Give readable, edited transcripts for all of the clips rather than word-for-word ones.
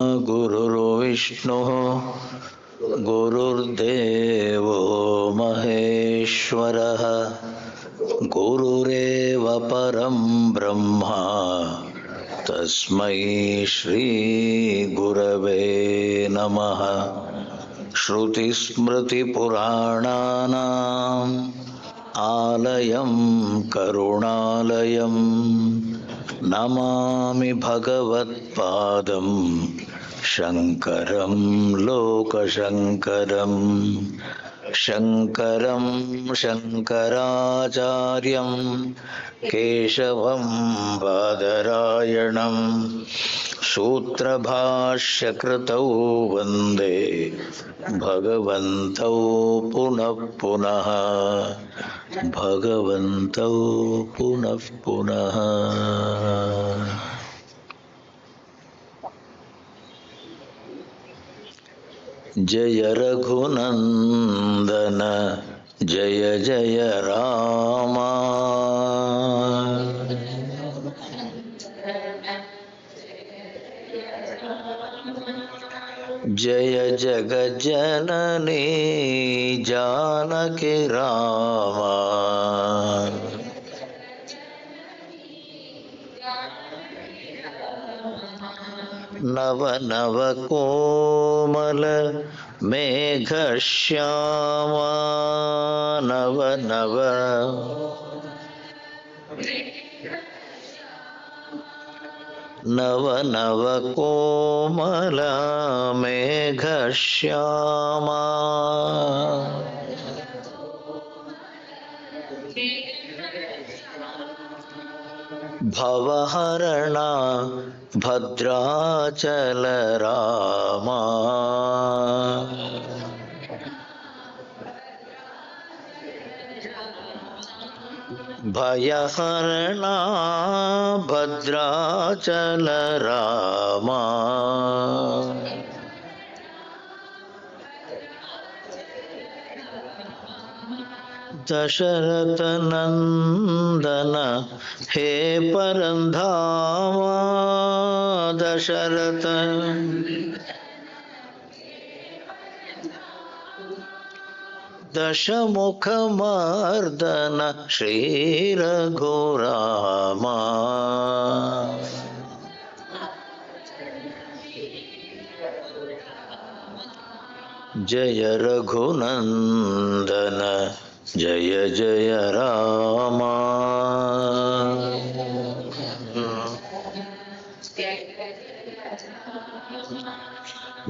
गुरुर्विष्णुः गुरुर्देवो महेश्वरः गुरुरेव परं ब्रह्म तस्मै श्री गुरवे नमः। श्रुतिस्मृतिपुराणानाम् आलयं करुणालयं नमामि भगवत्पादं शङ्करं लोकशङ्करं। शङ्करं शङ्कराचार्यं केशवं बादरायणं सूत्रभाष्यकृतौ वन्दे भगवन्तौ पुनः पुनः भगवन्तौ पुनः पुनः। जय रघुनंदन जय जय राम। जय जगज्जननी जानकी राम। नव नव कोमल मेघश्यामा नव नव नव नव कोमल मेघश्यामा भवहरण भद्राचल रामा। भयहरण भद्राचल रामा। दशरथ नंदन हे परंधामा। दशरथ दशमुख मर्दन श्री रघुरामा। जय रघुनंदन जय जय राम।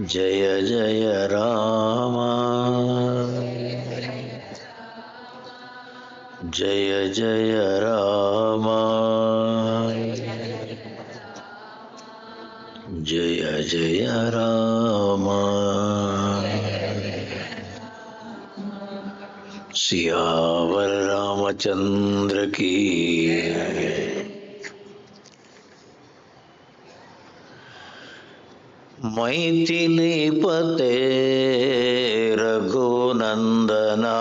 जय जय राम। जय जय राम। जय जय राम। सियावर रामचंद्र की। मैथिलीपते रघुनंदना।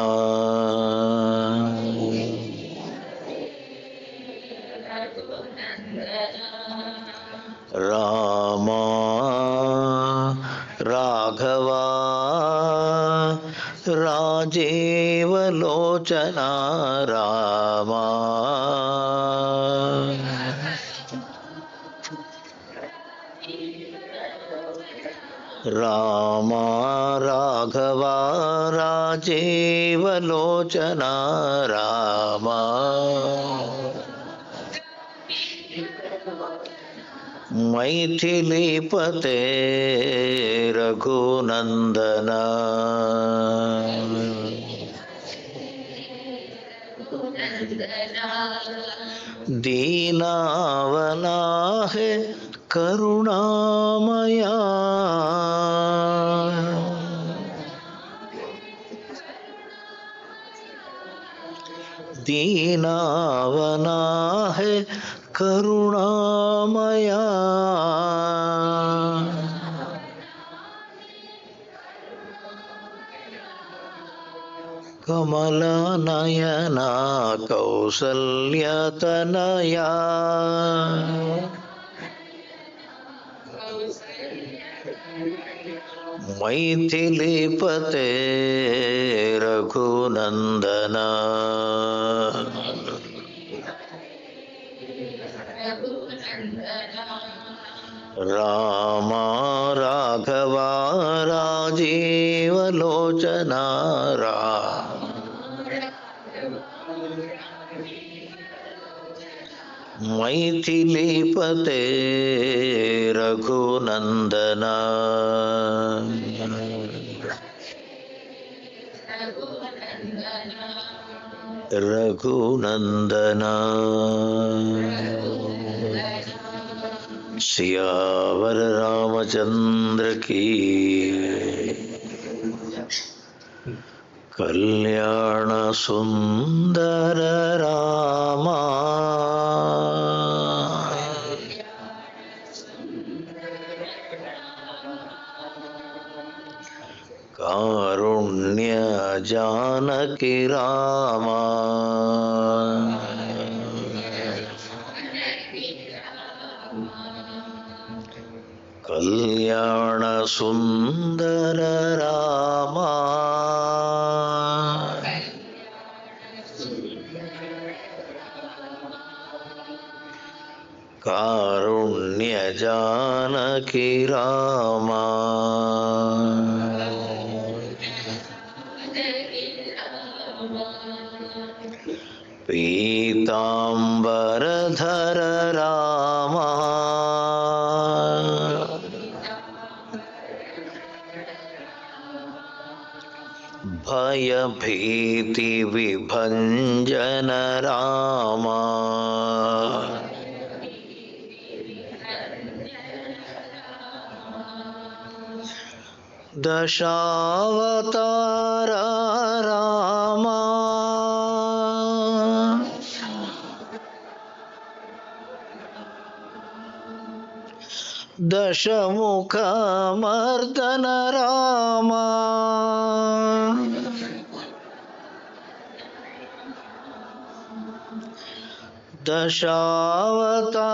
रामा राघवा राजीव लोचना रामा। रामा राघवा राजीव लोचना रामा। मैथिलीपते रघुनंदना। दीनावना है करुणामया। दीनावना है करुणामया। कमलनयना कौसल्यतनया। मैथिलीपते रघुनंदन राम राघव राजीव लोचना मैथिलीपते रघुनंदन रघुनंदन सियावर रामचंद्र की कल्याण सुंदर रामा कारुण्य जानकी रामा कल्याण सुंदर रामा कारुण्य जानकी रामा पीतांबरधर रामा भय भीति विभंजन रामा दशावतार रामा दशमुख मर्दन रामा दशावतार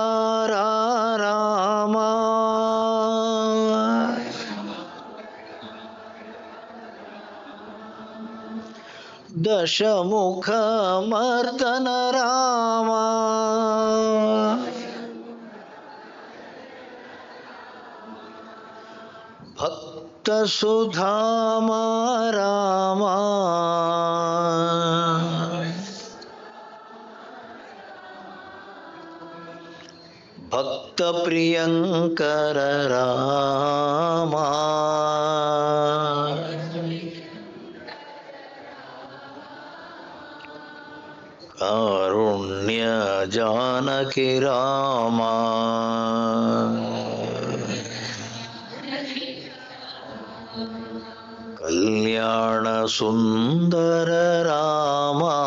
रामा दशमुख मर्दन रामा भक्त सुधामा रामा भक्त प्रियंकर रामा कारुण्य जानकी रामा कल्याण सुंदर रामा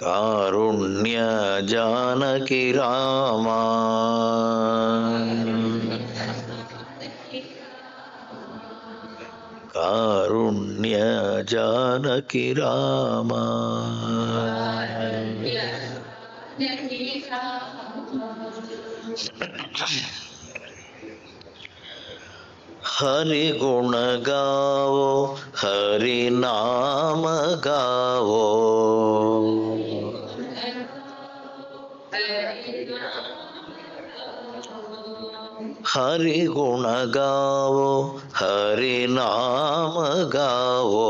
कारुण्य जानकी रामा कारुण्य जानकी रामा हरि गुण गाओ हरि नाम गाओ हरि गुण गाओ हरि नाम गाओ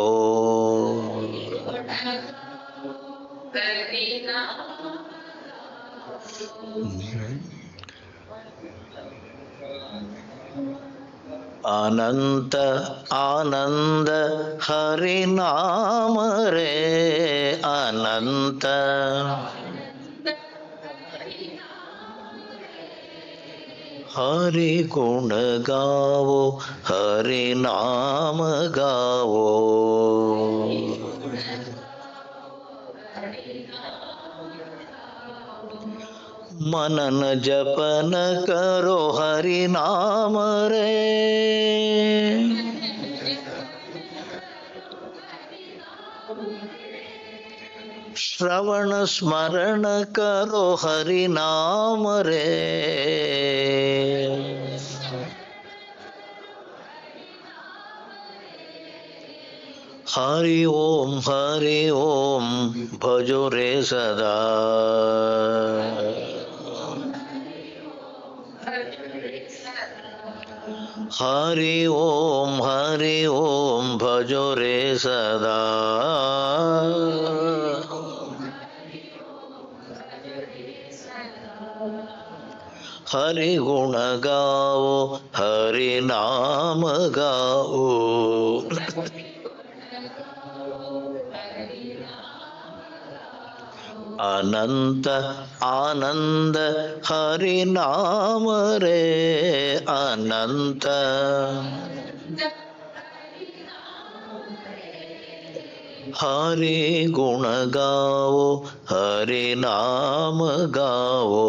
अनंत आनंद हरि नाम रे अनंत हरि गुण गाओ हरि नाम गाओ मनन जपन करो हरि नाम रे श्रवण स्मरण करो हरि नाम रे। हरि ओम भजो रे सदा। हरि ओम भजो रे सदा। हरि गुण गाओ हरि नाम गाओ। अनंत आनंद हरि नाम रे। अनंत हरि गुण गाओ हरि नाम गाओ।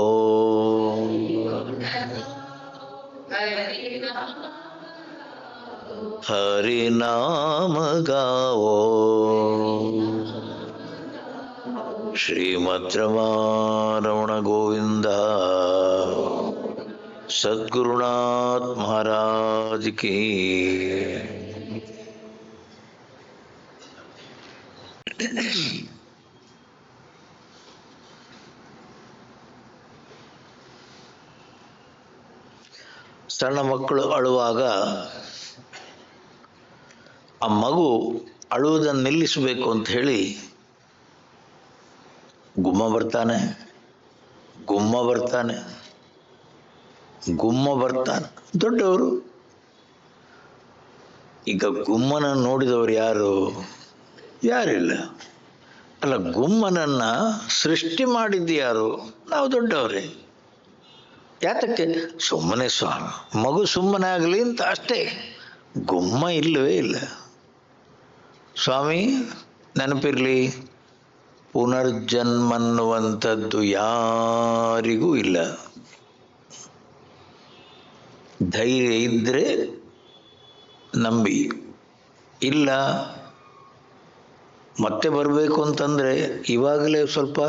हरि नाम गाओ। श्रीमद् रमण गोविंद। सद्गुरुनाथ महाराज की। ಸಣ್ಣ ಮಕ್ಕಳು ಅಳುವಾಗ ಆ ಮಗು ಅಳುವುದನ್ನು ನಿಲ್ಲಿಸಬೇಕು ಅಂತ ಹೇಳಿ ಗುಮ್ಮ ಬರ್ತಾನೆ, ದೊಡ್ಡವರು. ಈಗ ಗುಮ್ಮನ ನೋಡಿದವರು ಯಾರಿಲ್ಲ. ಅಲ್ಲ, ಗುಮ್ಮನನ್ನ ಸೃಷ್ಟಿ ಮಾಡಿದ್ದು ಯಾರು? ನಾವು ದೊಡ್ಡವರೇ. ಯಾತಕ್ಕೆ? ಸುಮ್ಮನೆ ಮಗು ಸುಮ್ಮನೆ ಆಗಲಿ ಅಂತ ಅಷ್ಟೇ. ಗುಮ್ಮ ಇಲ್ಲವೇ ಇಲ್ಲ. ಸ್ವಾಮಿ, ನೆನಪಿರ್ಲಿ, ಪುನರ್ಜನ್ಮನ್ನುವಂಥದ್ದು ಯಾರಿಗೂ ಇಲ್ಲ. ಧೈರ್ಯ ಇದ್ರೆ ನಂಬಿ, ಇಲ್ಲ ಮತ್ತೆ ಬರಬೇಕು ಅಂತಂದ್ರೆ ಇವಾಗಲೇ ಸ್ವಲ್ಪ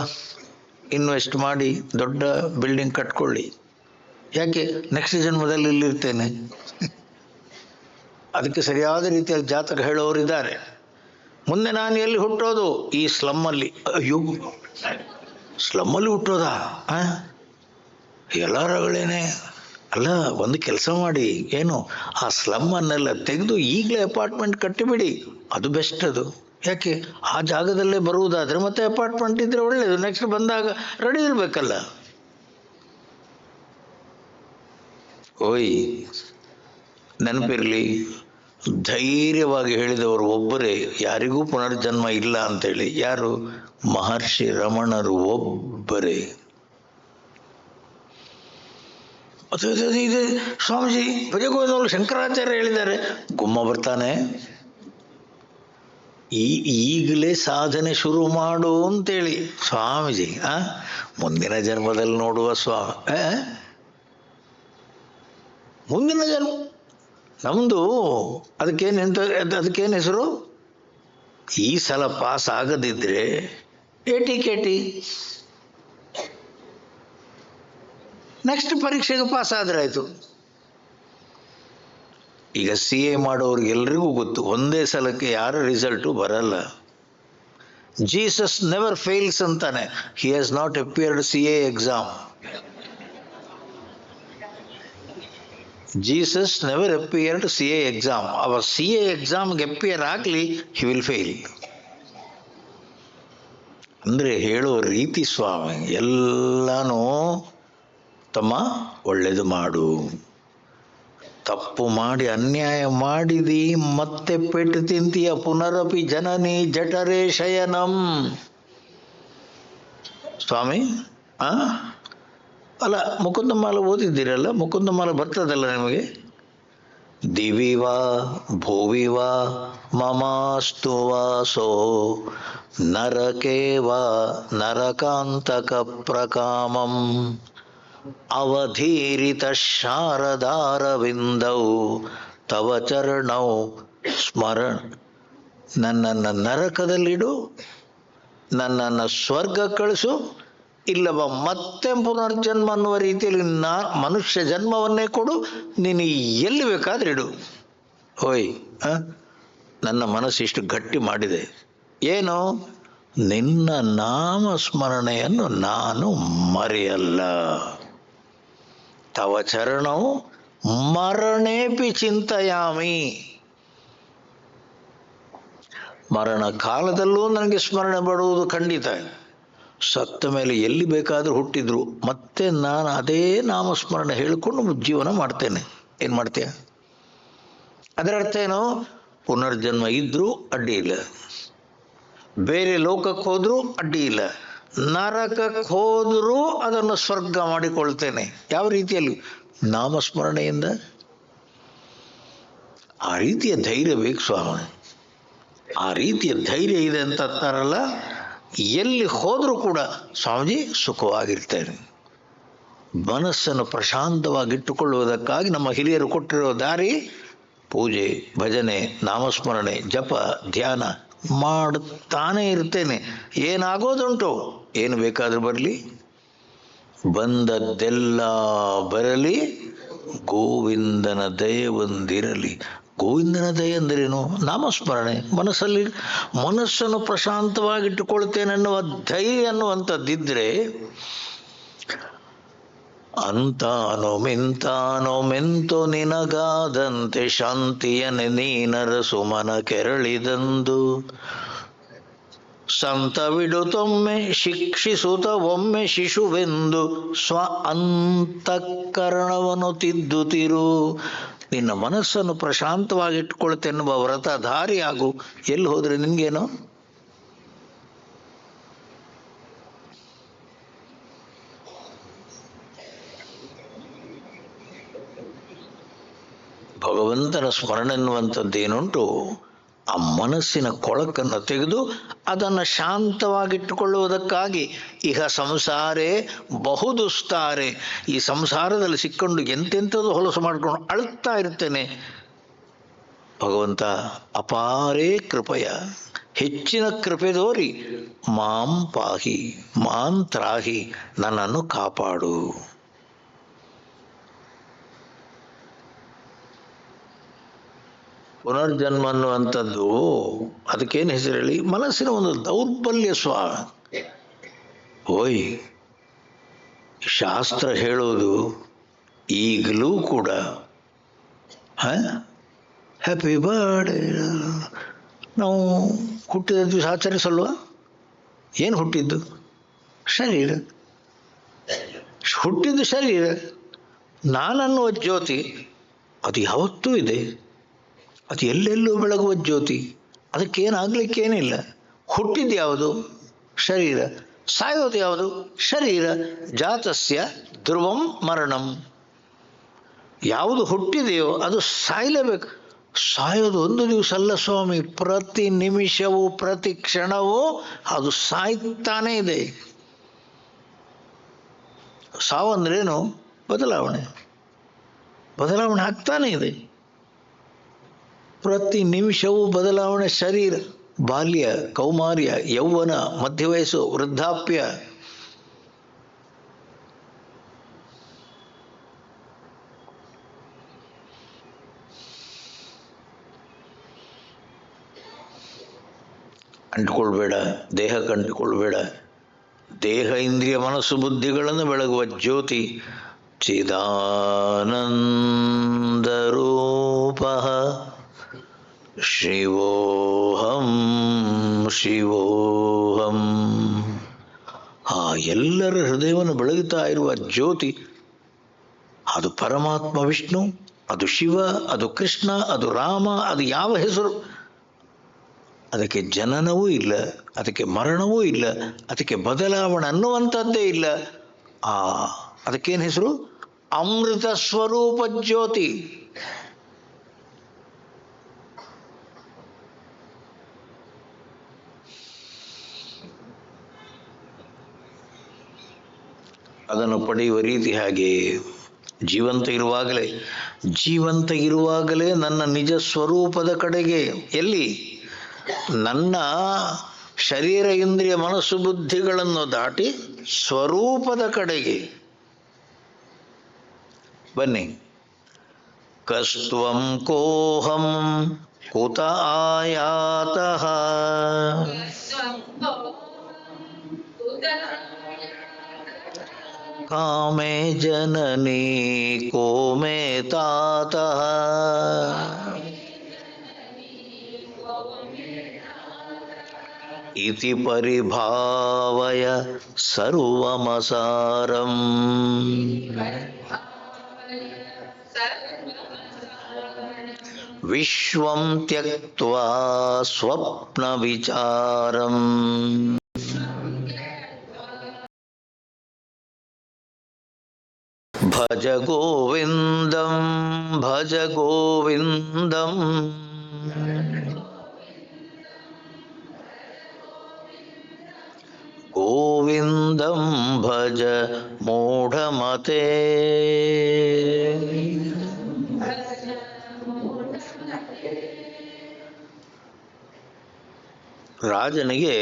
ಇನ್ವೆಸ್ಟ್ ಮಾಡಿ ದೊಡ್ಡ ಬಿಲ್ಡಿಂಗ್ ಕಟ್ಕೊಳ್ಳಿ. ಯಾಕೆ? ನೆಕ್ಸ್ಟ್ ಜನ್ಮದಲ್ಲಿ ಇಲ್ಲಿರ್ತೇನೆ. ಅದಕ್ಕೆ ಸರಿಯಾದ ರೀತಿಯಲ್ಲಿ ಜಾತಕ ಹೇಳೋರಿದ್ದಾರೆ. ಮುಂದೆ ನಾನು ಎಲ್ಲಿ ಹುಟ್ಟೋದು? ಈ ಸ್ಲಮ್ಮಲ್ಲಿ. ಅಯ್ಯೋ, ಸ್ಲಮ್ಮಲ್ಲಿ ಹುಟ್ಟೋದಾ? ಎಲ್ಲರಗಳೇನೆ. ಅಲ್ಲ, ಒಂದು ಕೆಲಸ ಮಾಡಿ, ಏನು ಆ ಸ್ಲಮ್ಮನ್ನೆಲ್ಲ ತೆಗೆದು ಈಗಲೇ ಅಪಾರ್ಟ್ಮೆಂಟ್ ಕಟ್ಟಿಬಿಡಿ. ಅದು ಬೆಸ್ಟ್. ಅದು ಯಾಕೆ? ಆ ಜಾಗದಲ್ಲೇ ಬರುವುದಾದ್ರೆ ಮತ್ತೆ ಅಪಾರ್ಟ್ಮೆಂಟ್ ಇದ್ರೆ ಒಳ್ಳೇದು. ನೆಕ್ಸ್ಟ್ ಬಂದಾಗ ರೆಡಿ ಇರಬೇಕಲ್ಲ. ಓಯ್, ನೆನಪಿರಲಿ, ಧೈರ್ಯವಾಗಿ ಹೇಳಿದವರು ಒಬ್ಬರೇ, ಯಾರಿಗೂ ಪುನರ್ಜನ್ಮ ಇಲ್ಲ ಅಂತೇಳಿ. ಯಾರು? ಮಹರ್ಷಿ ರಮಣರು ಒಬ್ಬರೇ. ಇದೆ ಸ್ವಾಮೀಜಿ, ಭಜಗೋವಿಂದವರು ಶಂಕರಾಚಾರ್ಯ ಹೇಳಿದ್ದಾರೆ. ಗುಮ್ಮ ಬರ್ತಾನೆ, ಈಗಲೇ ಸಾಧನೆ ಶುರು ಮಾಡು ಅಂತೇಳಿ. ಸ್ವಾಮೀಜಿ, ಮುಂದಿನ ಜನ್ಮದಲ್ಲಿ ನೋಡುವ ಮುಂದಿನ ಜನ್ಮ ನಮ್ದು. ಅದಕ್ಕೇನು ಹೆಸರು? ಈ ಸಲ ಪಾಸ್ ಆಗದಿದ್ರೆ ಏಟಿ ನೆಕ್ಸ್ಟ್ ಪರೀಕ್ಷೆಗೆ ಪಾಸ್ ಆದ್ರೆ ಆಯ್ತು. ಈಗ CA ಮಾಡೋರಿಗೆಲ್ರಿಗೂ ಗೊತ್ತು, ಒಂದೇ ಸಲಕ್ಕೆ ಯಾರ ರಿಸಲ್ಟು ಬರಲ್ಲ. ಜೀಸಸ್ ನೆವರ್ ಫೇಲ್ಸ್ ಅಂತಾನೆ. He has not appeared CA exam. Jesus never appeared CA exam. ಅವ CA ಎಕ್ಸಾಮ್ಗೆ ಅಪಿಯರ್ ಆಗಲಿ, ಹಿ ವಿಲ್ ಫೇಲ್. ಅಂದರೆ ಹೇಳೋ ರೀತಿ ಸ್ವಾಮಿ, ಎಲ್ಲಾನು ತಮ್ಮ ಒಳ್ಳೇದು ಮಾಡು. ತಪ್ಪು ಮಾಡಿ ಅನ್ಯಾಯ ಮಾಡಿದಿ, ಮತ್ತೆ ಪೆಟ್ಟು ತಿಂತೀಯ. ಪುನರಪಿ ಜನನಿ ಜಠರೇ ಶಯನಂ. ಸ್ವಾಮಿ, ಅಲ್ಲ, ಮುಕುಂದಮಾಲ ಓದಿದ್ದೀರಲ್ಲ, ಮುಕುಂದಮಾಲ ಬರ್ತದಲ್ಲ ನಿಮಗೆ? ದಿವಿವಾ ಭುವಿವಾ ಮಮಾಸ್ತು ವಾಸೋ ನರಕೇವಾ ನರಕಾಂತಕ ಪ್ರಕಾಮಂ ಅವಧೀರಿತ ಶಾರದಾರವಿಂದೌ ತವ ಚರಣೌ ಸ್ಮರಣ. ನನ್ನನ್ನು ನರಕದಲ್ಲಿಡು, ನನ್ನನ್ನು ಸ್ವರ್ಗ ಕಳಿಸು, ಇಲ್ಲವ ಮತ್ತೆ ಪುನರ್ಜನ್ಮ ಅನ್ನುವ ರೀತಿಯಲ್ಲಿ ಮನುಷ್ಯ ಜನ್ಮವನ್ನೇ ಕೊಡು, ನೀನು ಎಲ್ಲಿ ಬೇಕಾದ್ರೆ ಇಡು. ಓಯ್, ನನ್ನ ಮನಸ್ಸು ಇಷ್ಟು ಗಟ್ಟಿ ಮಾಡಿದೆ. ಏನು? ನಿನ್ನ ನಾಮಸ್ಮರಣೆಯನ್ನು ನಾನು ಮರೆಯಲ್ಲ. ತವ ಚರಣವು ಮರಣೇಪಿ ಚಿಂತಯಾಮಿ. ಮರಣ ಕಾಲದಲ್ಲೂ ನನಗೆ ಸ್ಮರಣೆ ಬರುವುದು ಖಂಡಿತ. ಸತ್ತ ಮೇಲೆ ಎಲ್ಲಿ ಬೇಕಾದರೂ ಹುಟ್ಟಿದ್ರು ಮತ್ತೆ ನಾನು ಅದೇ ನಾಮಸ್ಮರಣೆ ಹೇಳಿಕೊಂಡು ಜೀವನ ಮಾಡ್ತೇನೆ. ಏನು ಮಾಡ್ತೀಯ? ಅದರ ಅರ್ಥ ಏನು? ಪುನರ್ಜನ್ಮ ಇದ್ರೂ ಅಡ್ಡಿ ಇಲ್ಲ, ಬೇರೆ ಲೋಕಕ್ಕೆ ಹೋದ್ರೂ ಅಡ್ಡಿ ಇಲ್ಲ, ನರಕಕ್ಕೆ ಹೋದರೂ ಅದನ್ನು ಸ್ವರ್ಗ ಮಾಡಿಕೊಳ್ತೇನೆ. ಯಾವ ರೀತಿಯಲ್ಲಿ? ನಾಮಸ್ಮರಣೆಯಿಂದ. ಆ ರೀತಿಯ ಧೈರ್ಯ ಬೇಕು ಸ್ವಾಮಿ. ಆ ರೀತಿಯ ಧೈರ್ಯ ಇದೆ ಅಂತಾರಲ್ಲ, ಎಲ್ಲಿ ಹೋದರೂ ಕೂಡ ಸ್ವಾಮೀಜಿ ಸುಖವಾಗಿರ್ತೇನೆ. ಮನಸ್ಸನ್ನು ಪ್ರಶಾಂತವಾಗಿಟ್ಟುಕೊಳ್ಳುವುದಕ್ಕಾಗಿ ನಮ್ಮ ಹಿರಿಯರು ಕೊಟ್ಟಿರೋ ದಾರಿ ಪೂಜೆ, ಭಜನೆ, ನಾಮಸ್ಮರಣೆ, ಜಪ, ಧ್ಯಾನ ಮಾಡುತ್ತಾನೇ ಇರ್ತೇನೆ. ಏನಾಗೋದುಂಟು? ಏನು ಬೇಕಾದರೂ ಬರಲಿ, ಬಂದದ್ದೆಲ್ಲ ಬರಲಿ, ಗೋವಿಂದನ ದಯೆ ಒಂದಿರಲಿ. ಗೋವಿಂದನ ದಯೆ ಅಂದ್ರೇನು? ನಾಮಸ್ಮರಣೆ. ಮನಸ್ಸನ್ನು ಪ್ರಶಾಂತವಾಗಿಟ್ಟುಕೊಳ್ತೇನೆ ಅನ್ನುವ ಧೈರ್ಯ ಅನ್ನುವಂಥದ್ದಿದ್ರೆ, ಅಂತಾನೋ ಮಿಂತಾನೋ ಮೆಂತೋ ನಿನಗಾದಂತೆ ಶಾಂತಿಯನೆ ನೀನರ ಸುಮನ ಕೆರಳಿದಂದು ಸಂತವಿಡುತ್ತೊಮ್ಮೆ ಶಿಕ್ಷಿಸುತ್ತ ಒಮ್ಮೆ ಶಿಶುವೆಂದು ಸ್ವ ಅಂತಃಕರಣವನ್ನು ತಿದ್ದುತ್ತಿರು. ನಿನ್ನ ಮನಸ್ಸನ್ನು ಪ್ರಶಾಂತವಾಗಿಟ್ಟುಕೊಳ್ತೆನ್ನುವ ವ್ರತಧಾರಿಯಾಗು. ಎಲ್ಲಿ ಹೋದ್ರೆ ನಿನ್ಗೇನು? ಭಗವಂತನ ಸ್ಮರಣೆ ಎನ್ನುವಂಥದ್ದೇನುಂಟು, ಆ ಮನಸ್ಸಿನ ಕೊಳಕನ್ನು ತೆಗೆದು ಅದನ್ನು ಶಾಂತವಾಗಿಟ್ಟುಕೊಳ್ಳುವುದಕ್ಕಾಗಿ ಇಹ ಸಂಸಾರೇ ಬಹುದುಸ್ತಾರೆ. ಈ ಸಂಸಾರದಲ್ಲಿ ಸಿಕ್ಕೊಂಡು ಎಂತೆಂಥದ್ದು ಹೊಲಸು ಮಾಡಿಕೊಂಡು ಅಳುತ್ತಾ ಇರ್ತೇನೆ. ಭಗವಂತ ಅಪಾರೇ ಕೃಪೆಯ, ಹೆಚ್ಚಿನ ಕೃಪೆ ತೋರಿ ಮಾಂ ಪಾಹಿ ಮಾಂ ತ್ರಾಹಿ, ನನ್ನನ್ನು ಕಾಪಾಡು. ಪುನರ್ಜನ್ಮ ಅನ್ನುವಂಥದ್ದು ಅದಕ್ಕೇನು ಹೆಸರು ಹೇಳಿ? ಮನಸ್ಸಿನ ಒಂದು ದೌರ್ಬಲ್ಯ ಓಯ್, ಶಾಸ್ತ್ರ ಹೇಳೋದು ಈಗಲೂ ಕೂಡ ಹ್ಯಾಪಿ ಬರ್ಡೇ ನಾವು ಹುಟ್ಟಿದ ದಿವಸ ಆಚರಿಸಲ್ವ? ಏನು ಹುಟ್ಟಿದ್ದು? ಶರೀರ. ಹುಟ್ಟಿದ್ದು ಶರೀರ. ನಾನನ್ನುವ ಜ್ಯೋತಿ ಅದು ಯಾವತ್ತೂ ಇದೆ. ಅದು ಎಲ್ಲೆಲ್ಲೂ ಬೆಳಗುವ ಜ್ಯೋತಿ. ಅದಕ್ಕೇನಾಗಲಿಕ್ಕೇನಿಲ್ಲ. ಹುಟ್ಟಿದ್ದು ಯಾವುದು? ಶರೀರ. ಸಾಯೋದು ಯಾವುದು? ಶರೀರ. ಜಾತಸ್ಯ ಧ್ರುವಂ ಮರಣಂ. ಯಾವುದು ಹುಟ್ಟಿದೆಯೋ ಅದು ಸಾಯಲೇಬೇಕು. ಸಾಯೋದು ಒಂದು ದಿವಸ ಅಲ್ಲ ಸ್ವಾಮಿ, ಪ್ರತಿ ನಿಮಿಷವೂ ಪ್ರತಿ ಕ್ಷಣವೂ ಅದು ಸಾಯ್ತಾನೇ ಇದೆ. ಸಾವಂದ್ರೇನು? ಬದಲಾವಣೆ ಆಗ್ತಾನೇ ಇದೆ. ಪ್ರತಿ ನಿಮಿಷವೂ ಬದಲಾವಣೆ. ಶರೀರ, ಬಾಲ್ಯ, ಕೌಮಾರ್ಯ, ಯೌವನ, ಮಧ್ಯವಯಸ್ಸು, ವೃದ್ಧಾಪ್ಯ. ಅಂಟಿಕೊಳ್ಬೇಡ, ದೇಹಕ್ಕೆ ಅಂಟಿಕೊಳ್ಬೇಡ. ದೇಹ, ಇಂದ್ರಿಯ, ಮನಸ್ಸು, ಬುದ್ಧಿಗಳನ್ನು ಬೆಳಗುವ ಜ್ಯೋತಿ ಚಿದಾನಂದರೂಪ ಶಿವೋಹಂ ಶಿವೋಹಂ. ಆ ಎಲ್ಲರ ಹೃದಯವನ್ನು ಬೆಳಗುತ್ತಾ ಇರುವ ಜ್ಯೋತಿ ಅದು ಪರಮಾತ್ಮ ವಿಷ್ಣು, ಅದು ಶಿವ, ಅದು ಕೃಷ್ಣ, ಅದು ರಾಮ. ಅದು ಯಾವ ಹೆಸರು? ಅದಕ್ಕೆ ಜನನವೂ ಇಲ್ಲ, ಅದಕ್ಕೆ ಮರಣವೂ ಇಲ್ಲ, ಅದಕ್ಕೆ ಬದಲಾವಣೆ ಅನ್ನುವಂಥದ್ದೇ ಇಲ್ಲ. ಅದಕ್ಕೇನು ಹೆಸರು? ಅಮೃತ ಸ್ವರೂಪ ಜ್ಯೋತಿ. ಅದನ್ನು ಪಡೆಯುವ ರೀತಿ ಹಾಗೆ ಜೀವಂತ ಇರುವಾಗಲೇ ನನ್ನ ನಿಜ ಸ್ವರೂಪದ ಕಡೆಗೆ. ಎಲ್ಲಿ? ನನ್ನ ಶರೀರ ಇಂದ್ರಿಯ ಮನಸ್ಸು ಬುದ್ಧಿಗಳನ್ನು ದಾಟಿ ಸ್ವರೂಪದ ಕಡೆಗೆ ಬನ್ನಿ. ಕಸ್ತ್ವಂ ಕೋಹಂ ಕುತ ಆಯಾತಃ ಕಾಮೇ ಜನನೀ ಕೋ ಮೇ ತಾತಃ ಇತಿ ಪರಿಭಾವಯ ಸರ್ವಮಸಾರಂ. ವಿಶ್ವಂ ತ್ಯಕ್ತ್ವಾ ಸ್ವಪ್ನ ವಿಚಾರಂ. ಭಜ ಗೋವಿಂದಂ ಭಜ ಗೋವಿಂದಂ ಗೋವಿಂದಂ ಭಜ ಮೂಢಮತೆ. ರಾಜನಿಗೆ,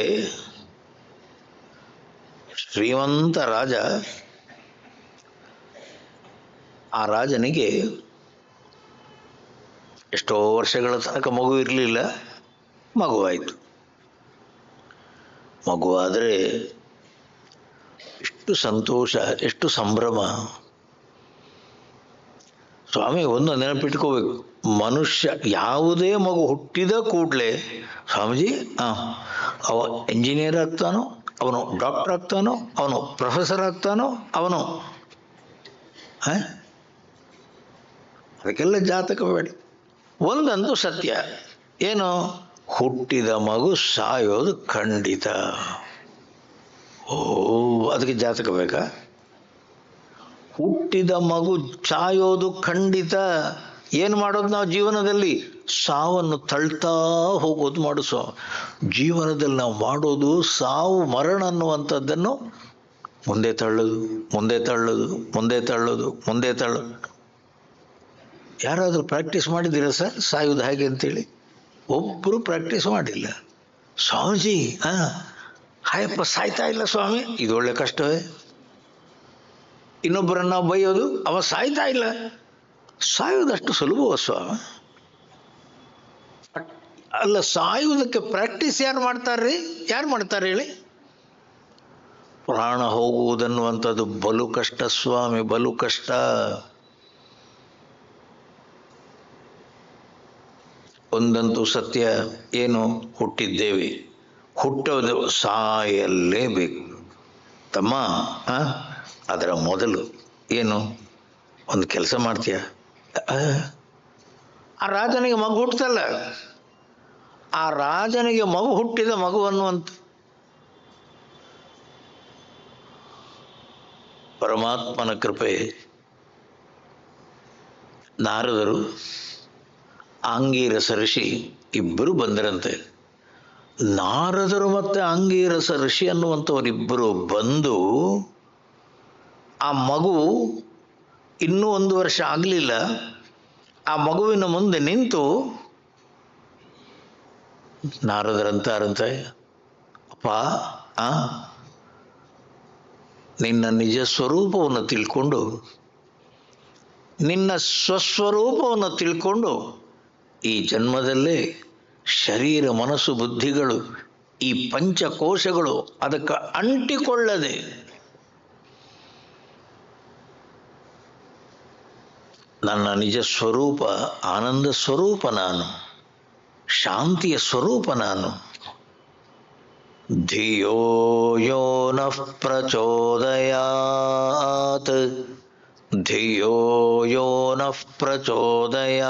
ಶ್ರೀಮಂತ ರಾಜ, ಆ ರಾಜನಿಗೆ ಎಷ್ಟೋ ವರ್ಷಗಳ ತನಕ ಮಗು ಇರಲಿಲ್ಲ. ಮಗುವಾಯಿತು. ಮಗುವಾದರೆ ಎಷ್ಟು ಸಂತೋಷ, ಎಷ್ಟು ಸಂಭ್ರಮ. ಸ್ವಾಮಿ ಒಂದು ನೆನಪಿಟ್ಕೋಬೇಕು, ಮನುಷ್ಯ ಯಾವುದೇ ಮಗು ಹುಟ್ಟಿದ ಕೂಡಲೇ ಸ್ವಾಮೀಜಿ ಅವ ಇಂಜಿನಿಯರ್ ಆಗ್ತಾನೋ, ಅವನು ಡಾಕ್ಟರ್ ಆಗ್ತಾನೋ, ಅವನು ಪ್ರೊಫೆಸರ್ ಆಗ್ತಾನೋ, ಅವನು ಅದಕ್ಕೆಲ್ಲ ಜಾತಕ ಬೇಡ. ಒಂದಂತೂ ಸತ್ಯ, ಏನು? ಹುಟ್ಟಿದ ಮಗು ಸಾಯೋದು ಖಂಡಿತ. ಅದಕ್ಕೆ ಜಾತಕ ಬೇಕಾ? ಹುಟ್ಟಿದ ಮಗು ಸಾಯೋದು ಖಂಡಿತ. ಏನು ಮಾಡೋದು ನಾವು ಜೀವನದಲ್ಲಿ? ಸಾವನ್ನು ತಳ್ತಾ ಹೋಗೋದು ಮಾಡಿಸೋ. ಜೀವನದಲ್ಲಿ ನಾವು ಮಾಡೋದು ಸಾವು ಮರಣ ಅನ್ನುವಂಥದ್ದನ್ನು ಮುಂದೆ ತಳ್ಳೋದು, ಮುಂದೆ ತಳ್ಳೋದು, ಮುಂದೆ ತಳ್ಳೋದು, ಮುಂದೆ ತಳ್ಳೋದು. ಯಾರಾದರೂ ಪ್ರಾಕ್ಟೀಸ್ ಮಾಡಿದ್ದೀರಾ ಸರ್ ಸಾಯೋದು ಹೇಗೆ ಅಂತೇಳಿ? ಒಬ್ಬರು ಪ್ರಾಕ್ಟೀಸ್ ಮಾಡಿಲ್ಲ. ಸ್ವಾಮೀಜಿ ಹಾಯಪ್ಪ ಸಾಯ್ತಾ ಇಲ್ಲ ಸ್ವಾಮಿ, ಇದು ಒಳ್ಳೆ ಕಷ್ಟವೇ. ಇನ್ನೊಬ್ಬರನ್ನ ಬೈಯೋದು, ಅವ ಸಾಯ್ತಾ ಇಲ್ಲ. ಸಾಯೋದಷ್ಟು ಸುಲಭವ ಸ್ವಾಮಿ? ಅಲ್ಲ, ಸಾಯುವುದಕ್ಕೆ ಪ್ರಾಕ್ಟೀಸ್ ಯಾರು ಮಾಡ್ತಾರ್ರಿ? ಯಾರು ಮಾಡ್ತಾರೆ ಹೇಳಿ? ಪ್ರಾಣ ಹೋಗುವುದನ್ನುವಂಥದ್ದು ಬಲು ಕಷ್ಟ ಸ್ವಾಮಿ, ಬಲು ಕಷ್ಟ. ಒಂದಂತೂ ಸತ್ಯ, ಏನು? ಹುಟ್ಟಿದ್ದೇವೆ, ಹುಟ್ಟೋದು ಸಾಯಲೇಬೇಕು ತಮ್ಮ. ಅದರ ಮೊದಲು ಏನು? ಒಂದು ಕೆಲಸ ಮಾಡ್ತೀಯ. ಆ ರಾಜನಿಗೆ ಮಗು ಹುಟ್ಟಲ್ಲ. ಆ ರಾಜನಿಗೆ ಮಗು ಹುಟ್ಟಿದ ಮಗು ಅನ್ನುವಂಥ ಪರಮಾತ್ಮನ ಕೃಪೆ. ನಾರದರು, ಆಂಗೀರಸ ಋಷಿ ಇಬ್ಬರು ಬಂದರಂತೆ. ನಾರದರು ಮತ್ತು ಆಂಗೀರಸ ಋಷಿ ಅನ್ನುವಂಥವರಿಬ್ಬರು ಬಂದು, ಆ ಮಗು ಇನ್ನೂ 1 ವರ್ಷ ಆಗಲಿಲ್ಲ, ಆ ಮಗುವಿನ ಮುಂದೆ ನಿಂತು ನಾರದರಂತಾರಂತೆ, ಅಪ್ಪ ನಿನ್ನ ನಿಜ ಸ್ವರೂಪವನ್ನು ತಿಳ್ಕೊಂಡು, ನಿನ್ನ ಸ್ವಸ್ವರೂಪವನ್ನು ತಿಳ್ಕೊಂಡು, ಈ ಜನ್ಮದಲ್ಲೇ ಶರೀರ ಮನಸ್ಸು ಬುದ್ಧಿಗಳು, ಈ ಪಂಚಕೋಶಗಳು ಅದಕ್ಕೆ ಅಂಟಿಕೊಳ್ಳದೆ ನನ್ನ ನಿಜ ಸ್ವರೂಪ ಆನಂದ ಸ್ವರೂಪ, ನಾನು ಶಾಂತಿಯ ಸ್ವರೂಪ, ನಾನು ಧಿಯೋ ಯೋ ನಃ ಪ್ರಚೋದಯಾತ್, ಧಿಯೋ ಯೋ ನಃ ಪ್ರಚೋದಯಾತ್.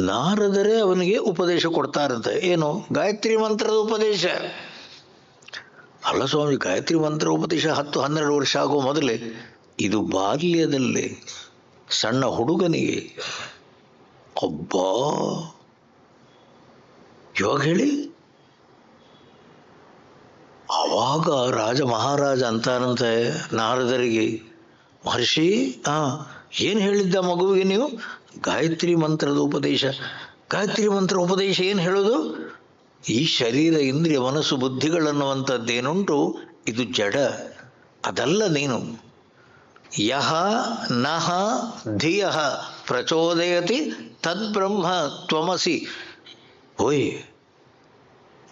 ನಾರದರೇ ಅವನಿಗೆ ಉಪದೇಶ ಕೊಡ್ತಾರಂತೆ. ಏನು? ಗಾಯತ್ರಿ ಮಂತ್ರದ ಉಪದೇಶ. ಅಲ್ಲ ಸ್ವಾಮಿ, ಗಾಯತ್ರಿ ಮಂತ್ರ ಉಪದೇಶ 10-12 ವರ್ಷ ಆಗೋ ಮೊದಲೇ, ಇದು ಬಾಲ್ಯದಲ್ಲೇ ಸಣ್ಣ ಹುಡುಗನಿಗೆ. ಅಬ್ಬಾ, ಇವಾಗ ಹೇಳಿ. ಆವಾಗ ರಾಜ ಮಹಾರಾಜ ಅಂತಾನಂತೆ ನಾರದರಿಗೆ, ಮಹರ್ಷಿ ಏನು ಹೇಳಿದ್ದ ಮಗುವಿಗೆ ನೀವು? ಗಾಯತ್ರಿ ಮಂತ್ರದ ಉಪದೇಶ. ಗಾಯತ್ರಿ ಮಂತ್ರ ಉಪದೇಶ ಏನು ಹೇಳೋದು? ಈ ಶರೀರ ಇಂದ್ರಿಯ ಮನಸ್ಸು ಬುದ್ಧಿಗಳನ್ನುವಂಥದ್ದೇನುಂಟು ಇದು ಜಡ, ಅದಲ್ಲ ನೀನು. ಯಹ ನಹ ಧಿಯ ಪ್ರಚೋದಯತಿ ತದ್ಬ್ರಹ್ಮ ತ್ವಮಸಿ. ಓಯ್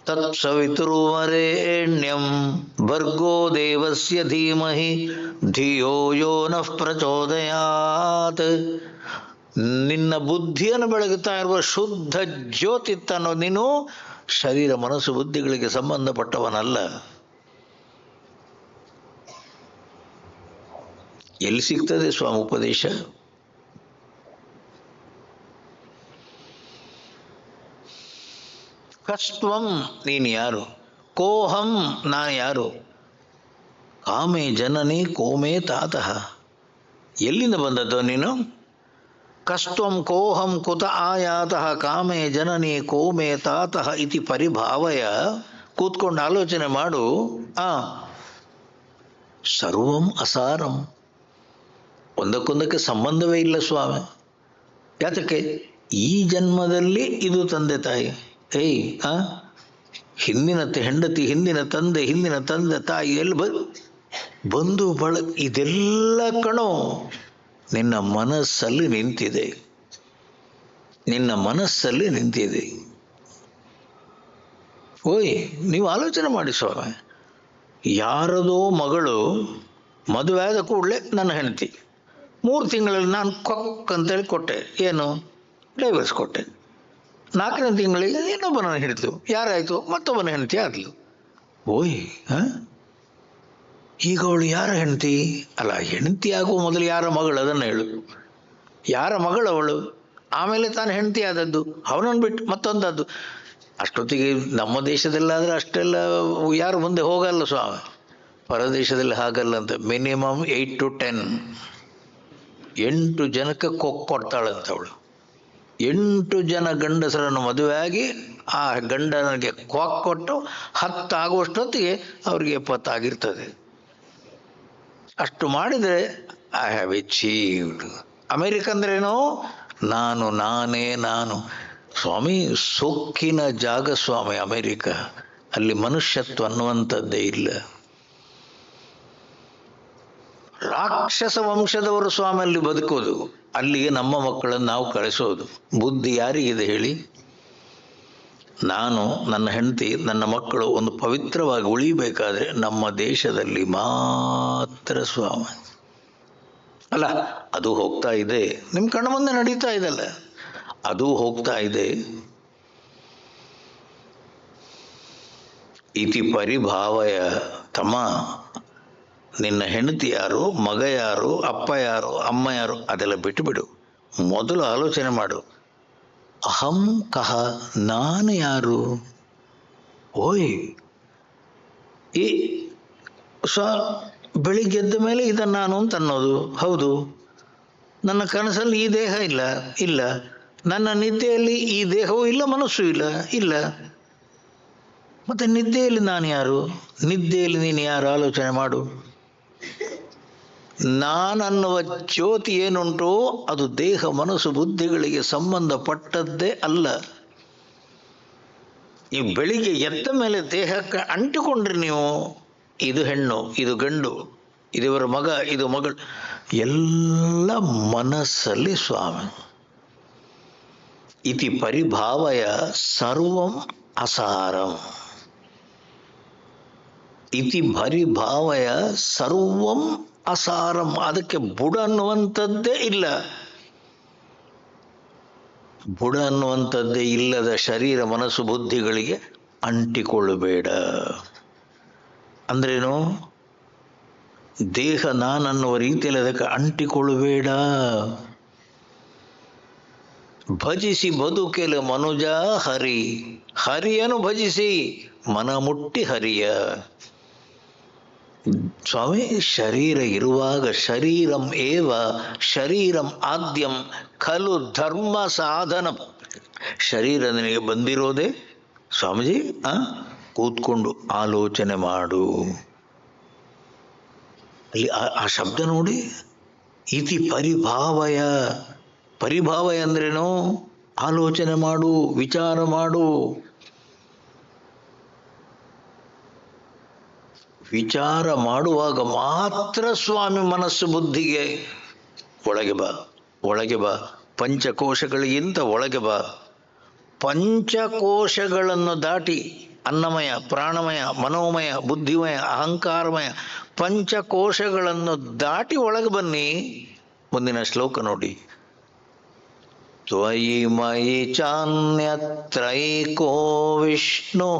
ತತ್ಸವಿತುರ್ವರೆಣ್ಯಂ ಭರ್ಗೋ ದೇವಸ್ಯ ಧೀಮಹಿ ಧಿಯೋ ಯೋ ನಃ ಪ್ರಚೋದಯಾತ್. ನಿನ್ನ ಬುದ್ಧಿಯನ್ನು ಬೆಳಗುತ್ತಾ ಇರುವ ಶುದ್ಧ ಜ್ಯೋತಿ ಅನ್ನೋ ನೀನು ಶರೀರ ಮನಸ್ಸು ಬುದ್ಧಿಗಳಿಗೆ ಸಂಬಂಧಪಟ್ಟವನಲ್ಲ. ಎಲ್ಲಿ ಸಿಗ್ತದೆ ಸ್ವಾಮಿ ಉಪದೇಶ? ಕಸ್ತ್ವಂ ನೀನು ಯಾರು? ಕೋಹಂ ನಾನು ಯಾರು? ಕಾಮೇ ಜನನಿ ಕೋಮೇ ತಾತಃ ಎಲ್ಲಿಂದ ಬಂದದ್ದು ನೀನು? ಕಸ್ತ್ವಂ ಕೋಹಂ ಕುತ ಆಯಾತಃ ಕಾಮೇ ಜನನಿ ಕೋಮೇ ತಾತಃ ಇತಿ ಪರಿಭಾವಯ. ಕೂತ್ಕೊಂಡು ಆಲೋಚನೆ ಮಾಡು. ಸರ್ವಂ ಅಸಾರಂ, ಒಂದಕ್ಕೊಂದಕ್ಕೆ ಸಂಬಂಧವೇ ಇಲ್ಲ ಸ್ವಾಮಿ. ಯಾತಕ್ಕೆ? ಈ ಜನ್ಮದಲ್ಲಿ ಇದು ತಂದೆ ತಾಯಿ, ಹಿಂದಿನ ಹೆಂಡತಿ, ಹಿಂದಿನ ತಂದೆ ತಾಯಿ, ಎಲ್ಲಿ ಬಂಧು ಬಳಗ, ಇದೆಲ್ಲ ಕಣೋ ನಿನ್ನ ಮನಸ್ಸಲ್ಲಿ ನಿಂತಿದೆ. ಓಯ್ ನೀವು ಆಲೋಚನೆ ಮಾಡಿ ಸ್ವಾಮಿ. ಯಾರದೋ ಮಗಳು ಮದುವೆ ಆದ ಕೂಡಲೇ ನನ್ನ ಹೆಂಡತಿ, 3 ತಿಂಗಳಲ್ಲಿ ನಾನು ಕೊಕ್ ಅಂತೇಳಿ ಕೊಟ್ಟೆ, ಏನು ಡೈವರ್ಸ್ ಕೊಟ್ಟೆ. 4ನೇ ತಿಂಗಳಿಗೆ ಇನ್ನೊಬ್ಬನ ಹಿಡಿತು, ಯಾರಾಯಿತು? ಮತ್ತೊಬ್ಬನ ಹೆಂಡತಿ ಆದ್ಲು. ಓಯ್ ಈಗ ಅವಳು ಯಾರ ಹೆಂಡತಿ? ಅಲ್ಲ, ಹೆಂಡತಿ ಆಗುವ ಮೊದಲು ಯಾರ ಮಗಳು ಅದನ್ನು ಹೇಳು. ಯಾರ ಮಗಳು ಅವಳು? ಆಮೇಲೆ ತಾನು ಹೆಂಡತಿ ಆದದ್ದು, ಅವನನ್ನು ಬಿಟ್ಟು ಮತ್ತೊಂದದ್ದು. ಅಷ್ಟೊತ್ತಿಗೆ ನಮ್ಮ ದೇಶದಲ್ಲಾದರೆ ಅಷ್ಟೆಲ್ಲ ಯಾರು ಮುಂದೆ ಹೋಗಲ್ಲ ಸ್ವಾಮಿ. ಪರದೇಶದಲ್ಲಿ ಹಾಗಲ್ಲ ಅಂತ. ಮಿನಿಮಮ್ 8 to 10 8 ಜನಕ್ಕೆ ಕೊಡ್ತಾಳಂತ ಅವಳು. 8 ಜನ ಗಂಡಸರನ್ನು ಮದುವೆ ಆಗಿ ಆ ಗಂಡನಿಗೆ ಕೊಟ್ಟು 10 ಆಗುವಷ್ಟೊತ್ತಿಗೆ ಅವ್ರಿಗೆ 70 ಆಗಿರ್ತದೆ. ಅಷ್ಟು ಮಾಡಿದರೆ ಐ ಹ್ಯಾವ್ ಅಚೀವ್ಡ್. ಅಮೇರಿಕ ಅಂದ್ರೇನು? ನಾನು ಸ್ವಾಮಿ. ಸೊಕ್ಕಿನ ಜಾಗ ಸ್ವಾಮಿ ಅಮೇರಿಕ. ಅಲ್ಲಿ ಮನುಷ್ಯತ್ವ ಅನ್ನುವಂಥದ್ದೇ ಇಲ್ಲ. ರಾಕ್ಷಸ ವಂಶದವರು ಸ್ವಾಮಿ ಅಲ್ಲಿ ಬದುಕೋದು, ಅಲ್ಲಿಗೆ ನಮ್ಮ ಮಕ್ಕಳನ್ನು ನಾವು ಕಳಿಸೋದು. ಬುದ್ಧಿ ಯಾರಿಗಿದೆ ಹೇಳಿ? ನಾನು, ನನ್ನ ಹೆಂಡತಿ, ನನ್ನ ಮಕ್ಕಳು ಒಂದು ಪವಿತ್ರವಾಗಿ ಉಳಿಬೇಕಾದ್ರೆ ನಮ್ಮ ದೇಶದಲ್ಲಿ ಮಾತ್ರ ಸ್ವಾಮಿ. ಅಲ್ಲ, ಅದು ಹೋಗ್ತಾ ಇದೆ, ನಿಮ್ಮ ಕಣ್ಣ ಮುಂದೆ ನಡೀತಾ ಇದೆಲ್ಲ, ಅದು ಹೋಗ್ತಾ ಇದೆ. ಇತಿ ಪರಿಭಾವಯ. ತಮ್ಮ, ನಿನ್ನ ಹೆಂಡತಿ ಯಾರು, ಮಗ ಯಾರು, ಅಪ್ಪ ಯಾರು, ಅಮ್ಮ ಯಾರು, ಅದೆಲ್ಲ ಬಿಟ್ಟುಬಿಡು. ಮೊದಲು ಆಲೋಚನೆ ಮಾಡು. ಅಹಂ ಕಹ, ನಾನು ಯಾರು? ಓಯ್ ಈ ಬೆಳಿಗ್ಗೆ ಎದ್ದ ಮೇಲೆ ಇದನ್ನು ನಾನು ಅಂತ ಅನ್ನೋದು ಹೌದು. ನನ್ನ ಕನಸಲ್ಲಿ ಈ ದೇಹ ಇಲ್ಲ. ನನ್ನ ನಿದ್ದೆಯಲ್ಲಿ ಈ ದೇಹವೂ ಇಲ್ಲ, ಮನಸ್ಸು ಇಲ್ಲ. ಮತ್ತೆ ನಿದ್ದೆಯಲ್ಲಿ ನಾನು ಯಾರು? ನಿದ್ದೆಯಲ್ಲಿ ನೀನು ಯಾರು? ಆಲೋಚನೆ ಮಾಡು. ನಾನನ್ನುವ ಜ್ಯೋತಿ ಏನುಂಟು ಅದು ದೇಹ ಮನಸ್ಸು ಬುದ್ಧಿಗಳಿಗೆ ಸಂಬಂಧಪಟ್ಟದ್ದೇ ಅಲ್ಲ. ನೀವು ಬೆಳಿಗ್ಗೆ ಎದ್ದ ಮೇಲೆ ದೇಹಕ್ಕೆ ಅಂಟಿಕೊಂಡ್ರಿ ನೀವು, ಇದು ಹೆಣ್ಣು, ಇದು ಗಂಡು, ಇದಿವರ ಮಗ, ಇದು ಮಗಳು, ಎಲ್ಲ ಮನಸ್ಸಲ್ಲಿ ಸ್ವಾಮಿ. ಇತಿ ಪರಿಭಾವಯ ಸರ್ವಂ ಅಸಾರಂ. ಇತಿ ಪರಿಭಾವಯ ಸರ್ವಂ ಅಸಾರಂ. ಅದಕ್ಕೆ ಬುಡ ಅನ್ನುವಂಥದ್ದೇ ಇಲ್ಲ. ಬುಡ ಅನ್ನುವಂಥದ್ದೇ ಇಲ್ಲದ ಶರೀರ ಮನಸ್ಸು ಬುದ್ಧಿಗಳಿಗೆ ಅಂಟಿಕೊಳ್ಳಬೇಡ. ಅಂದ್ರೇನು? ದೇಹ ನಾನನ್ನುವ ರೀತಿಯಲ್ಲಿ ಅದಕ್ಕೆ ಅಂಟಿಕೊಳ್ಳಬೇಡ. ಭಜಿಸಿ ಬದುಕೆಲೆ ಮನುಜ ಹರಿಯನು ಭಜಿಸಿ ಮನ ಮುಟ್ಟಿ ಹರಿಯ. ಸ್ವಾಮಿ, ಶರೀರ ಇರುವಾಗ ಶರೀರಂ ಏವ ಶರೀರಂ ಆದ್ಯಂ ಖಲು ಧರ್ಮ ಸಾಧನ. ಶರೀರ ನಿನಗೆ ಬಂದಿರೋದೇ ಸ್ವಾಮೀಜಿ, ಕೂತ್ಕೊಂಡು ಆಲೋಚನೆ ಮಾಡು. ಅಲ್ಲಿ ಆ ಶಬ್ದ ನೋಡಿ, ಇತಿ ಪರಿಭಾವಯ. ಪರಿಭಾವಯ ಅಂದ್ರೇನು? ಆಲೋಚನೆ ಮಾಡು, ವಿಚಾರ ಮಾಡು. ವಿಚಾರ ಮಾಡುವಾಗ ಮಾತ್ರ ಸ್ವಾಮಿ ಮನಸ್ಸು ಬುದ್ಧಿಗೆ ಒಳಗೆ ಬಾ, ಒಳಗೆ ಬಾ, ಪಂಚಕೋಶಗಳಿಗಿಂತ ಒಳಗೆ ಬಾ. ಪಂಚಕೋಶಗಳನ್ನು ದಾಟಿ ಅನ್ನಮಯ, ಪ್ರಾಣಮಯ, ಮನೋಮಯ, ಬುದ್ಧಿಮಯ, ಅಹಂಕಾರಮಯ ಪಂಚಕೋಶಗಳನ್ನು ದಾಟಿ ಒಳಗೆ ಬನ್ನಿ. ಮುಂದಿನ ಶ್ಲೋಕ ನೋಡಿ. ತ್ವಯಿ ಮಯಿ ಚಾನ್ಯತ್ರೈಕೋ ವಿಷ್ಣು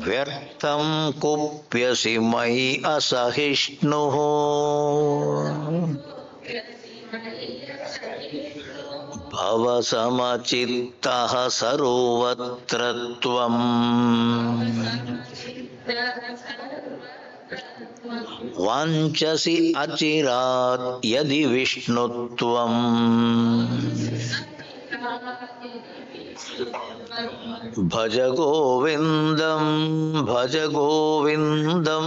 ವ್ಯರ್ಥಂ ಕುಪ್ಯಸಿ ಮಯಿ ಅಸಹಿಷ್ಣು ಭವ ಸಮಚಿತ್ತಃ ಸರ್ವತ್ರ ತ್ವಂ ವಾಂಛಸಿ ಅಚಿರಾತ್ ಯದಿ ವಿಷ್ಣುತ್ವಂ ಭಜ ಗೋವಿಂದಂ ಭಜ ಗೋವಿಂದಂ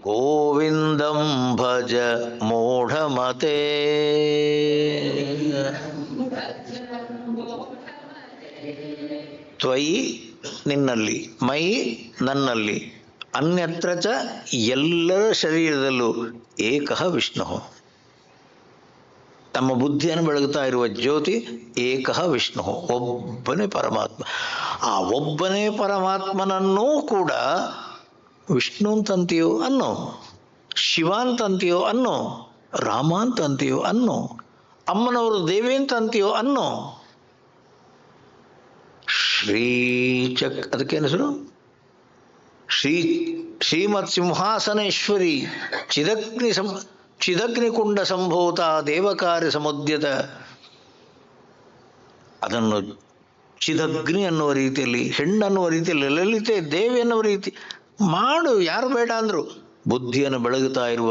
ಗೋವಿಂದಂ ಭಜ ಮೂಢಮತೆ. ತ್ವಯಿ ನಿನ್ನಲ್ಲಿ, ಮೈ ನನ್ನಲ್ಲಿ, ಅನ್ಯತ್ರ ಚ ಎಲ್ಲರ ಶರೀರದಲ್ಲೂ ಏಕಃ ವಿಷ್ಣು. ತಮ್ಮ ಬುದ್ಧಿಯನ್ನು ಬೆಳಗುತ್ತಾ ಇರುವ ಜ್ಯೋತಿ ಏಕಃ ವಿಷ್ಣು, ಒಬ್ಬನೇ ಪರಮಾತ್ಮ. ಆ ಒಬ್ಬನೇ ಪರಮಾತ್ಮನನ್ನೂ ಕೂಡ ವಿಷ್ಣು ಅಂತಂತೀಯೋ ಅನ್ನೋ, ಶಿವ ಅಂತಂತೀಯೋ ಅನ್ನೋ, ರಾಮ ಅಂತಂತೀಯೋ ಅನ್ನೋ, ಅಮ್ಮನವರು ದೇವಿ ಅಂತಂತೀಯೋ ಅನ್ನೋ, ಅದಕ್ಕೇನು ಹೆಸರು? ಶ್ರೀಮತ್ ಸಿಂಹಾಸನೇಶ್ವರಿ ಚಿದಗ್ನಿಕುಂಡ ಸಂಭೂತ ದೇವಕಾರ್ಯ ಸಮುದ್ಯತ. ಅದನ್ನು ಚಿದಗ್ನಿ ಅನ್ನುವ ರೀತಿಯಲ್ಲಿ, ಹೆಣ್ಣನ್ನುವ ರೀತಿಯಲ್ಲಿ, ಲಲಿತೆ ದೇವಿ ಅನ್ನುವ ರೀತಿ ಮಾಡು. ಯಾರು ಬೇಡ ಅಂದ್ರು. ಬುದ್ಧಿಯನ್ನು ಬೆಳಗುತ್ತಾ ಇರುವ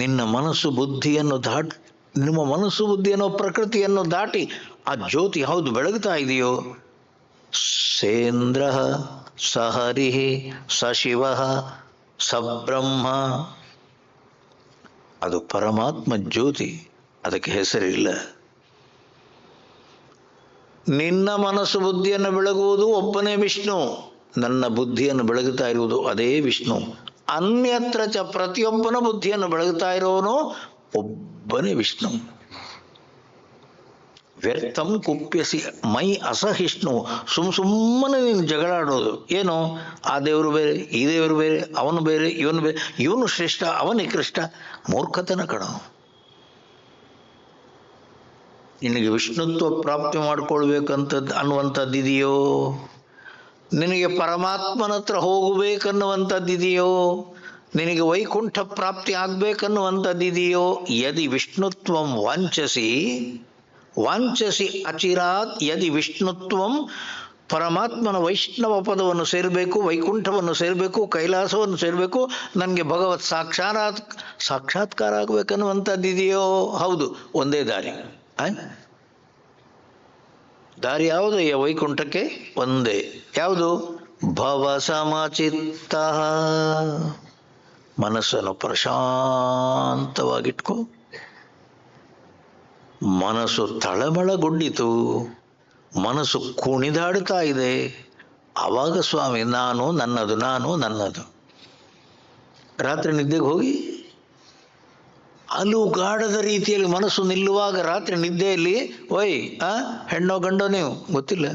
ನಿನ್ನ ಮನಸ್ಸು ಬುದ್ಧಿಯನ್ನು ದಾಟಿ, ನಿಮ್ಮ ಮನಸ್ಸು ಬುದ್ಧಿಯನ್ನು ಪ್ರಕೃತಿಯನ್ನು ದಾಟಿ ಆ ಜ್ಯೋತಿ ಯಾವುದು ಬೆಳಗುತ್ತಾ ಇದೆಯೋ, ಸೇಂದ್ರ ಸಹರಿ ಸಶಿವ ಸಬ್ರಹ್ಮ, ಅದು ಪರಮಾತ್ಮ ಜ್ಯೋತಿ. ಅದಕ್ಕೆ ಹೆಸರಿಲ್ಲ. ನಿನ್ನ ಮನಸ್ಸು ಬುದ್ಧಿಯನ್ನು ಬೆಳಗುವುದು ಒಬ್ಬನೇ ವಿಷ್ಣು. ನನ್ನ ಬುದ್ಧಿಯನ್ನು ಬೆಳಗುತ್ತಾ ಇರುವುದು ಅದೇ ವಿಷ್ಣು. ಅನ್ಯತ್ರ ಚ ಪ್ರತಿಯೊಬ್ಬನ ಬುದ್ಧಿಯನ್ನು ಬೆಳಗುತ್ತಾ ಇರೋನು ಒಬ್ಬನೇ ವಿಷ್ಣು. ವ್ಯರ್ಥಂ ಕುಪ್ಯಸಿ ಮೈ ಅಸಹಿಷ್ಣು. ಸುಮ್ಮನೆ ನೀನು ಜಗಳಾಡೋದು. ಏನು, ಆ ದೇವರು ಬೇರೆ, ಈ ದೇವರು ಬೇರೆ, ಅವನು ಬೇರೆ, ಇವನು ಬೇರೆ, ಇವನು ಶ್ರೇಷ್ಠ, ಅವನು ನಿಕೃಷ್ಟ. ಮೂರ್ಖತನ ಕಣ. ನಿನಗೆ ವಿಷ್ಣುತ್ವ ಪ್ರಾಪ್ತಿ ಮಾಡಿಕೊಳ್ಬೇಕಂತದ್ದು ಅನ್ನುವಂಥದ್ದಿದೆಯೋ, ನಿನಗೆ ಪರಮಾತ್ಮನ ಹತ್ರ ಹೋಗಬೇಕನ್ನುವಂಥದ್ದಿದೆಯೋ, ನಿನಗೆ ವೈಕುಂಠ ಪ್ರಾಪ್ತಿ ಆಗ್ಬೇಕನ್ನುವಂಥದ್ದಿದೆಯೋ, ಯದಿ ವಿಷ್ಣುತ್ವಂ ವಾಂಛಸಿ ಅಚಿರಾತ್ ಯದಿ ವಿಷ್ಣುತ್ವಂ, ಪರಮಾತ್ಮನ ವೈಷ್ಣವ ಪದವನ್ನು ಸೇರಬೇಕು, ವೈಕುಂಠವನ್ನು ಸೇರಬೇಕು, ಕೈಲಾಸವನ್ನು ಸೇರಬೇಕು, ನನಗೆ ಭಗವತ್ ಸಾಕ್ಷಾತ್ಕಾರ ಆಗಬೇಕನ್ನುವಂಥದ್ದಿದೆಯೋ, ಹೌದು, ಒಂದೇ ದಾರಿ. ದಾರಿ ಯಾವುದು? ವೈಕುಂಠಕ್ಕೆ ಒಂದೇ. ಯಾವುದು? ಭವ ಸಮಚಿತ್ತ. ಮನಸ್ಸನ್ನು ಪ್ರಶಾಂತವಾಗಿಟ್ಕೋ. ಮನಸ್ಸು ತಳಮಳಗೊಂಡಿತು, ಮನಸ್ಸು ಕುಣಿದಾಡ್ತಾ ಇದೆ. ಆವಾಗ ಸ್ವಾಮಿ ನಾನು ನನ್ನದು, ನಾನು ನನ್ನದು. ರಾತ್ರಿ ನಿದ್ದೆಗೆ ಹೋಗಿ ಅಲುಗಾಡದ ರೀತಿಯಲ್ಲಿ ಮನಸ್ಸು ನಿಲ್ಲುವಾಗ ರಾತ್ರಿ ನಿದ್ದೆಯಲ್ಲಿ ಓಯ್ ಹೆಣ್ಣೋ ಗಂಡೋ ನೀವು ಗೊತ್ತಿಲ್ಲ,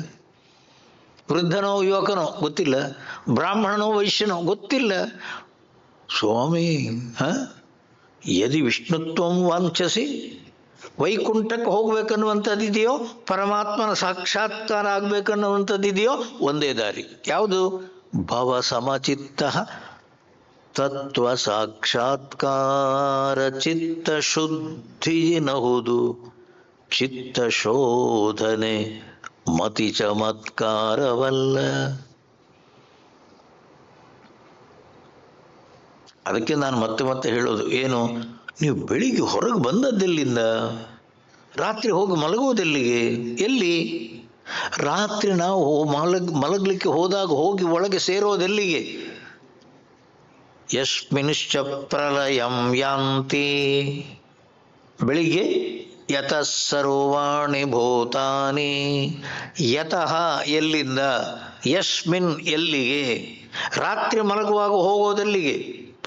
ವೃದ್ಧನೋ ಯುವಕನೋ ಗೊತ್ತಿಲ್ಲ, ಬ್ರಾಹ್ಮಣನೋ ವೈಶ್ಯನೋ ಗೊತ್ತಿಲ್ಲ. ಸ್ವಾಮಿ ಯದಿ ವಿಷ್ಣುತ್ವಂ ವಾಂಛಸಿ, ವೈಕುಂಠಕ್ಕೆ ಹೋಗ್ಬೇಕನ್ನುವಂಥದ್ದಿದೆಯೋ, ಪರಮಾತ್ಮನ ಸಾಕ್ಷಾತ್ಕಾರ ಆಗ್ಬೇಕನ್ನುವಂಥದ್ದಿದೆಯೋ, ಒಂದೇ ದಾರಿ. ಯಾವುದು? ಭವ ಸಮಚಿತ್ತ ತತ್ವ ಸಾಕ್ಷಾತ್ಕಾರ ಚಿತ್ತ ಶುದ್ಧಿನಹುದು ಚಿತ್ತ ಶೋಧನೆ ಮತಿ ಚಮತ್ಕಾರವಲ್ಲ. ಅದಕ್ಕೆ ನಾನು ಮತ್ತೆ ಹೇಳೋದು ಏನು, ನೀವು ಬೆಳಿಗ್ಗೆ ಹೊರಗೆ ಬಂದದ್ದೆಲ್ಲಿಂದ, ರಾತ್ರಿ ಹೋಗಿ ಮಲಗುವುದೆಲ್ಲಿಗೆ, ಎಲ್ಲಿ? ರಾತ್ರಿ ನಾವು ಮಲಗಲಿಕ್ಕೆ ಹೋದಾಗ ಹೋಗಿ ಒಳಗೆ ಸೇರೋದೆಲ್ಲಿಗೆ? ಯಸ್ಮಿನ್ಶ್ಚ ಪ್ರಲಯಂ ಯಾಂತಿ, ಬೆಳಿಗ್ಗೆ ಯತಃ ಸರ್ವಾಣಿ ಭೂತಾನಿ, ಯತಃ ಎಲ್ಲಿಂದ, ಯಸ್ಮಿನ್ ಎಲ್ಲಿಗೆ, ರಾತ್ರಿ ಮಲಗುವಾಗ ಹೋಗೋದೆಲ್ಲಿಗೆ?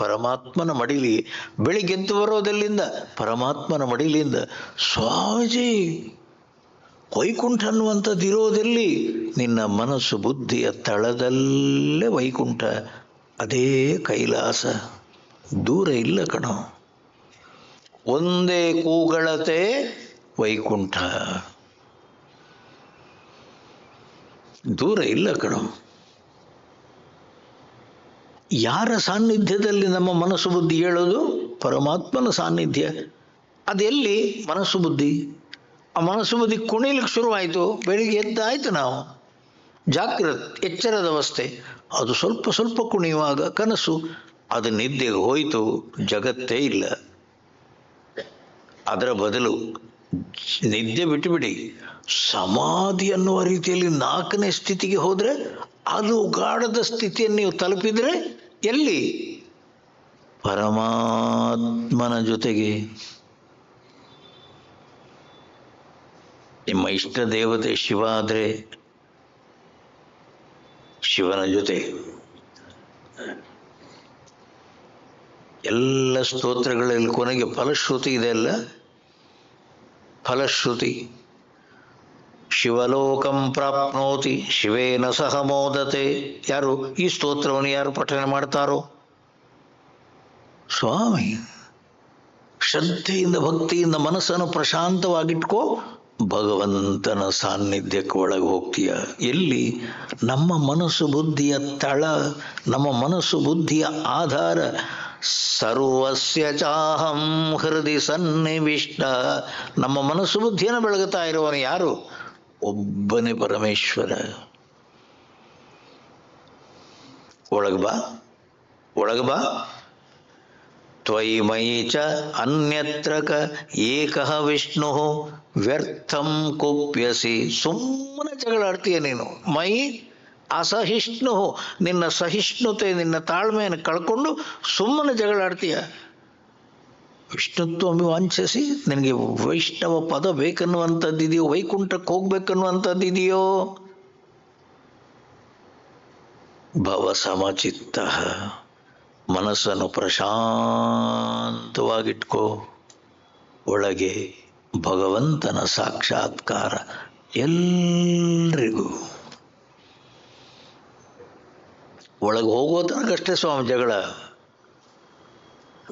ಪರಮಾತ್ಮನ ಮಡಿಲಿಗೆ. ಬೆಳಿಗ್ಗೆದ್ದು ಬರೋದೆಲ್ಲಿಂದ? ಪರಮಾತ್ಮನ ಮಡಿಲಿಂದ. ಸ್ವಾಮೀಜಿ, ವೈಕುಂಠ ಅನ್ನುವಂಥದ್ದು ಇರೋದೆಲ್ಲಿ? ನಿನ್ನ ಮನಸ್ಸು ಬುದ್ಧಿಯ ತಳದಲ್ಲೇ ವೈಕುಂಠ, ಅದೇ ಕೈಲಾಸ, ದೂರ ಇಲ್ಲ ಕಣೋ. ಒಂದೇ ಕೂಗಳತೆ ವೈಕುಂಠ, ದೂರ ಇಲ್ಲ ಕಣೋ. ಯಾರ ಸಾನ್ನಿಧ್ಯದಲ್ಲಿ ನಮ್ಮ ಮನಸ್ಸು ಬುದ್ಧಿ ಹೇಳೋದು? ಪರಮಾತ್ಮನ ಸಾನ್ನಿಧ್ಯ. ಅದೆಲ್ಲಿ? ಮನಸ್ಸು ಬುದ್ಧಿ. ಆ ಮನಸ್ಸು ಬುದ್ಧಿ ಕುಣಿಲಿಕ್ಕೆ ಶುರುವಾಯಿತು, ಬೆಳಿಗ್ಗೆ ಎದ್ದಾಯ್ತು, ನಾವು ಎಚ್ಚರದ ಅವಸ್ಥೆ. ಅದು ಸ್ವಲ್ಪ ಸ್ವಲ್ಪ ಕುಣಿಯುವಾಗ ಕನಸು, ಅದು ನಿದ್ದೆಗೆ ಹೋಯಿತು, ಜಗತ್ತೇ ಇಲ್ಲ. ಅದರ ಬದಲು ನಿದ್ದೆ ಬಿಟ್ಟುಬಿಡಿ, ಸಮಾಧಿ ಅನ್ನುವ ರೀತಿಯಲ್ಲಿ 4ನೇ ಸ್ಥಿತಿಗೆ ಹೋದರೆ, ಅದು ಗಾಢದ ಸ್ಥಿತಿಯನ್ನು ನೀವು ತಲುಪಿದರೆ ಎಲ್ಲಿ? ಪರಮಾತ್ಮನ ಜೊತೆಗೆ. ನಿಮ್ಮ ಇಷ್ಟ ದೇವತೆ ಶಿವ ಆದರೆ ಶಿವನ ಜೊತೆ. ಎಲ್ಲ ಸ್ತೋತ್ರಗಳಲ್ಲಿ ಕೊನೆಗೆ ಫಲಶ್ರುತಿ ಇದೆ ಅಲ್ಲ, ಫಲಶ್ರುತಿ. ಶಿವಲೋಕಂ ಪ್ರಾಪ್ನೋತಿ ಶಿವೇನ ಸಹ ಮೋದತೆ. ಯಾರು ಈ ಸ್ತೋತ್ರವನ್ನು ಯಾರು ಪಠನೆ ಮಾಡ್ತಾರೋ? ಸ್ವಾಮಿ, ಶ್ರದ್ಧೆಯಿಂದ ಭಕ್ತಿಯಿಂದ ಮನಸ್ಸನ್ನು ಪ್ರಶಾಂತವಾಗಿಟ್ಕೋ, ಭಗವಂತನ ಸಾನ್ನಿಧ್ಯಕ್ಕೆ ಒಳಗೆ ಹೋಗ್ತೀಯ. ಎಲ್ಲಿ? ನಮ್ಮ ಮನಸ್ಸು ಬುದ್ಧಿಯ ತಳ, ನಮ್ಮ ಮನಸ್ಸು ಬುದ್ಧಿಯ ಆಧಾರ. ಸರ್ವಸ್ಯ ಚಾಹಂ ಹೃದಯ ಸನ್ನಿವಿಷ್ಟ. ನಮ್ಮ ಮನಸ್ಸು ಬುದ್ಧಿಯನ್ನು ಬೆಳಗುತ್ತಾ ಇರುವವನು ಯಾರು? ಒಬ್ಬನೇ ಪರಮೇಶ್ವರ. ಒಳಗೆ ಬಾ, ಒಳಗೆ ಬಾ. ತ್ವಯಿ ಮಯಿ ಚ ಅನ್ಯತ್ರ ಕ ಏಕಃ ವಿಷ್ಣು ವ್ಯರ್ಥಂ ಕುಪ್ಯಸಿ. ಸುಮ್ಮನೆ ಜಗಳಾಡ್ತೀಯ ನೀನು. ಮೈ ಅಸಹಿಷ್ಣು, ನಿನ್ನ ಸಹಿಷ್ಣುತೆ, ನಿನ್ನ ತಾಳ್ಮೆಯನ್ನು ಕಳ್ಕೊಂಡು ಸುಮ್ಮನೆ ಜಗಳಾಡ್ತೀಯ. ವಿಷ್ಣುತ್ವ ವಾಂಛಿಸಿ ನಿನಗೆ ವೈಷ್ಣವ ಪದ ಬೇಕನ್ನುವಂಥದ್ದಿದೆಯೋ? ವೈಕುಂಠಕ್ಕೆ ಹೋಗ್ಬೇಕನ್ನುವಂಥದ್ದಿದೆಯೋ? ಭವ ಸಮಚಿತ್ತ. ಮನಸ್ಸನ್ನು ಪ್ರಶಾಂತವಾಗಿಟ್ಕೋ. ಒಳಗೆ ಭಗವಂತನ ಸಾಕ್ಷಾತ್ಕಾರ ಎಲ್ರಿಗೂ. ಒಳಗೆ ಹೋಗುವ ತನಕಷ್ಟೇ ಸ್ವಾಮಿ ಜಗಳ,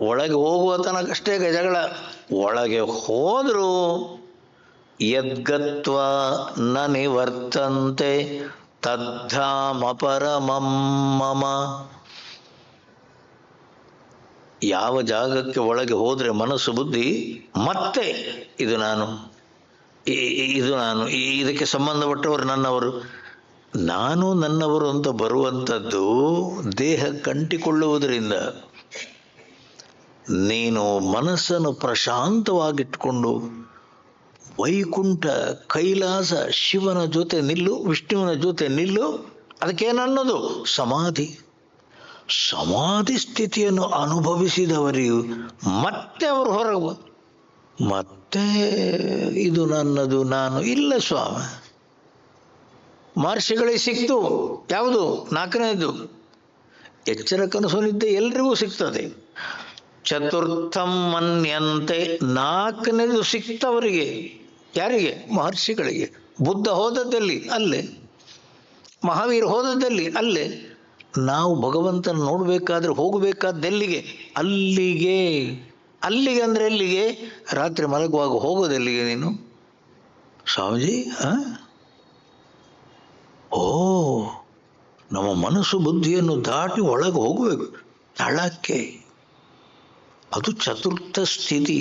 ಒಳಗೆ ಹೋಗುವ ತನಕಷ್ಟೇ ಜಗಳ. ಒಳಗೆ ಹೋದರೂ ಯದ್ಗತ್ವ ನ ನಿವರ್ತಂತೆ ತದ್ಧಾಮ ಪರಮಂ ಮಮ. ಯಾವ ಜಾಗಕ್ಕೆ ಒಳಗೆ ಹೋದರೆ ಮನಸ್ಸು ಬುದ್ಧಿ ಮತ್ತೆ ಇದು ನಾನು, ಇದು ನಾನು, ಇದಕ್ಕೆ ಸಂಬಂಧಪಟ್ಟವರು ನನ್ನವರು, ನಾನು ನನ್ನವರು ಅಂತ ಬರುವಂಥದ್ದು ದೇಹ ಕಂಟಿಕೊಳ್ಳುವುದರಿಂದ. ನೀನು ಮನಸ್ಸನ್ನು ಪ್ರಶಾಂತವಾಗಿಟ್ಟುಕೊಂಡು ವೈಕುಂಠ, ಕೈಲಾಸ, ಶಿವನ ಜೊತೆ ನಿಲ್ಲು, ವಿಷ್ಣುವಿನ ಜೊತೆ ನಿಲ್ಲು. ಅದಕ್ಕೇನನ್ನೋದು? ಸಮಾಧಿ. ಸಮಾಧಿ ಸ್ಥಿತಿಯನ್ನು ಅನುಭವಿಸಿದವರಿಗೂ ಮತ್ತೆ ಅವರು ಹೊರಗೆ ಮತ್ತೆ ಇದು ನನ್ನದು, ನಾನು ಇಲ್ಲ ಸ್ವಾಮಿ. ಮಹರ್ಷಿಗಳಿಗೆ ಸಿಕ್ತು ಯಾವುದು? 4ನೇದು ಎಚ್ಚರ ಕನಸು ನಿದ್ದೆ ಎಲ್ರಿಗೂ ಸಿಗ್ತದೆ. ಚತುರ್ಥಂ ಮನ್ಯಂತೆ, 4ನೇದು ಸಿಕ್ತವರಿಗೆ. ಯಾರಿಗೆ? ಮಹರ್ಷಿಗಳಿಗೆ. ಬುದ್ಧ ಹೋದದ್ದಲ್ಲಿ ಅಲ್ಲೇ, ಮಹಾವೀರ ಹೋದದ್ದಲ್ಲಿ ಅಲ್ಲೇ. ನಾವು ಭಗವಂತನ ನೋಡಬೇಕಾದ್ರೆ ಹೋಗಬೇಕಾದ್ದೆಲ್ಲಿಗೆ? ಅಲ್ಲಿಗೆ. ಅಲ್ಲಿಗೆ ಅಂದರೆ ಎಲ್ಲಿಗೆ? ರಾತ್ರಿ ಮಲಗುವಾಗ ಹೋಗೋದೆಲ್ಲಿಗೆ ನೀನು ಸ್ವಾಮೀಜಿ? ಓ, ನಮ್ಮ ಮನಸ್ಸು ಬುದ್ಧಿಯನ್ನು ದಾಟಿ ಒಳಗೆ ಹೋಗಬೇಕು, ತಳಕ್ಕೆ. ಅದು ಚತುರ್ಥ ಸ್ಥಿತಿ.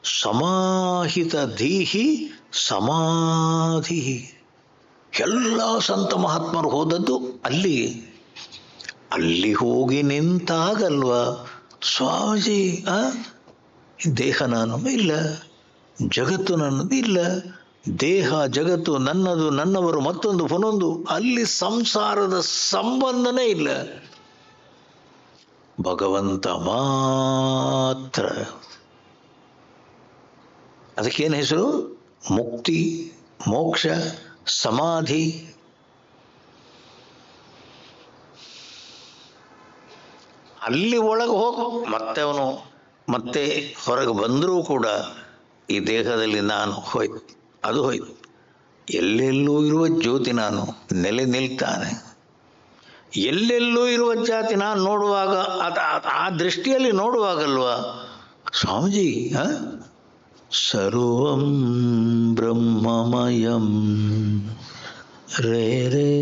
ಸಮಾಹಿತ ಧೀಹಿ ಸಮಾಧಿ. ಎಲ್ಲ ಸಂತ ಮಹಾತ್ಮರು ಹೋದದ್ದು ಅಲ್ಲಿಗೆ. ಅಲ್ಲಿ ಹೋಗಿ ನಿಂತಾಗಲ್ವಾ ಸ್ವಾಮೀಜಿ ದೇಹ ನಾನು ಇಲ್ಲ, ಜಗತ್ತು ನನ್ನದು ಇಲ್ಲ, ದೇಹ ಜಗತ್ತು ನನ್ನದು ನನ್ನವರು ಮತ್ತೊಂದು ಪುನೊಂದು, ಅಲ್ಲಿ ಸಂಸಾರದ ಸಂಬಂಧನೇ ಇಲ್ಲ. ಭಗವಂತ ಮಾತ್ರ. ಅದಕ್ಕೇನು ಹೆಸರು? ಮುಕ್ತಿ, ಮೋಕ್ಷ, ಸಮಾಧಿ. ಅಲ್ಲಿ ಒಳಗೆ ಹೋಗು, ಮತ್ತೆ ಅವನು ಮತ್ತೆ ಹೊರಗೆ ಬಂದರೂ ಕೂಡ ಈ ದೇಹದಲ್ಲಿ ನಾನು ಹೋಯ್ತು, ಅದು ಹೋಯ್ತು. ಎಲ್ಲೆಲ್ಲೂ ಇರುವ ಜ್ಯೋತಿ ನಾನು ನೆಲೆ ನಿಲ್ತಾನೆ. ಎಲ್ಲೆಲ್ಲೂ ಇರುವ ಜಾತಿ ನಾನು ನೋಡುವಾಗ ಆ ದೃಷ್ಟಿಯಲ್ಲಿ ನೋಡುವಾಗಲ್ವಾ ಸ್ವಾಮೀಜಿ ಸರ್ವಂ ಬ್ರಹ್ಮಮಯಂ ರೇ ರೇ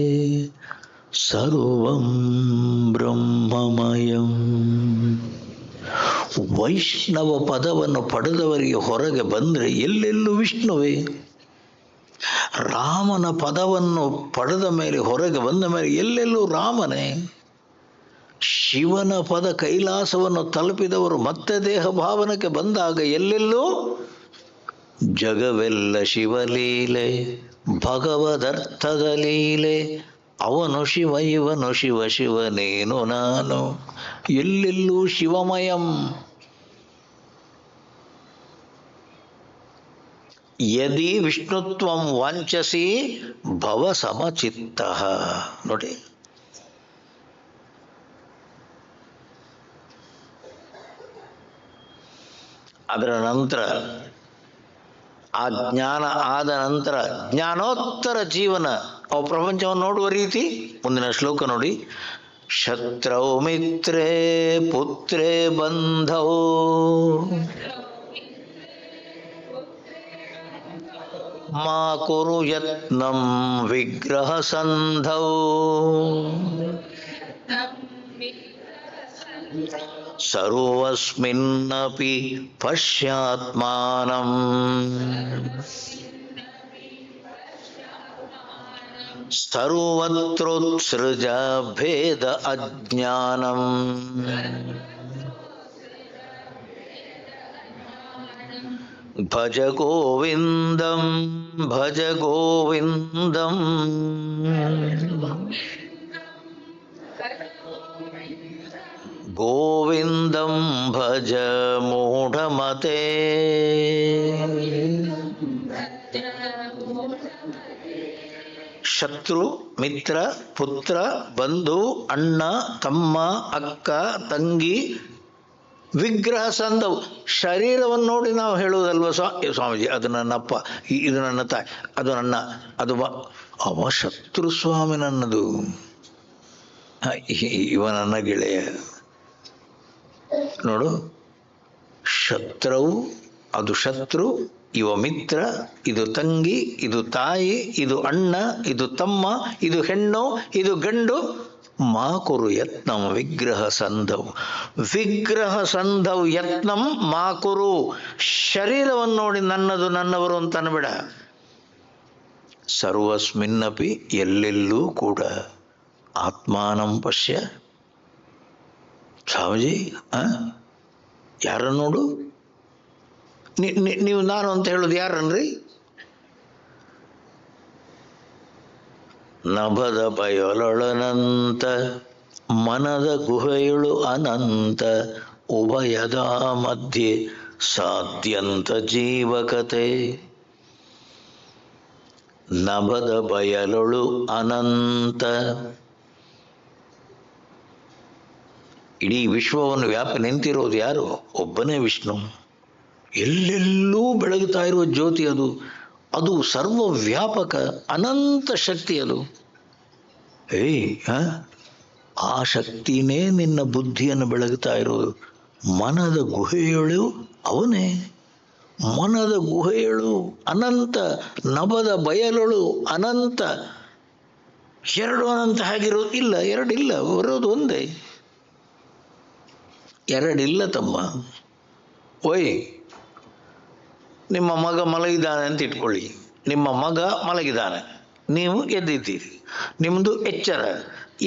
ಸರ್ವಂ ಬ್ರಹ್ಮಮಯಂ. ವೈಷ್ಣವ ಪದವನ್ನು ಪಡೆದವರಿಗೆ ಹೊರಗೆ ಬಂದರೆ ಎಲ್ಲೆಲ್ಲೂ ವಿಷ್ಣುವೇ. ರಾಮನ ಪದವನ್ನು ಪಡೆದ ಮೇಲೆ ಹೊರಗೆ ಬಂದ ಮೇಲೆ ಎಲ್ಲೆಲ್ಲೂ ರಾಮನೇ. ಶಿವನ ಪದ ಕೈಲಾಸವನ್ನು ತಲುಪಿದವರು ಮತ್ತೆ ದೇಹ ಭಾವನಕ್ಕೆ ಬಂದಾಗ ಎಲ್ಲೆಲ್ಲೂ ಜಗವೆಲ್ಲ ಶಿವಲೀಲೆ, ಭಗವದರ್ಥದ ಲೀಲೆ. ಅವನು ಶಿವ ಇವನು ಶಿವ, ಶಿವನೇನು ನಾನು. ಎಲ್ಲೆಲ್ಲೂ ಶಿವಮಯಂ. ಯದಿ ವಿಷ್ಣುತ್ವಂ ವಾಂಚಸಿ ಭವ ಸಮಚಿತ್ತಃ. ನೋಡಿ, ಅದರ ನಂತರ ಆ ಜ್ಞಾನ ಆದ ನಂತರ ಜ್ಞಾನೋತ್ತರ ಜೀವನ, ಅವು ಪ್ರಪಂಚವನ್ನು ನೋಡುವ ರೀತಿ. ಮುಂದಿನ ಶ್ಲೋಕ ನೋಡಿ. ಶತ್ರೌ ಮಿತ್ರೇ ಪುತ್ರೇ ಬಂಧೌ ಮಾ ಕುರು ಯತ್ನಂ ವಿಗ್ರಹ ಸಂಧೌ. ಸರ್ವಸ್ಮಿನ್ನಪಿ ಪಶ್ಯಾತ್ಮಾನಂ ಸರ್ವತ್ರೋತ್ಸೃಜ ಭೇದ ಅಜ್ಞಾನಂ. ಭಜ ಗೋವಿಂದಂ ಭಜ ಗೋವಿಂದಂ ಗೋವಿಂದಂ ಭಜ ಮೂಢಮತೆ. ಶತ್ರು, ಮಿತ್ರ, ಪುತ್ರ, ಬಂಧು, ಅಣ್ಣ, ತಮ್ಮ, ಅಕ್ಕ, ತಂಗಿ, ವಿಗ್ರಹ ಸಂಧವು. ಶರೀರವನ್ನು ನೋಡಿ ನಾವು ಹೇಳುವುದಲ್ವ ಸ್ವಾಮೀಜಿ, ಅದು ನನ್ನಪ್ಪ, ಇದು ನನ್ನ ತಾಯಿ, ಅದು ನನ್ನ, ಅದು ಅವ ಶತ್ರು ಸ್ವಾಮಿ ನನ್ನದು, ಇವ ನನ್ನ ಗೆಳೆಯ. ನೋಡು, ಶತ್ರುವು ಅದು ಶತ್ರು, ಇವ ಮಿತ್ರ, ಇದು ತಂಗಿ, ಇದು ತಾಯಿ, ಇದು ಅಣ್ಣ, ಇದು ತಮ್ಮ, ಇದು ಹೆಣ್ಣು, ಇದು ಗಂಡು. ಮಾ ಕುರು ಯತ್ನಂ ವಿಗ್ರಹ ಸಂಧವ್. ವಿಗ್ರಹ ಸಂಧವ್ ಯತ್ನಂ ಮಾ ಕುರು. ಶರೀರವನ್ನು ನೋಡಿ ನನ್ನದು ನನ್ನವರು ಅಂತ ಅನ್ಬೇಡ. ಸರ್ವಸ್ಮಿನ್ನಪಿ ಎಲ್ಲೆಲ್ಲೂ ಕೂಡ ಆತ್ಮಾನಂ ಪಶ್ಯ. ಸ್ವಾಮೀಜಿ ಯಾರ ನೋಡು, ನೀವು ನಾನು ಅಂತ ಹೇಳೋದು ಯಾರನ್ರಿ? ನಭದ ಬಯಲೊಳನಂತ ಮನದ ಗುಹೆಯಳು ಅನಂತ ಉಭಯದ ಮಧ್ಯೆ ಸಾಧ್ಯಂತ ಜೀವಕತೆ. ನಭದ ಬಯಲೊಳು ಅನಂತ. ಇಡೀ ವಿಶ್ವವನ್ನು ವ್ಯಾಪಿ ನಿಂತಿರೋದು ಯಾರು? ಒಬ್ಬನೇ ವಿಷ್ಣು. ಎಲ್ಲೆಲ್ಲೂ ಬೆಳಗುತ್ತಾ ಇರುವ ಜ್ಯೋತಿ ಅದು. ಅದು ಸರ್ವವ್ಯಾಪಕ ಅನಂತ ಶಕ್ತಿ ಅದು. ಆ ಶಕ್ತಿನೇ ನಿನ್ನ ಬುದ್ಧಿಯನ್ನು ಬೆಳಗುತ್ತಾ ಇರೋದು. ಮನದ ಗುಹೆಯಳು ಅವನೇ. ಮನದ ಗುಹೆಯಳು ಅನಂತ, ನಭದ ಬಯಲಳು ಅನಂತ. ಎರಡು ಅನಂತ ಹೇಗಿರೋದು? ಇಲ್ಲ, ಎರಡಿಲ್ಲ, ಬರೋದು ಒಂದೇ. ಎರಡಿಲ್ಲ ತಮ್ಮ. ಓಯ್, ನಿಮ್ಮ ಮಗ ಮಲಗಿದ್ದಾನೆ ಅಂತ ಇಟ್ಕೊಳ್ಳಿ. ನಿಮ್ಮ ಮಗ ಮಲಗಿದ್ದಾನೆ, ನೀವು ಎದ್ದಿದ್ದೀರಿ, ನಿಮ್ಮದು ಎಚ್ಚರ.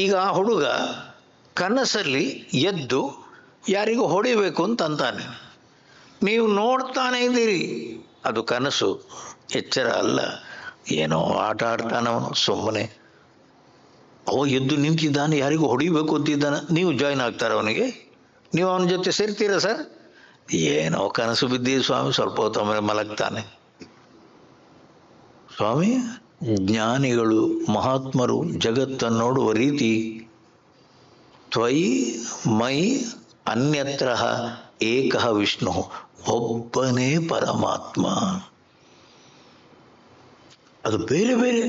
ಈಗ ಆ ಹುಡುಗ ಕನಸಲ್ಲಿ ಎದ್ದು ಯಾರಿಗೂ ಹೊಡಿಬೇಕು ಅಂತ ಅಂತಾನೆ. ನೀವು ನೋಡ್ತಾನೆ ಇದ್ದೀರಿ, ಅದು ಕನಸು. ಎಚ್ಚರ ಅಲ್ಲ, ಏನೋ ಆಟ ಆಡ್ತಾನವನು ಸುಮ್ಮನೆ. ಅವ ಎದ್ದು ನಿಂತಿದ್ದಾನೆ, ಯಾರಿಗೂ ಹೊಡಿಬೇಕು ಅಂತಿದ್ದಾನೆ. ನೀವು ಜಾಯ್ನ್ ಆಗ್ತಾರ ಅವನಿಗೆ? ನೀವು ಅವನ ಜೊತೆ ಸೇರ್ತೀರಾ ಸರ್? ಏನೋ ಕನಸು ಬಿದ್ದೀವಿ ಸ್ವಾಮಿ, ಸ್ವಲ್ಪ ಹೊತ್ತು ಆಮೇಲೆ ಮಲಗ್ತಾನೆ. ಸ್ವಾಮಿ, ಜ್ಞಾನಿಗಳು ಮಹಾತ್ಮರು ಜಗತ್ತನ್ನು ನೋಡುವ ರೀತಿ ತ್ವಯಿ ಮೈ ಅನ್ಯತ್ರ ಏಕಃ ವಿಷ್ಣು, ಒಬ್ಬನೇ ಪರಮಾತ್ಮ. ಅದು ಬೇರೆ ಬೇರೆ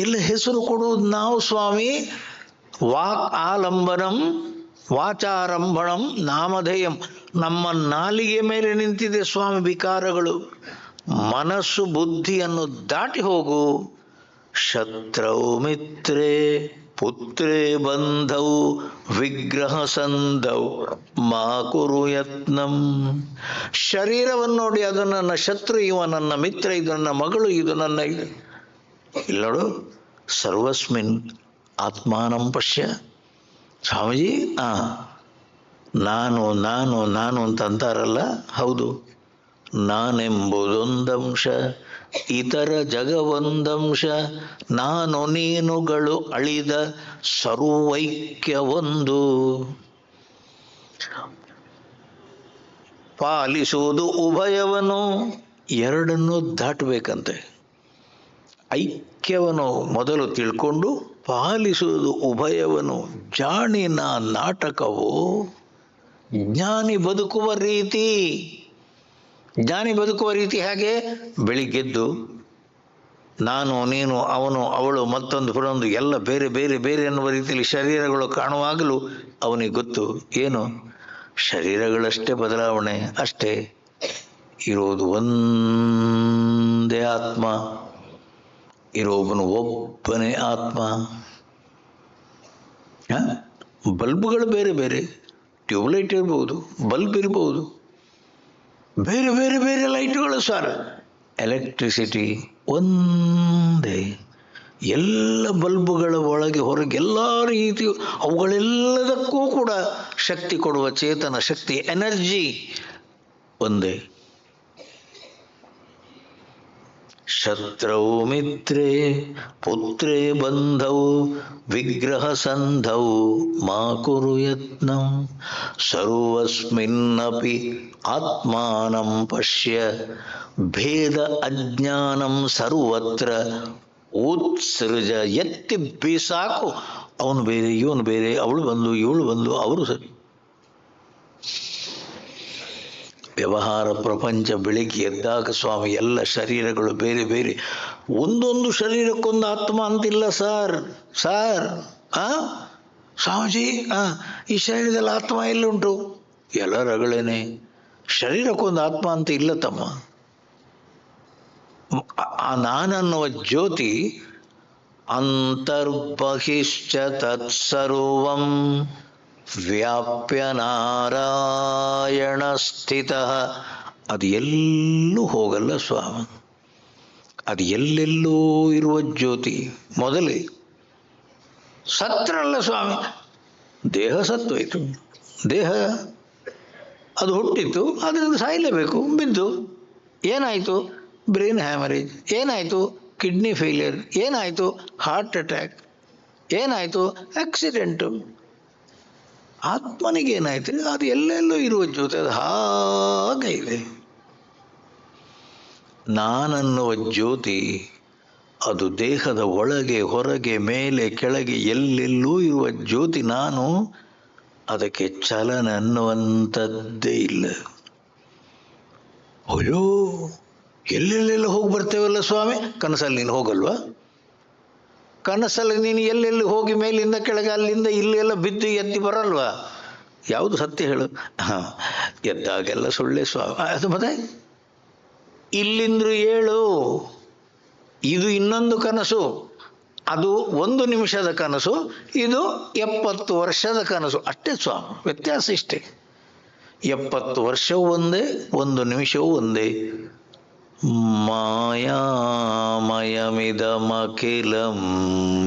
ಎಲ್ಲ ಹೆಸರು ಕೊಡುವುದು ನಾವು ಸ್ವಾಮಿ. ವಾಕ್ ಆಲಂಬನಂ ವಾಚಾರಂಭಣಂ ನಾಮಧೇಯಂ. ನಮ್ಮ ನಾಲಿಗೆ ಮೇಲೆ ನಿಂತಿದೆ ಸ್ವಾಮಿ ವಿಕಾರಗಳು. ಮನಸ್ಸು ಬುದ್ಧಿಯನ್ನು ದಾಟಿ ಹೋಗು. ಶತ್ರೌ ಮಿತ್ರೇ ಪುತ್ರೇ ಬಂಧೌ ವಿಗ್ರಹ ಸಂಧೌ ಮಾ ಕುರು ಯತ್ನಂ. ಶರೀರವನ್ನು ನೋಡಿ ಅದು ನನ್ನ ಶತ್ರು, ಇವ ನನ್ನ ಮಿತ್ರ, ಇದು ನನ್ನ ಮಗಳು, ಇದು ನನ್ನ ಇಲ್ಲಿ ನೋಡು. ಸರ್ವಸ್ಮಿನ್ ಆತ್ಮಾನಂ ಪಶ್ಯ. ಸ್ವಾಮೀಜಿ, ನಾನು ನಾನು ನಾನು ಅಂತ ಅಂತಾರಲ್ಲ, ಹೌದು, ನಾನೆಂಬುದೊಂದಂಶ, ಇತರ ಜಗವೊಂದಂಶ, ನಾನು ನೀನುಗಳು ಅಳಿದ ಸರ್ವೈಕ್ಯ ಒಂದು. ಪಾಲಿಸುವುದು ಉಭಯವನು, ಎರಡನ್ನೂ ದಾಟಬೇಕಂತೆ. ಐಕ್ಯವನ್ನು ಮೊದಲು ತಿಳ್ಕೊಂಡು ಪಾಲಿಸುವುದು ಉಭಯವನು. ಜಾಣಿನ ನಾಟಕವು ಜ್ಞಾನಿ ಬದುಕುವ ರೀತಿ. ಜ್ಞಾನಿ ಬದುಕುವ ರೀತಿ ಹಾಗೆ, ಬೆಳಿಗ್ಗೆದ್ದು ನಾನು ನೀನು ಅವನು ಅವಳು ಮತ್ತೊಂದು ಪುರೊಂದು ಎಲ್ಲ ಬೇರೆ ಬೇರೆ ಬೇರೆ ಎನ್ನುವ ರೀತಿಯಲ್ಲಿ ಶರೀರಗಳು ಕಾಣುವಾಗಲೂ ಅವನಿಗೆ ಗೊತ್ತು, ಏನು ಶರೀರಗಳಷ್ಟೇ ಬದಲಾವಣೆ, ಅಷ್ಟೇ ಇರೋದು ಒಂದೇ ಆತ್ಮ, ಇರೋವನು ಒಬ್ಬನೇ ಆತ್ಮ. ಬಲ್ಬ್ಗಳು ಬೇರೆ ಬೇರೆ, ಟ್ಯೂಬ್ಲೈಟ್ ಇರ್ಬೋದು, ಬಲ್ಬ್ ಇರ್ಬೋದು, ಬೇರೆ ಬೇರೆ ಬೇರೆ ಲೈಟ್ಗಳು ಸರ್. ಎಲೆಕ್ಟ್ರಿಸಿಟಿ ಒಂದೇ. ಎಲ್ಲ ಬಲ್ಬುಗಳ ಒಳಗೆ ಹೊರಗೆ ಎಲ್ಲ ರೀತಿಯು ಅವುಗಳೆಲ್ಲದಕ್ಕೂ ಕೂಡ ಶಕ್ತಿ ಕೊಡುವ ಚೇತನ ಶಕ್ತಿ, ಎನರ್ಜಿ ಒಂದೇ. ಶತ್ರೌ ಮಿತ್ರೇ ಪುತ್ರೇ ಬಂಧೌ ವಿಗ್ರಹ ಸಂಧೌ ಮಾ ಕುರು ಯತ್ನಂ. ಸರ್ವಸ್ಮಿನ್ನಪಿ ಆತ್ಮಾನಂ ಪಶ್ಯ ಭೇದ ಅಜ್ಞಾನಂ ಸರ್ವತ್ರ ಉತ್ಸೃಜ. ಎತ್ತಿ ಬೀಸಾಕು, ಅವನು ಬೇರೆ ಇವನು ಬೇರೆ, ಅವಳು ಬಂದು ಇವಳು ಬಂದು ಅವರು ಸರಿ. ವ್ಯವಹಾರ ಪ್ರಪಂಚ ಬೆಳಿಗ್ಗೆ ಎದ್ದಾಗ ಸ್ವಾಮಿ ಎಲ್ಲ ಶರೀರಗಳು ಬೇರೆ ಬೇರೆ, ಒಂದೊಂದು ಶರೀರಕ್ಕೊಂದು ಆತ್ಮ ಅಂತಿಲ್ಲ ಸರ್. ಸ್ವಾಮೀಜಿ, ಈ ಶರೀರದಲ್ಲಿ ಆತ್ಮ ಎಲ್ಲುಂಟು? ಎಲ್ಲ ರಗಳೇನೆ. ಶರೀರಕ್ಕೊಂದು ಆತ್ಮ ಅಂತ ಇಲ್ಲ ತಮ್ಮ. ಆ ನಾನನ್ನುವ ಜ್ಯೋತಿ ಅಂತರ್ಬಹಿಶ್ಚ ತತ್ಸರ್ವಂ ವ್ಯಾಪ್ಯ ನಾರಾಯಣ ಸ್ಥಿತ. ಅದು ಎಲ್ಲೂ ಹೋಗಲ್ಲ ಸ್ವಾಮಿ, ಅದು ಎಲ್ಲೆಲ್ಲೂ ಇರುವ ಜ್ಯೋತಿ. ಮೊದಲೇ ಸತ್ರಲ್ಲ ಸ್ವಾಮಿ, ದೇಹ ಸತ್ತೋಯ್ತು. ದೇಹ ಅದು ಹುಟ್ಟಿತ್ತು, ಅದರಿಂದ ಸಾಯಲೇಬೇಕು. ಬಿದ್ದು ಏನಾಯಿತು? Brain haemorrhage. ಏನಾಯಿತು? Kidney failure. ಏನಾಯಿತು? Heart attack. ಏನಾಯಿತು? ಆಕ್ಸಿಡೆಂಟು. ಆತ್ಮನಿಗೆ ಏನಾಯ್ತು? ಅದು ಎಲ್ಲೆಲ್ಲೂ ಇರುವ ಜ್ಯೋತಿ, ಅದು ಹಾಗೆ ಇದೆ. ನಾನನ್ನುವ ಜ್ಯೋತಿ ಅದು ದೇಹದ ಒಳಗೆ ಹೊರಗೆ ಮೇಲೆ ಕೆಳಗೆ ಎಲ್ಲೆಲ್ಲೂ ಇರುವ ಜ್ಯೋತಿ. ನಾನು ಅದಕ್ಕೆ ಚಲನ ಅನ್ನುವಂಥದ್ದೇ ಇಲ್ಲ. ಅಯ್ಯೋ, ಎಲ್ಲೆಲ್ಲೆಲ್ಲ ಹೋಗಿ ಬರ್ತೇವಲ್ಲ ಸ್ವಾಮಿ. ಕನಸಲ್ಲಿ ನೀನು ಹೋಗಲ್ವಾ? ಕನಸಲ್ಲಿ ನೀನು ಎಲ್ಲೆಲ್ಲಿ ಹೋಗಿ ಮೇಲಿಂದ ಕೆಳಗೆ ಅಲ್ಲಿಂದ ಇಲ್ಲೆಲ್ಲ ಬಿದ್ದು ಎದ್ದು ಬರಲ್ವಾ? ಯಾವುದು ಸತ್ಯ ಹೇಳು? ಎದ್ದಾಗೆಲ್ಲ ಸುಳ್ಳೆ ಸ್ವಾಮಿ. ಅದು ಮತ್ತೆ ಇಲ್ಲಿಂದ್ರು ಏಳು, ಇದು ಇನ್ನೊಂದು ಕನಸು. ಅದು 1 ನಿಮಿಷದ ಕನಸು, ಇದು 70 ವರ್ಷದ ಕನಸು. ಅಷ್ಟೇ ಸ್ವಾಮಿ, ವ್ಯತ್ಯಾಸ ಇಷ್ಟೇ. 70 ವರ್ಷವೂ ಒಂದೇ, 1 ನಿಮಿಷವೂ ಒಂದೇ. ಮಾಯಾಮಯಮಿದಮಖಿಲಂ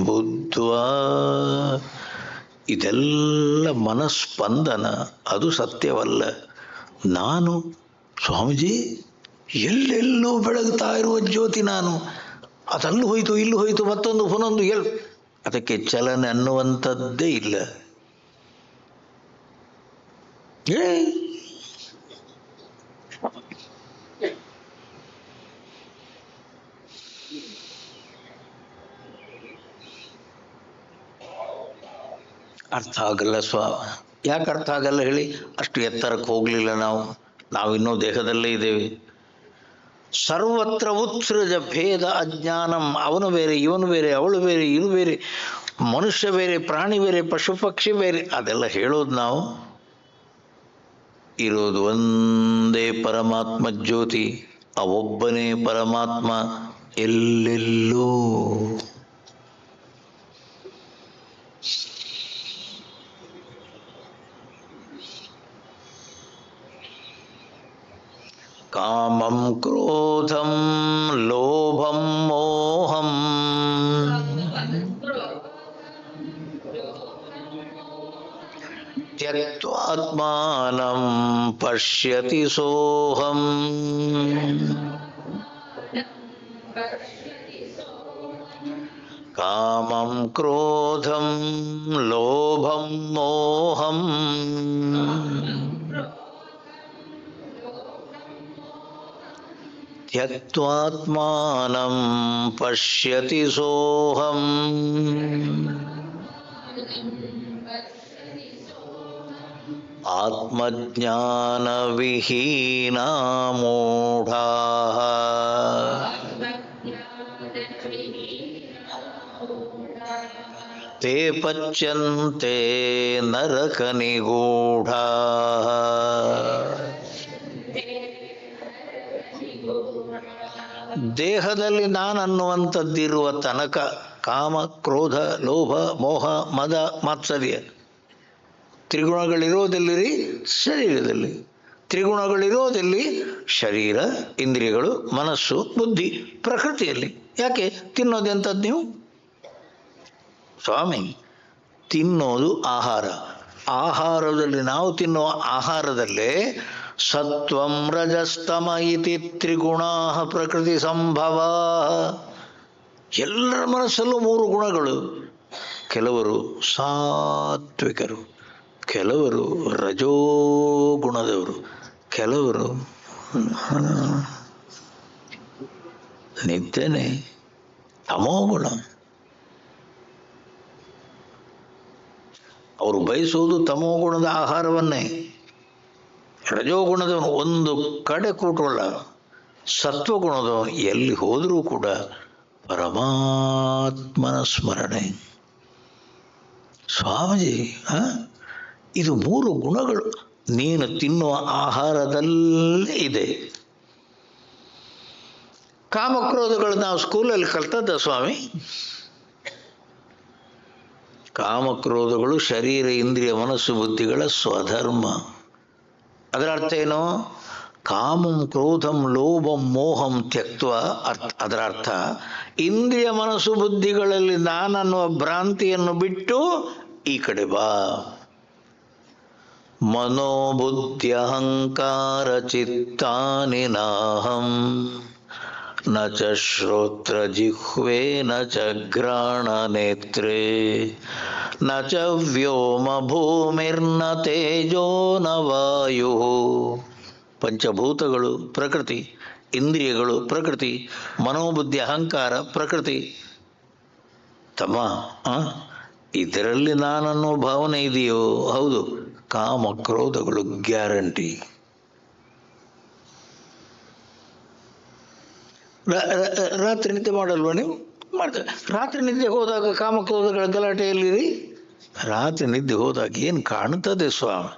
ಬುದ್ಧ್ವಾ. ಇದೆಲ್ಲ ಮನಸ್ಪಂದನ, ಅದು ಸತ್ಯವಲ್ಲ. ನಾನು ಸ್ವಾಮೀಜಿ ಎಲ್ಲೆಲ್ಲೋ ಬೆಳಗ್ತಾ ಇರುವ ಜ್ಯೋತಿ ನಾನು, ಅದಲ್ಲೂ ಹೋಯ್ತು ಇಲ್ಲೂ ಹೋಯ್ತು ಮತ್ತೊಂದು ಪುನೊಂದು ಅದಕ್ಕೆ ಚಲನೆ ಅನ್ನುವಂಥದ್ದೇ ಇಲ್ಲ. ಅರ್ಥ ಆಗಲ್ಲ ಯಾಕೆ ಅರ್ಥ ಆಗಲ್ಲ ಹೇಳಿ? ಅಷ್ಟು ಎತ್ತರಕ್ಕೆ ಹೋಗ್ಲಿಲ್ಲ ನಾವಿನ್ನೂ ದೇಹದಲ್ಲೇ ಇದ್ದೇವೆ. ಸರ್ವತ್ರ ಉತ್ಸೃಜ ಭೇದ ಅಜ್ಞಾನಂ. ಅವನು ಬೇರೆ ಇವನು ಬೇರೆ, ಅವಳು ಬೇರೆ ಇದು ಬೇರೆ, ಮನುಷ್ಯ ಬೇರೆ ಪ್ರಾಣಿ ಬೇರೆ ಪಶು ಪಕ್ಷಿ ಬೇರೆ, ಅದೆಲ್ಲ ಹೇಳೋದು ನಾವು. ಇರೋದು ಒಂದೇ ಪರಮಾತ್ಮ ಜ್ಯೋತಿ, ಅವೊಬ್ಬನೇ ಪರಮಾತ್ಮ ಎಲ್ಲೆಲ್ಲೂ. ಕಾಮಂ ಕ್ರೋಧಂ ಲೋಭಂ ಮೋಹಂ ತ್ಯಕ್ತ್ವಾತ್ಮಾನಂ ಪಶ್ಯತಿ ಸೋಹಂ. ಕಾಮಂ ಕ್ರೋಧಂ ಲೋಭಂ ಮೋಹಂ ತ್ಯಕ್ತ್ವಾತ್ಮಾನಂ ಪಶ್ಯತಿ ಸೋಹಂ. ಆತ್ಮಜ್ಞಾನವಿಹೀನಾ ಮೂಢಾಃ ತೇ ಪಚ್ಯಂತೆ ನರಕನಿಗೂಢಾಃ. ದೇಹದಲ್ಲಿ ನಾನನ್ನುವಂಥದ್ದಿರುವ ತನಕ ಕಾಮ ಕ್ರೋಧ ಲೋಭ ಮೋಹ ಮದ ಮಾತ್ಸರ್ಯ ತ್ರಿಗುಣಗಳಿರೋದೆಲ್ಲಿರಿ? ಶರೀರದಲ್ಲಿ. ತ್ರಿಗುಣಗಳಿರೋದೆಲ್ಲಿ? ಶರೀರ, ಇಂದ್ರಿಯಗಳು, ಮನಸ್ಸು, ಬುದ್ಧಿ, ಪ್ರಕೃತಿಯಲ್ಲಿ. ಯಾಕೆ ತಿನ್ನೋದೆಂಥದ್ದು ನೀವು? ಸ್ವಾಮಿ, ತಿನ್ನೋದು ಆಹಾರ. ಆಹಾರದಲ್ಲಿ ನಾವು ತಿನ್ನುವ ಆಹಾರದಲ್ಲೇ ಸತ್ವಂ ರಜಸ್ತಮ ಇತಿ ತ್ರಿಗುಣಾ ಪ್ರಕೃತಿ ಸಂಭವ. ಎಲ್ಲರ ಮನಸ್ಸಲ್ಲೂ ಮೂರು ಗುಣಗಳು. ಕೆಲವರು ಸಾತ್ವಿಕರು, ಕೆಲವರು ರಜೋಗುಣದವರು, ಕೆಲವರು ನಿದ್ದೆನೆ ತಮೋಗುಣ. ಅವರು ಬಯಸುವುದು ತಮೋಗುಣದ ಆಹಾರವನ್ನೇ. ರಜೋಗುಣದವನು ಒಂದು ಕಡೆ ಕೂಟಲ್ಲ. ಸತ್ವಗುಣದವನು ಎಲ್ಲಿ ಹೋದರೂ ಕೂಡ ಪರಮಾತ್ಮನ ಸ್ಮರಣೆ. ಸ್ವಾಮೀಜಿ, ಇದು ಮೂರು ಗುಣಗಳು ನೀನು ತಿನ್ನುವ ಆಹಾರದಲ್ಲೇ ಇದೆ. ಕಾಮಕ್ರೋಧಗಳು ನಾವು ಸ್ಕೂಲಲ್ಲಿ ಕಲ್ತದ್ದ ಸ್ವಾಮಿ? ಕಾಮಕ್ರೋಧಗಳು ಶರೀರ ಇಂದ್ರಿಯ ಮನಸ್ಸು ಬುದ್ಧಿಗಳ ಸ್ವಧರ್ಮ. ಅದರ ಅರ್ಥ ಏನು? ಕಾಮಂ ಕ್ರೋಧಂ ಲೋಭಂ ಮೋಹಂ ತ್ಯಕ್ತ್ವ. ಅದರ ಅರ್ಥ ಇಂದ್ರಿಯ ಮನಸ್ಸು ಬುದ್ಧಿಗಳಲ್ಲಿ ನಾನನ್ನುವ ಭ್ರಾಂತಿಯನ್ನು ಬಿಟ್ಟು ಈ ಕಡೆ ಬಾ. ಮನೋಬುದ್ಧಿ ಅಹಂಕಾರ ಚಿತ್ತಾನಿ ನಾಹಂ ನ ಚ ಶ್ರೋತ್ರ ಜಿಹ್ವೆ ನ ಚ ಘ್ರಾಣ ನೇತ್ರೇ ನ ಚ ವ್ಯೋಮ ಭೂಮಿರ್ನ ತೇಜೋ ನ ವಾಯು. ಪಂಚಭೂತಗಳು ಪ್ರಕೃತಿ, ಇಂದ್ರಿಯಗಳು ಪ್ರಕೃತಿ, ಮನೋಬುದ್ಧಿ ಅಹಂಕಾರ ಪ್ರಕೃತಿ. ತಮ್ಮ, ಇದರಲ್ಲಿ ನಾನನ್ನೋ ಭಾವನೆ ಇದೆಯೋ? ಹೌದು. ಕಾಮ ಕ್ರೋಧಗಳು ಗ್ಯಾರಂಟಿ. ರಾತ್ರಿ ನಿದ್ದೆ ಮಾಡಲ್ವ ನೀವು? ಮಾಡ್ತಾರೆ. ರಾತ್ರಿ ನಿದ್ದೆ ಹೋದಾಗ ಕಾಮಕ್ರೋಧಗಳ ಗಲಾಟೆಯಲ್ಲಿರಿ. ರಾತ್ರಿ ನಿದ್ದೆ ಹೋದಾಗ ಏನು ಕಾಣುತ್ತದೆ ಸ್ವಾಮಿ?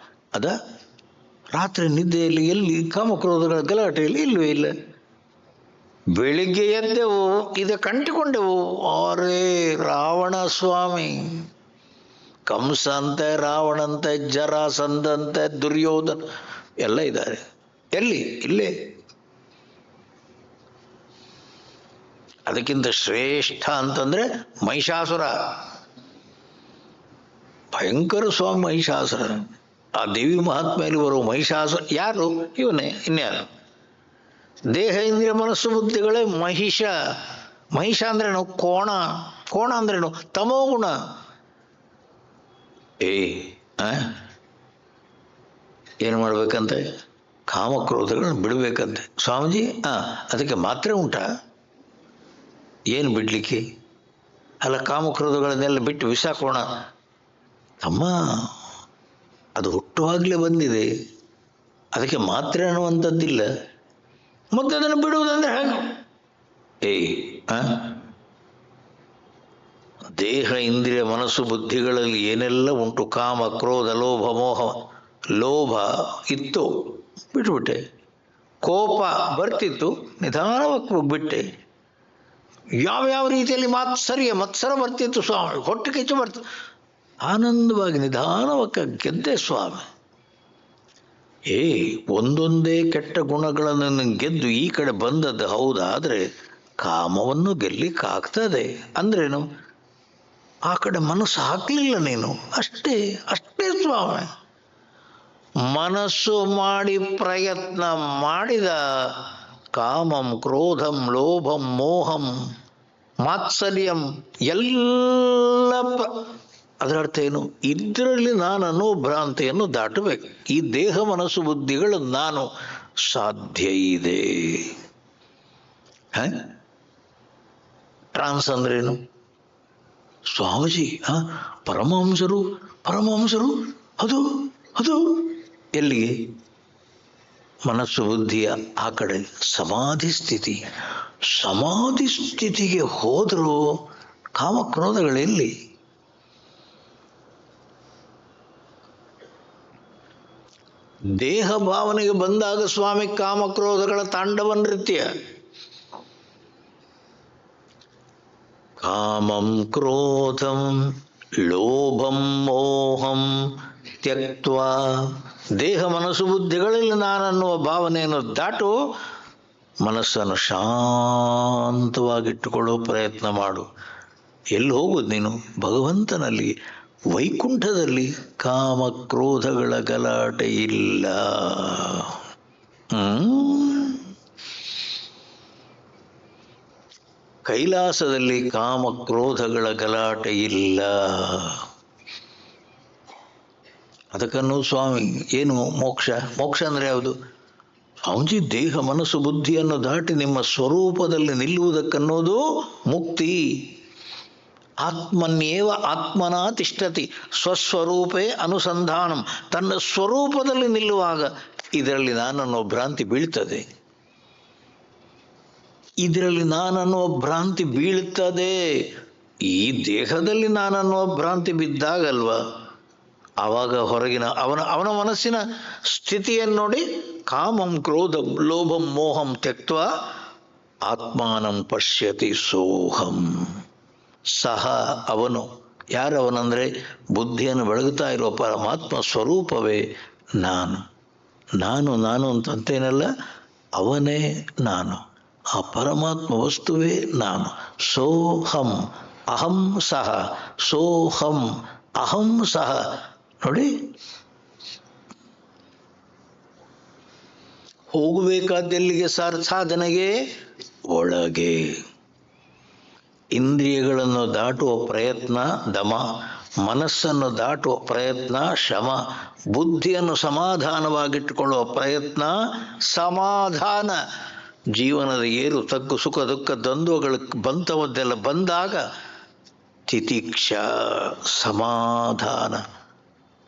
ರಾತ್ರಿ ನಿದ್ದೆಯಲ್ಲಿ ಎಲ್ಲಿ ಕಾಮಕ್ರೋಧಗಳ ಗಲಾಟೆಯಲ್ಲಿ ಇಲ್ಲವೇ ಇಲ್ಲ. ಬೆಳಿಗ್ಗೆ ಎದ್ದೆವು, ಇದು ಕಂಡುಕೊಂಡೆವು. ಅರೇ ರಾವಣ ಸ್ವಾಮಿ, ಕಂಸ ಅಂತೆ, ರಾವಣಂತೆ, ಜರಾಸಂಧಂತೆ, ದುರ್ಯೋಧನ ಎಲ್ಲ ಇದ್ದಾರೆ. ಎಲ್ಲಿ? ಇಲ್ಲೇ. ಅದಕ್ಕಿಂತ ಶ್ರೇಷ್ಠ ಅಂತಂದ್ರೆ ಮಹಿಷಾಸುರ. ಭಯಂಕರ ಸ್ವಾಮಿ ಮಹಿಷಾಸುರ. ಆ ದೇವಿ ಮಹಾತ್ಮೆಯಲ್ಲಿ ಬರುವ ಮಹಿಷಾಸುರ ಯಾರು? ಇವನೇ, ಇನ್ಯಾರು? ದೇಹ ಇಂದ್ರಿಯ ಮನಸ್ಸು ಬುದ್ಧಿಗಳೇ ಮಹಿಷ. ಮಹಿಷ ಅಂದ್ರೇನು? ಕೋಣ. ಕೋಣ ಅಂದ್ರೇನು? ತಮೋಗುಣ. ಏನು ಮಾಡ್ಬೇಕಂತೆ? ಕಾಮಕ್ರೋಧಗಳನ್ನ ಬಿಡಬೇಕಂತೆ ಸ್ವಾಮೀಜಿ. ಅದಕ್ಕೆ ಮಾತ್ರೆ ಉಂಟಾ? ಏನು ಬಿಡ್ಲಿಕ್ಕೆ? ಅಲ್ಲ, ಕಾಮಕ್ರೋಧಗಳನ್ನೆಲ್ಲ ಬಿಟ್ಟು ಬಿಸಾಕೋಣ. ತಮ್ಮ, ಅದು ಹುಟ್ಟುವಾಗಲೇ ಬಂದಿದೆ, ಅದಕ್ಕೆ ಮಾತ್ರೆ ಅನ್ನುವಂಥದ್ದಿಲ್ಲ. ಮತ್ತೆ ಅದನ್ನು ಬಿಡುವುದಂದ್ರೆ ಹೇಗೆ? ದೇಹ ಇಂದ್ರಿಯ ಮನಸ್ಸು ಬುದ್ಧಿಗಳಲ್ಲಿ ಏನೆಲ್ಲ ಉಂಟು, ಕಾಮ ಕ್ರೋಧ ಲೋಭ ಮೋಹ. ಲೋಭ ಇತ್ತು, ಬಿಟ್ಬಿಟ್ಟೆ. ಕೋಪ ಬರ್ತಿತ್ತು, ನಿಧಾನವಾಗಿ ಬಿಟ್ಟೆ. ಯಾವ ರೀತಿಯಲ್ಲಿ ಮತ್ಸರ ಬರ್ತಿತ್ತು ಸ್ವಾಮಿ, ಹೊಟ್ಟೆ ಕಿಚ್ಚು ಬರ್ತಿತ್ತು, ಆನಂದವಾಗಿ ನಿಧಾನವಾಗಿ ಗೆದ್ದೆ ಸ್ವಾಮಿ. ಒಂದೊಂದೇ ಕೆಟ್ಟ ಗುಣಗಳನ್ನು ಗೆದ್ದು ಈ ಕಡೆ ಬಂದದ್ದು ಹೌದಾದ್ರೆ ಕಾಮವನ್ನು ಗೆಲ್ಲಿಕ್ಕಾಗ್ತದೆ ಅಂದ್ರೇನು? ಆ ಕಡೆ ಮನಸ್ಸು ಹಾಕಲಿಲ್ಲ ನೀನು, ಅಷ್ಟೇ ಸ್ವಾಮಿ. ಮನಸ್ಸು ಮಾಡಿ ಪ್ರಯತ್ನ ಮಾಡಿದ ಕಾಮಂ ಕ್ರೋಧಂ ಲೋಭಂ ಮೋಹಂ ಮಾತ್ಸರ್ಯಂ ಎಲ್ಲ ಅದರ ಅರ್ಥ ಏನು? ಇದರಲ್ಲಿ ನಾನನ್ನೋ ಭ್ರಾಂತಿಯನ್ನು ದಾಟಬೇಕು. ಈ ದೇಹ ಮನಸ್ಸು ಬುದ್ಧಿಗಳು ನಾನು ಸಾಧ್ಯ ಇದೆ. ಟ್ರಾನ್ಸ್ ಅಂದ್ರೇನು ಸ್ವಾಮೀಜಿ? ಪರಮಹಂಸರು ಅದು ಎಲ್ಲಿಗೆ? ಮನಸ್ಸು ಬುದ್ಧಿಯ ಆ ಕಡೆ ಸಮಾಧಿ ಸ್ಥಿತಿಗೆ ಹೋದರೂ ಕಾಮಕ್ರೋಧಗಳೆಲ್ಲಿ? ದೇಹ ಭಾವನೆಗೆ ಬಂದಾಗ ಸ್ವಾಮಿ ಕಾಮಕ್ರೋಧಗಳ ತಾಂಡವ ನೃತ್ಯ. ಕಾಮಂ ಕ್ರೋಧಂ ಲೋಭಂ ಮೋಹಂ ತ್ಯಕ್ತ್ವಾ. ದೇಹ ಮನಸ್ಸು ಬುದ್ಧಿಗಳಲ್ಲಿ ನಾನನ್ನುವ ಭಾವನೆಯನ್ನು ದಾಟು, ಮನಸ್ಸನ್ನು ಶಾಂತವಾಗಿಟ್ಟುಕೊಳ್ಳೋ ಪ್ರಯತ್ನ ಮಾಡು. ಎಲ್ಲಿ ಹೋಗುದು ನೀನು? ಭಗವಂತನಲ್ಲಿ, ವೈಕುಂಠದಲ್ಲಿ ಕಾಮಕ್ರೋಧಗಳ ಗಲಾಟೆ ಇಲ್ಲ. ಕೈಲಾಸದಲ್ಲಿ ಕಾಮಕ್ರೋಧಗಳ ಗಲಾಟೆ ಇಲ್ಲ. ಅದಕ್ಕನ್ನು ಸ್ವಾಮಿ ಏನು ಮೋಕ್ಷ ಅಂದ್ರೆ ಯಾವುದು ಸ್ವಾಮೀಜಿ? ದೇಹ ಮನಸ್ಸು ಬುದ್ಧಿಯನ್ನು ದಾಟಿ ನಿಮ್ಮ ಸ್ವರೂಪದಲ್ಲಿ ನಿಲ್ಲುವುದಕ್ಕನ್ನೋದು ಮುಕ್ತಿ. ಆತ್ಮನ್ಯೇವ ಆತ್ಮನ ತಿಷ್ಠತಿ ಸ್ವಸ್ವರೂಪೇ ಅನುಸಂಧಾನಂ. ತನ್ನ ಸ್ವರೂಪದಲ್ಲಿ ನಿಲ್ಲುವಾಗ ಇದರಲ್ಲಿ ನಾನನ್ನೋ ಭ್ರಾಂತಿ ಬೀಳ್ತದೆ. ಈ ದೇಹದಲ್ಲಿ ನಾನನ್ನೋ ಭ್ರಾಂತಿ ಬಿದ್ದಾಗಲ್ವ ಆವಾಗ ಹೊರಗಿನ ಅವನ ಮನಸ್ಸಿನ ಸ್ಥಿತಿಯನ್ನು ನೋಡಿ, ಕಾಮಂ ಕ್ರೋಧಂ ಲೋಭಂ ಮೋಹಂ ತ್ಯಕ್ತ್ವಾ ಆತ್ಮಾನಂ ಪಶ್ಯತಿ ಸೋಹಂ. ಸಹ ಅವನು, ಯಾರವನಂದ್ರೆ ಬುದ್ಧಿಯನ್ನು ಬೆಳಗುತ್ತಾ ಇರುವ ಪರಮಾತ್ಮ ಸ್ವರೂಪವೇ ನಾನು ಅಂತಂತೇನಲ್ಲ, ಅವನೇ ನಾನು, ಆ ಪರಮಾತ್ಮ ವಸ್ತುವೇ ನಾನು. ಸೋಹಂ ಅಹಂ ಸಹ, ಸೋಹಂ ಅಹಂ ಸಹ. ನೋಡಿ, ಹೋಗಬೇಕಾದ್ದೆಲ್ಲಿಗೆ ಸಾಧನೆಗೆ? ಒಳಗೆ. ಇಂದ್ರಿಯಗಳನ್ನು ದಾಟುವ ಪ್ರಯತ್ನ ದಮ, ಮನಸ್ಸನ್ನು ದಾಟುವ ಪ್ರಯತ್ನ ಶಮ, ಬುದ್ಧಿಯನ್ನು ಸಮಾಧಾನವಾಗಿಟ್ಟುಕೊಳ್ಳುವ ಪ್ರಯತ್ನ ಸಮಾಧಾನ. ಜೀವನದ ಏರು ತಗ್ಗು ಸುಖ ದುಃಖ ದ್ವಂದ್ವಗಳು ಬಂತವದ್ದೆಲ್ಲ ಬಂದಾಗ ತಿತಿಕ್ಷ, ಸಮಾಧಾನ,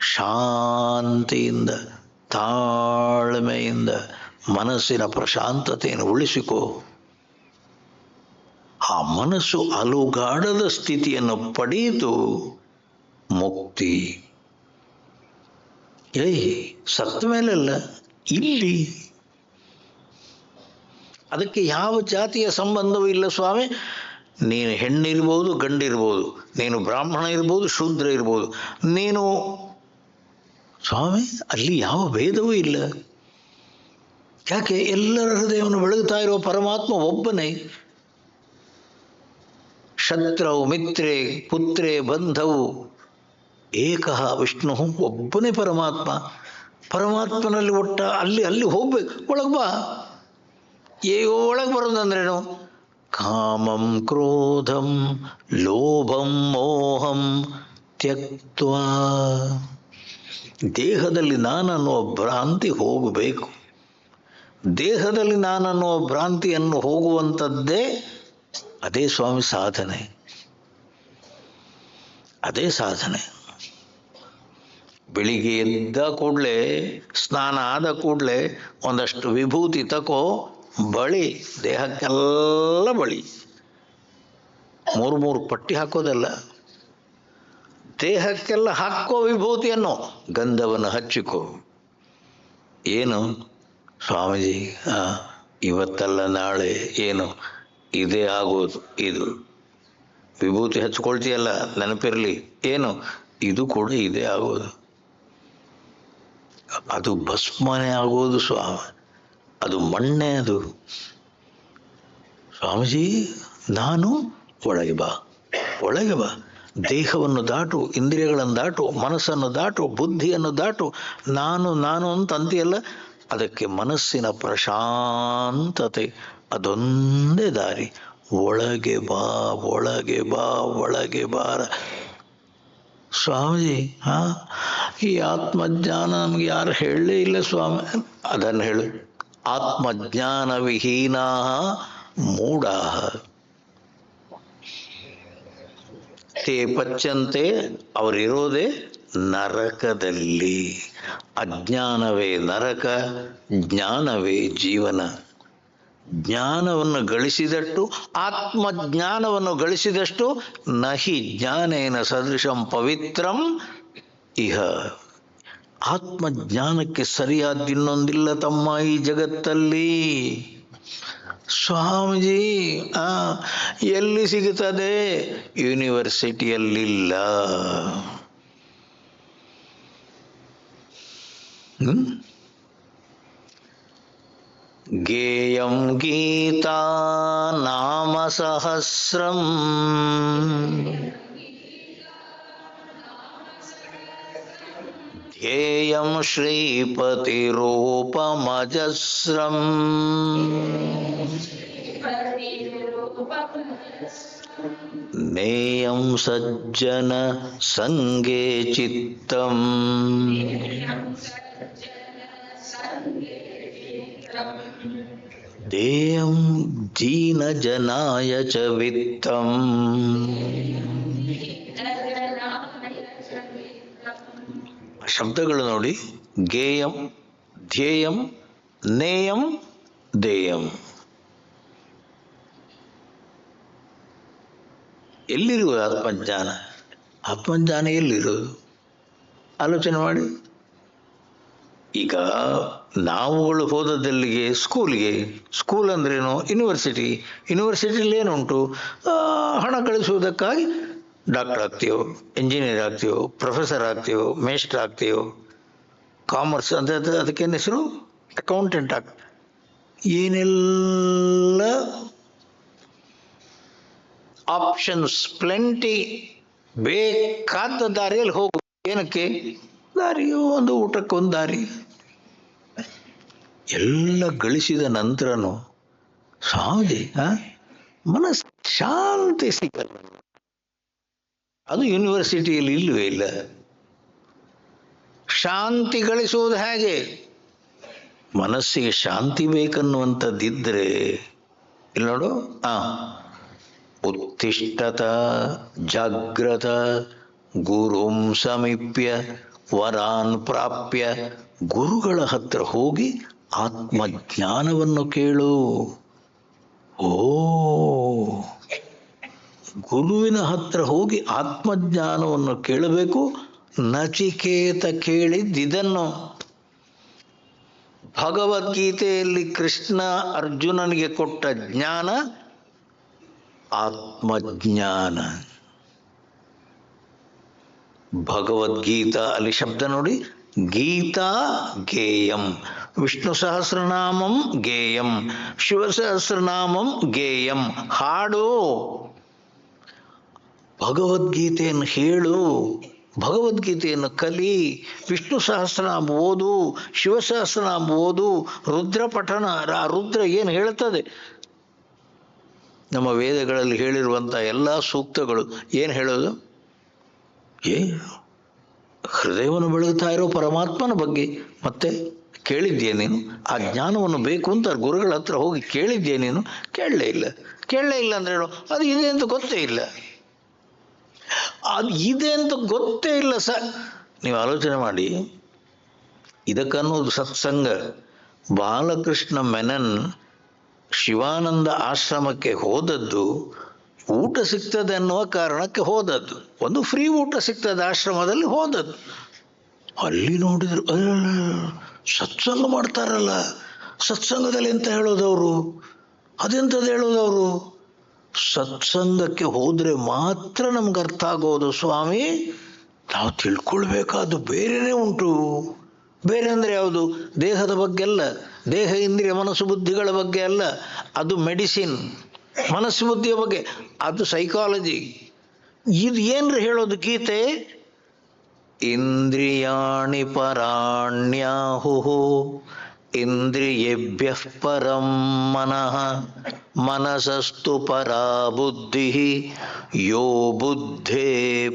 ಶಾಂತಿಯಿಂದ ತಾಳ್ಮೆಯಿಂದ ಮನಸ್ಸಿನ ಪ್ರಶಾಂತತೆಯನ್ನು ಉಳಿಸಿಕೋ. ಆ ಮನಸ್ಸು ಅಲುಗಾಡದ ಸ್ಥಿತಿಯನ್ನು ಪಡೆಯಿತು ಮುಕ್ತಿ. ಸತ್ತ ಮೇಲಲ್ಲ, ಇಲ್ಲಿ. ಅದಕ್ಕೆ ಯಾವ ಜಾತಿಯ ಸಂಬಂಧವೂ ಇಲ್ಲ ಸ್ವಾಮಿ. ನೀನು ಹೆಣ್ಣಿರ್ಬೋದು, ಗಂಡಿರ್ಬೋದು, ನೀನು ಬ್ರಾಹ್ಮಣ ಇರ್ಬೋದು, ಶೂದ್ರ ಇರ್ಬೋದು, ನೀನು ಸ್ವಾಮಿ ಅಲ್ಲಿ ಯಾವ ಭೇದವೂ ಇಲ್ಲ. ಯಾಕೆ? ಎಲ್ಲರ ಹೃದಯವನ್ನು ಬೆಳಗುತ್ತಾ ಇರುವ ಪರಮಾತ್ಮ ಒಬ್ಬನೇ. ಶತ್ರವು ಮಿತ್ರೇ ಪುತ್ರೇ ಬಂಧವು ಏಕಃ ವಿಷ್ಣು. ಒಬ್ಬನೇ ಪರಮಾತ್ಮ. ಪರಮಾತ್ಮನಲ್ಲಿ ಅಲ್ಲಿ ಹೋಗ್ಬೇಕು. ಒಳಗೆ ಬಾ. ಒಳಗೆ ಬರೋದಂದ್ರೇನು? ಕಾಮಂ ಕ್ರೋಧಂ ಲೋಭಂ ಮೋಹಂ ತ್ಯಕ್ತ್ವಾ. ದೇಹದಲ್ಲಿ ನಾನನ್ನುವ ಭ್ರಾಂತಿ ಹೋಗಬೇಕು. ದೇಹದಲ್ಲಿ ನಾನನ್ನುವ ಭ್ರಾಂತಿಯನ್ನು ಹೋಗುವಂಥದ್ದೇ ಅದೇ ಸ್ವಾಮಿ ಸಾಧನೆ. ಅದೇ ಸಾಧನೆ. ಬೆಳಿಗ್ಗೆ ಎದ್ದ ಕೂಡಲೇ, ಸ್ನಾನ ಆದ ಕೂಡಲೇ ಒಂದಷ್ಟು ವಿಭೂತಿ ತಕೋ, ಬಳಿ, ದೇಹಕ್ಕೆಲ್ಲ ಬಳಿ. 3 ಪಟ್ಟಿ ಹಾಕೋದಲ್ಲ, ದೇಹಕ್ಕೆಲ್ಲ ಹಾಕೋ ವಿಭೂತಿಯನ್ನು, ಗಂಧವನ್ನು ಹಚ್ಚಿಕೋ. ಏನು ಸ್ವಾಮೀಜಿ, ಇವತ್ತಲ್ಲ ನಾಳೆ ಏನು ಇದೇ ಆಗೋದು. ಇದು ವಿಭೂತಿ ಹಚ್ಕೊಳ್ತೀಯಲ್ಲ, ನೆನಪಿರಲಿ, ಏನು ಇದು ಕೂಡ ಇದೇ ಆಗೋದು. ಅದು ಭಸ್ಮನೆ ಆಗೋದು ಸ್ವಾಮಿ, ಅದು ಮಣ್ಣೆ. ಅದು ಸ್ವಾಮೀಜಿ, ನಾನು ಒಳಗೆ ಬಾ, ಒಳಗೆ ಬಾ. ದೇಹವನ್ನು ದಾಟು, ಇಂದ್ರಿಯಗಳನ್ನು ದಾಟು, ಮನಸ್ಸನ್ನು ದಾಟು, ಬುದ್ಧಿಯನ್ನು ದಾಟು. ನಾನು ನಾನು ಅಂತ ಅಂತೀಯಲ್ಲ, ಅದಕ್ಕೆ ಮನಸ್ಸಿನ ಪ್ರಶಾಂತತೆ ಅದೊಂದೇ ದಾರಿ. ಒಳಗೆ ಬಾ, ಒಳಗೆ ಬಾ, ಒಳಗೆ ಬಾರ. ಸ್ವಾಮೀಜಿ, ಈ ಆತ್ಮಜ್ಞಾನ ನಮ್ಗೆ ಯಾರು ಹೇಳಲೇ ಇಲ್ಲ ಸ್ವಾಮಿ. ಅದನ್ನು ಹೇಳು. ಆತ್ಮಜ್ಞಾನ ವಿಹೀನಾ ಮೂಢಾ ತೇ ಪಚ್ಚಂತೆ. ಅವರಿರೋದೇ ನರಕದಲ್ಲಿ. ಅಜ್ಞಾನವೇ ನರಕ, ಜ್ಞಾನವೇ ಜೀವನ. ಜ್ಞಾನವನ್ನು ಗಳಿಸಿದಷ್ಟು, ಆತ್ಮಜ್ಞಾನವನ್ನು ಗಳಿಸಿದಷ್ಟು, ನಹಿ ಜ್ಞಾನೇನ ಸದೃಶಂ ಪವಿತ್ರಂ ಇಹ. ಆತ್ಮಜ್ಞಾನಕ್ಕೆ ಸರಿಯಾದ ಇನ್ನೊಂದಿಲ್ಲ ತಮ್ಮ ಈ ಜಗತ್ತಲ್ಲಿ. ಸ್ವಾಮೀಜಿ, ಎಲ್ಲಿ ಸಿಗುತ್ತದೆ? ಯೂನಿವರ್ಸಿಟಿಯಲ್ಲಿಲ್ಲ. ಗೇಯಂ ಗೀತಾ ನಾಮ ಸಹಸ್ರಂ ಧ್ಯೇಯಂ ಶ್ರೀಪತಿರೂಪಮಜಸ್ರಂ ನೇಯಂ ಸಜ್ಜನ ಸಂಗೇ ಚಿತ್ತಂ ದೇಯಂ ದೀನ ಜನಾಯ ಚ ವಿತ್ತಂ. ಶಬ್ದಗಳು ನೋಡಿ. ಗೇಯಂ, ಧ್ಯೇಯಂ, ನೇಯಂ, ದೇಯಂ. ಎಲ್ಲಿರುವುದು ಆತ್ಮಜ್ಞಾನ? ಆತ್ಮಜ್ಞಾನ ಎಲ್ಲಿರುವುದು? ಆಲೋಚನೆ ಮಾಡಿ. ಈಗ ನಾವುಗಳು ಹೋದದ್ದೆಲ್ಲಿಗೆ? ಸ್ಕೂಲ್ಗೆ. ಸ್ಕೂಲ್ ಅಂದ್ರೇನು? ಯೂನಿವರ್ಸಿಟಿ. ಯೂನಿವರ್ಸಿಟಿಲಿ ಏನುಂಟು? ಹಣ ಗಳಿಸುವುದಕ್ಕಾಗಿ ಡಾಕ್ಟರ್ ಆಗ್ತೀವೋ, ಇಂಜಿನಿಯರ್ ಆಗ್ತೀವೋ, ಪ್ರೊಫೆಸರ್ ಆಗ್ತೀವೋ, ಮೇಸ್ಟರ್ ಆಗ್ತೀವೋ, ಕಾಮರ್ಸ್ ಅಂತ ಅದಕ್ಕೇನು ಹೆಸರು? ಅಕೌಂಟೆಂಟ್ ಏನೆಲ್ಲ ಆಪ್ಷನ್ಸ್ ಪ್ಲೆಂಟಿ. ಬೇಕಾದ ದಾರಿಯಲ್ಲಿ ಹೋಗು. ಏನಕ್ಕೆ? ದಾರಿ ಒಂದು, ಊಟಕ್ಕೊಂದು ದಾರಿ. ಎಲ್ಲ ಗಳಿಸಿದ ನಂತರನು ಸ್ವಾಮೀಜಿ ಮನಸ್ಸು ಶಾಂತಿ ಸಿಗಲ್ಲ. ಅದು ಯೂನಿವರ್ಸಿಟಿಯಲ್ಲಿ ಇಲ್ಲವೇ ಇಲ್ಲ. ಶಾಂತಿ ಗಳಿಸುವುದು ಹೇಗೆ? ಮನಸ್ಸಿಗೆ ಶಾಂತಿ ಬೇಕನ್ನುವಂಥದ್ದಿದ್ರೆ ಇಲ್ಲಿ ನೋಡು. ಉತ್ತಿಷ್ಠತ ಜಾಗ್ರತ ಗುರುಂ ಸಮೀಪ್ಯ ವರಾನ್ ಪ್ರಾಪ್ಯ. ಗುರುಗಳ ಹತ್ರ ಹೋಗಿ ಆತ್ಮಜ್ಞಾನವನ್ನು ಕೇಳು. ಓ, ಗುರುವಿನ ಹತ್ರ ಹೋಗಿ ಆತ್ಮಜ್ಞಾನವನ್ನು ಕೇಳಬೇಕು. ನಚಿಕೇತ ಕೇಳಿದ್ದಿದನ್ನು. ಭಗವದ್ಗೀತೆಯಲ್ಲಿ ಕೃಷ್ಣ ಅರ್ಜುನನಿಗೆ ಕೊಟ್ಟ ಜ್ಞಾನ ಆತ್ಮಜ್ಞಾನ. ಭಗವದ್ಗೀತಾ ಅಲ್ಲಿ ಶಬ್ದ ನೋಡಿ. ಗೀತಾ ಗೇಯಂ, ವಿಷ್ಣು ಸಹಸ್ರನಾಮಂ ಗೇಯಂ, ಶಿವ ಸಹಸ್ರನಾಮಂ ಗೇಯಂ. ಹಾಡು, ಭಗವದ್ಗೀತೆಯನ್ನು ಹೇಳು. ಭಗವದ್ಗೀತೆಯನ್ನು ಕಲಿ, ವಿಷ್ಣು ಸಹಸ್ರನಾಮ ಓದು, ಶಿವಸಹಸ್ರನಾಮ ಓದು, ರುದ್ರ ಪಠಣ. ಆ ರುದ್ರ ಏನು ಹೇಳ್ತದೆ? ನಮ್ಮ ವೇದಗಳಲ್ಲಿ ಹೇಳಿರುವಂಥ ಎಲ್ಲ ಸೂಕ್ತಗಳು ಏನು ಹೇಳೋದು? ಹೃದಯವನ್ನು ಬೆಳಗುತ್ತಾ ಇರೋ ಪರಮಾತ್ಮನ ಬಗ್ಗೆ. ಮತ್ತೆ ಕೇಳಿದ್ಯೆ ನೀನು? ಆ ಜ್ಞಾನವನ್ನು ಬೇಕು ಅಂತ ಗುರುಗಳ ಹತ್ರ ಹೋಗಿ ಕೇಳಿದ್ಯೆ ನೀನು? ಕೇಳಲೇ ಇಲ್ಲ. ಕೇಳಲೇ ಇಲ್ಲ ಅಂದ್ರೆ ಹೇಳು, ಅದು ಇದೆ ಅಂತ ಗೊತ್ತೇ ಇಲ್ಲ. ಅದು ಇದೆ ಅಂತ ಗೊತ್ತೇ ಇಲ್ಲ ನೀವು ಆಲೋಚನೆ ಮಾಡಿ. ಇದಕ್ಕನ್ನೋದು ಸತ್ಸಂಗ. ಬಾಲಕೃಷ್ಣ ಮೆನನ್ ಶಿವಾನಂದ ಆಶ್ರಮಕ್ಕೆ ಹೋದದ್ದು ಊಟ ಸಿಗ್ತದೆ ಅನ್ನುವ ಕಾರಣಕ್ಕೆ ಹೋದದ್ದು. ಒಂದು ಫ್ರೀ ಊಟ ಸಿಗ್ತದೆ ಆಶ್ರಮದಲ್ಲಿ ಹೋದದ್ದು. ಅಲ್ಲಿ ನೋಡಿದ್ರು ಸತ್ಸಂಗ ಮಾಡ್ತಾರಲ್ಲ, ಸತ್ಸಂಗದಲ್ಲಿ ಎಂತ ಹೇಳೋದವರು? ಅದೆಂಥದ್ದು ಹೇಳೋದವರು? ಸತ್ಸಂಗಕ್ಕೆ ಹೋದರೆ ಮಾತ್ರ ನಮ್ಗೆ ಅರ್ಥ ಆಗೋದು ಸ್ವಾಮಿ. ನಾವು ತಿಳ್ಕೊಳ್ಬೇಕಾದ್ದು ಬೇರೆನೇ ಉಂಟು. ಬೇರೆ ಅಂದರೆ ಯಾವುದು? ದೇಹದ ಬಗ್ಗೆ ಅಲ್ಲ, ದೇಹ ಇಂದ್ರಿಯ ಮನಸ್ಸು ಬುದ್ಧಿಗಳ ಬಗ್ಗೆ ಅಲ್ಲ. ಅದು ಮೆಡಿಸಿನ್. ಮನಸ್ಸು ಬುದ್ಧಿಯ ಬಗ್ಗೆ ಅದು ಸೈಕಾಲಜಿ. ಇದು ಏನ್ರಿ ಹೇಳೋದು ಗೀತೆ? ಇಂದ್ರಿಯಾಣಿ ಪರಾಣ್ಯಾಹುಹು ಇಂದ್ರಿಯೇಭ್ಯಃ ಪರಂ ಮನಃ ಮನಸಸ್ತು ಪರಾ ಬುದ್ಧಿ ಯೋ ಬುದ್ಧೇ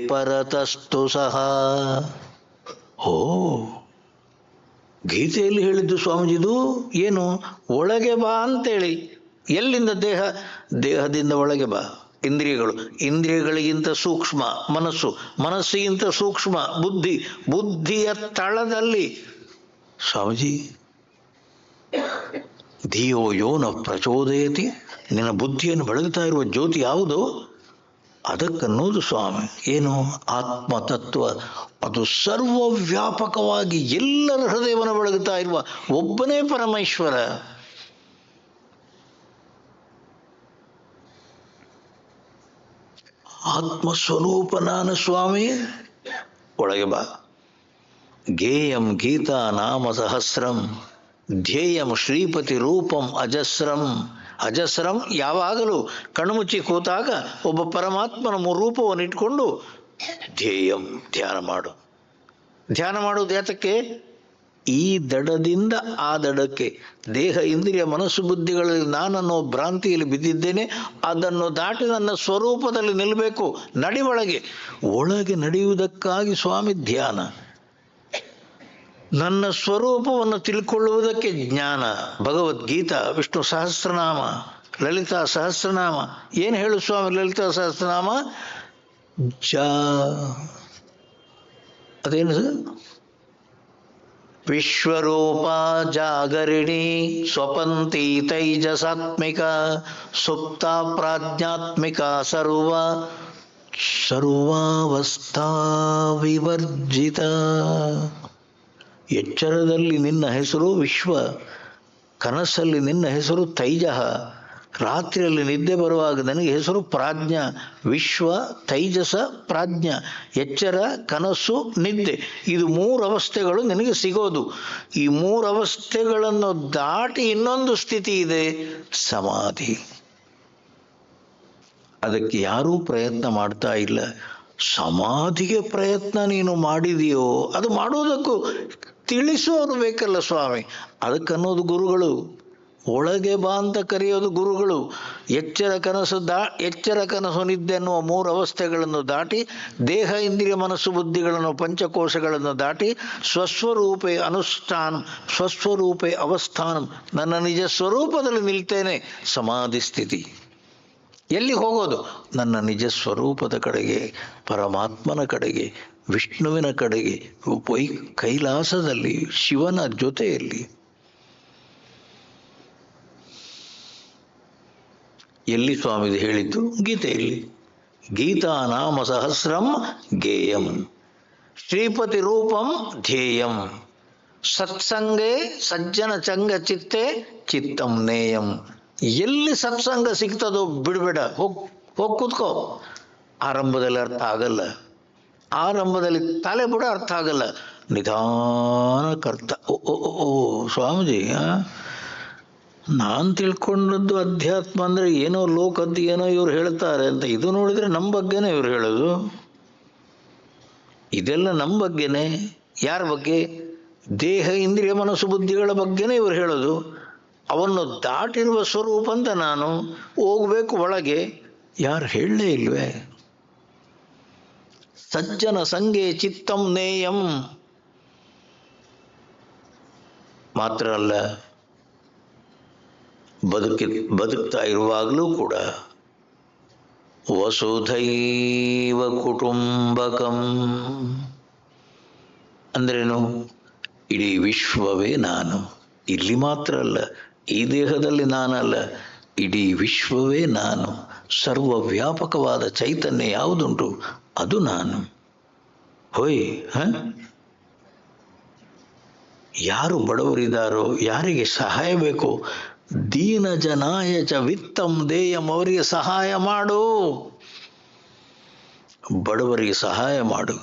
ಪರತಸ್ತು ಸಹ. ಓ, ಗೀತೆಯಲ್ಲಿ ಹೇಳಿದ್ದು ಸ್ವಾಮೀಜಿದು ಏನು? ಒಳಗೆ ಬಾ ಅಂತೇಳಿ. ಎಲ್ಲಿಂದ? ದೇಹದಿಂದ ಒಳಗೆ ಬಾ. ಇಂದ್ರಿಯಗಳು, ಇಂದ್ರಿಯಗಳಿಗಿಂತ ಸೂಕ್ಷ್ಮ ಮನಸ್ಸು, ಮನಸ್ಸಿಗಿಂತ ಸೂಕ್ಷ್ಮ ಬುದ್ಧಿ, ಬುದ್ಧಿಯ ತಳದಲ್ಲಿ ಸ್ವಾಮೀಜಿ ಧಿಯೋ ಯೋ ನ ಪ್ರಚೋದಯತಿ. ನಿನ್ನ ಬುದ್ಧಿಯನ್ನು ಬೆಳಗುತ್ತಾ ಇರುವ ಜ್ಯೋತಿ ಯಾವುದು? ಅದಕ್ಕನ್ನೋದು ಸ್ವಾಮಿ ಏನು? ಆತ್ಮತತ್ವ. ಅದು ಸರ್ವವ್ಯಾಪಕವಾಗಿ ಎಲ್ಲರ ಹೃದಯವನ್ನು ಬೆಳಗುತ್ತಾ ಇರುವ ಒಬ್ಬನೇ ಪರಮೇಶ್ವರ. ಆತ್ಮಸ್ವರೂಪ ನಾನು ಸ್ವಾಮಿ. ಒಳಗೆ ಬಾ. ಗೇಯಂ ಗೀತಾ ನಾಮ ಸಹಸ್ರಂ ಧ್ಯೇಯಂ ಶ್ರೀಪತಿ ರೂಪಂ ಅಜಸ್ರಂ. ಅಜಸ್ರಂ ಯಾವಾಗಲೂ ಕಣ್ಮುಚ್ಚಿ ಕೂತಾಗ ಒಬ್ಬ ಪರಮಾತ್ಮನ ರೂಪವನ್ನು ಇಟ್ಕೊಂಡು ಧ್ಯೇಯಂ ಧ್ಯಾನ ಮಾಡು. ಧ್ಯಾನ ಮಾಡುವುದು ಯಾತಕ್ಕೆ? ಈ ದಡದಿಂದ ಆ ದಡಕ್ಕೆ ದೇಹ ಇಂದ್ರಿಯ ಮನಸ್ಸು ಬುದ್ಧಿಗಳಲ್ಲಿ ನಾನನ್ನೋ ಭ್ರಾಂತಿಯಲ್ಲಿ ಬಿದ್ದಿದ್ದೇನೆ. ಅದನ್ನು ದಾಟಿ ನನ್ನ ಸ್ವರೂಪದಲ್ಲಿ ನಿಲ್ಲಬೇಕು. ನಡಿ ಒಳಗೆ. ಒಳಗೆ ನಡೆಯುವುದಕ್ಕಾಗಿ ಸ್ವಾಮಿ ಧ್ಯಾನ. ನನ್ನ ಸ್ವರೂಪವನ್ನು ತಿಳ್ಕೊಳ್ಳುವುದಕ್ಕೆ ಜ್ಞಾನ. ಭಗವದ್ಗೀತಾ, ವಿಷ್ಣು ಸಹಸ್ರನಾಮ, ಲಲಿತಾ ಸಹಸ್ರನಾಮ. ಏನು ಹೇಳು ಸ್ವಾಮಿ ಲಲಿತಾ ಸಹಸ್ರನಾಮ? ಅದೇನು? ವಿಶ್ವರೂಪ ಜಾಗರಿಣಿ ಸ್ವಪಂತಿ ತೈಜಸಾತ್ಮಿಕ ಸುಪ್ತ ಪ್ರಾಜ್ಞಾತ್ಮಿಕ ಸರ್ವಾವಸ್ಥಾ ವಿವರ್ಜಿತ. ಎಚ್ಚರದಲ್ಲಿ ನಿನ್ನ ಹೆಸರು ವಿಶ್ವ, ಕನಸಲ್ಲಿ ನಿನ್ನ ಹೆಸರು ತೈಜ, ರಾತ್ರಿಯಲ್ಲಿ ನಿದ್ದೆ ಬರುವಾಗ ನನಗೆ ಹೆಸರು ಪ್ರಾಜ್ಞ. ವಿಶ್ವ, ತೈಜಸ, ಪ್ರಾಜ್ಞ. ಎಚ್ಚರ, ಕನಸು, ನಿದ್ದೆ. ಇದು ಮೂರು ಅವಸ್ಥೆಗಳು ನಿನಗೆ ಸಿಗೋದು. ಈ ಮೂರು ಅವಸ್ಥೆಗಳನ್ನು ದಾಟಿ ಇನ್ನೊಂದು ಸ್ಥಿತಿ ಇದೆ, ಸಮಾಧಿ. ಅದಕ್ಕೆ ಯಾರೂ ಪ್ರಯತ್ನ ಮಾಡ್ತಾ ಇಲ್ಲ. ಸಮಾಧಿಗೆ ಪ್ರಯತ್ನ ನೀನು ಮಾಡಿದೆಯೋ ಅದು ಮಾಡುವುದಕ್ಕೂ ತಿಳಿಸೋರು ಬೇಕಲ್ಲ ಸ್ವಾಮಿ. ಅದಕ್ಕನ್ನೋದು ಗುರುಗಳು. ಒಳಗೆ ಬಾ ಅಂತ ಕರೆಯೋದು ಗುರುಗಳು. ಎಚ್ಚರ ಕನಸು ನಿದ್ದೆ ಅನ್ನುವ ಮೂರು ಅವಸ್ಥೆಗಳನ್ನು ದಾಟಿ ದೇಹ ಇಂದ್ರಿಯ ಮನಸ್ಸು ಬುದ್ಧಿಗಳನ್ನು ಪಂಚಕೋಶಗಳನ್ನು ದಾಟಿ ಸ್ವಸ್ವರೂಪೇ ಅನುಷ್ಠಾನ ಸ್ವಸ್ವರೂಪೇ ಅವಸ್ಥಾನಂ, ನನ್ನ ನಿಜ ಸ್ವರೂಪದಲ್ಲಿ ನಿಲ್ತೇನೆ, ಸಮಾಧಿ ಸ್ಥಿತಿ. ಎಲ್ಲಿ ಹೋಗೋದು? ನನ್ನ ನಿಜ ಸ್ವರೂಪದ ಕಡೆಗೆ, ಪರಮಾತ್ಮನ ಕಡೆಗೆ, ವಿಷ್ಣುವಿನ ಕಡೆಗೆ, ಕೈಲಾಸದಲ್ಲಿ ಶಿವನ ಜೊತೆಯಲ್ಲಿ. ಎಲ್ಲಿ ಸ್ವಾಮಿ ಹೇಳಿದ್ದು? ಗೀತೆಯಲ್ಲಿ. ಗೀತಾ ನಾಮ ಸಹಸ್ರಂ ಗೇಯಂ ಶ್ರೀಪತಿ ರೂಪಂ ಧ್ಯೇಯಂ ಸತ್ಸಂಗೇ ಸಜ್ಜನ ಚಂಗ ಚಿತ್ತೆ ಚಿತ್ತಂ ನೇಯಂ. ಎಲ್ಲಿ ಸತ್ಸಂಗ ಸಿಗ್ತದೋ ಬಿಡಬೇಡ, ಹೋಗಿ ಕೂತ್ಕೋ. ಆರಂಭದಲ್ಲಿ ಅರ್ಥ ಆಗಲ್ಲ, ಆರಂಭದಲ್ಲಿ ತಲೆ ಬುಡ ಅರ್ಥ ಆಗಲ್ಲ, ನಿಧಾನಕ್ಕರ್ಥ. ಓ ಸ್ವಾಮೀಜಿ, ನಾನು ತಿಳ್ಕೊಂಡದ್ದು ಅಧ್ಯಾತ್ಮ ಅಂದರೆ ಏನೋ ಲೋಕದ್ದು ಏನೋ ಇವ್ರು ಹೇಳ್ತಾರೆ ಅಂತ. ಇದು ನೋಡಿದರೆ ನಮ್ಮ ಬಗ್ಗೆನೇ ಇವ್ರು ಹೇಳೋದು. ಇದೆಲ್ಲ ನಮ್ಮ ಬಗ್ಗೆನೇ. ಯಾರ ಬಗ್ಗೆ? ದೇಹ ಇಂದ್ರಿಯ ಮನಸ್ಸು ಬುದ್ಧಿಗಳ ಬಗ್ಗೆನೇ ಇವರು ಹೇಳೋದು. ಅವನ್ನು ದಾಟಿರುವ ಸ್ವರೂಪ ಅಂತ ನಾನು ಹೋಗ್ಬೇಕು ಒಳಗೆ. ಯಾರು ಹೇಳಲೇ ಇಲ್ವೇ? ಸಜ್ಜನ ಸಂಗೆ ಚಿತ್ತಂ ನೇಯಂ. ಮಾತ್ರ ಅಲ್ಲ, ಬದುಕ್ತಾ ಇರುವಾಗಲೂ ಕೂಡ ವಸುಧೈವ ಕುಟುಂಬಕಂ ಅಂದ್ರೇನು? ಇಡೀ ವಿಶ್ವವೇ ನಾನು. ಇಲ್ಲಿ ಮಾತ್ರ ಅಲ್ಲ, ಈ ದೇಹದಲ್ಲಿ ನಾನಲ್ಲ, ಇಡೀ ವಿಶ್ವವೇ ನಾನು. ಸರ್ವವ್ಯಾಪಕವಾದ ಚೈತನ್ಯ ಯಾವುದುಂಟು ಅದು ನಾನು. ಹೋಯ್ ಯಾರು ಬಡವರಿದ್ದಾರೋ, ಯಾರಿಗೆ ಸಹಾಯ ಬೇಕೋ, ದೀನ ಜನಾಯ ಚ ವಿತ್ತಂ ದೇಯಂ, ಅವರಿಗೆ ಸಹಾಯ ಮಾಡು. ಬಡವರಿಗೆ ಸಹಾಯ ಮಾಡು,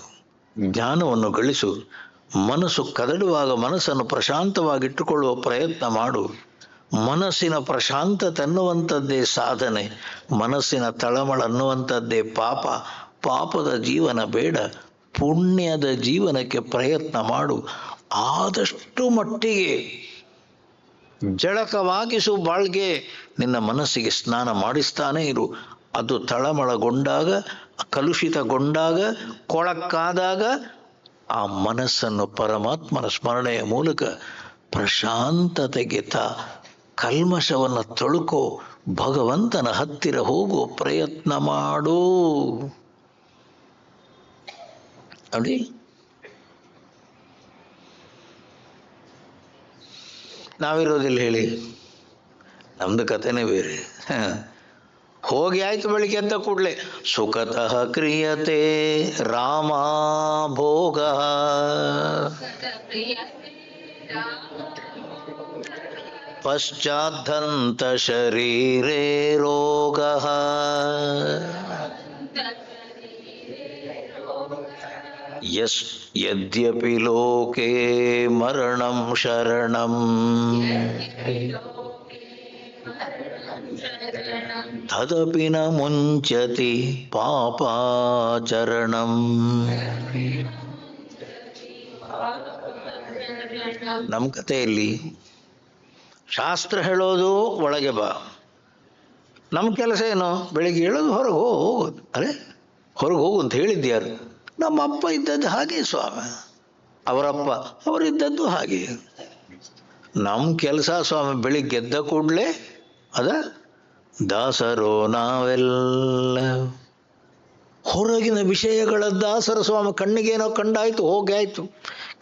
ಜ್ಞಾನವನ್ನು ಗಳಿಸು. ಮನಸ್ಸು ಕದಡುವಾಗ ಮನಸ್ಸನ್ನು ಪ್ರಶಾಂತವಾಗಿಟ್ಟುಕೊಳ್ಳುವ ಪ್ರಯತ್ನ ಮಾಡು. ಮನಸ್ಸಿನ ಪ್ರಶಾಂತತೆ ಅನ್ನುವಂಥದ್ದೇ ಸಾಧನೆ. ಮನಸ್ಸಿನ ತಳಮಳ ಅನ್ನುವಂಥದ್ದೇ ಪಾಪ. ಪಾಪದ ಜೀವನ ಬೇಡ, ಪುಣ್ಯದ ಜೀವನಕ್ಕೆ ಪ್ರಯತ್ನ ಮಾಡು. ಆದಷ್ಟು ಮಟ್ಟಿಗೆ ಜಳಕವಾಗಿಸು ಬಾಳ್ಗೆ. ನಿನ್ನ ಮನಸ್ಸಿಗೆ ಸ್ನಾನ ಮಾಡಿಸ್ತಾನೆ ಇರು. ಅದು ತಳಮಳಗೊಂಡಾಗ, ಕಲುಷಿತಗೊಂಡಾಗ, ಕೊಳಕಾದಾಗ ಆ ಮನಸ್ಸನ್ನು ಪರಮಾತ್ಮನ ಸ್ಮರಣೆಯ ಮೂಲಕ ಪ್ರಶಾಂತತೆಗೆ ಕಲ್ಮಶವನ್ನು ತೊಳುಕೋ. ಭಗವಂತನ ಹತ್ತಿರ ಹೋಗೋ ಪ್ರಯತ್ನ ಮಾಡು. ನೋಡಿ, ನಾವಿರೋದಿಲ್ಲ ಹೇಳಿ, ನಮ್ದು ಕಥೆನೇ ಬೇರೆ. ಹೋಗಿ ಆಯ್ತು ಬೆಳಿಗ್ಗೆ ಎದ್ದ ಕೂಡಲೇ ಸುಖತಃ ಕ್ರಿಯತೆ ರಾಮ ಭೋಗ, ಪಶ್ಚಾದ್ದಂತ ಶರೀರೇ ರೋಗ, ಯದ್ಯಪಿ ಲೋಕೆ ಮರಣಂ ಶರಣಂ, ತದಪಿ ನ ಮುಂಚತಿ ಪಾಪಾಚರಣಂ. ನಮ್ಮ ಕಥೆಯಲ್ಲಿ ಶಾಸ್ತ್ರ ಹೇಳೋದು ಒಳಗೆ ಬಾ. ನಮ್ಮ ಕೆಲಸ ಏನು? ಬೆಳಿಗ್ಗೆ ಹೇಳೋದು ಹೊರಗೆ ಹೋಗೋದು. ಅರೆ, ಹೊರಗೆ ಹೋಗು ಅಂತ ಹೇಳಿದ್ಯಾರು? ನಮ್ಮ ಅಪ್ಪ ಇದ್ದದ್ದು ಹಾಗೆ ಸ್ವಾಮಿ, ಅವರಪ್ಪ ಅವರಿದ್ದದ್ದು ಹಾಗೆ. ನಮ್ಮ ಕೆಲಸ ಸ್ವಾಮಿ ಬೆಳಿಗ್ಗೆ ಎದ್ದ ಕೂಡಲೇ ಅದ ದಾಸರೋ ನಾವೆಲ್ಲ. ಹೊರಗಿನ ವಿಷಯಗಳ ದಾಸರ ಸ್ವಾಮಿ. ಕಣ್ಣಿಗೇನೋ ಕಂಡಾಯ್ತು, ಹೋಗಿ ಆಯ್ತು.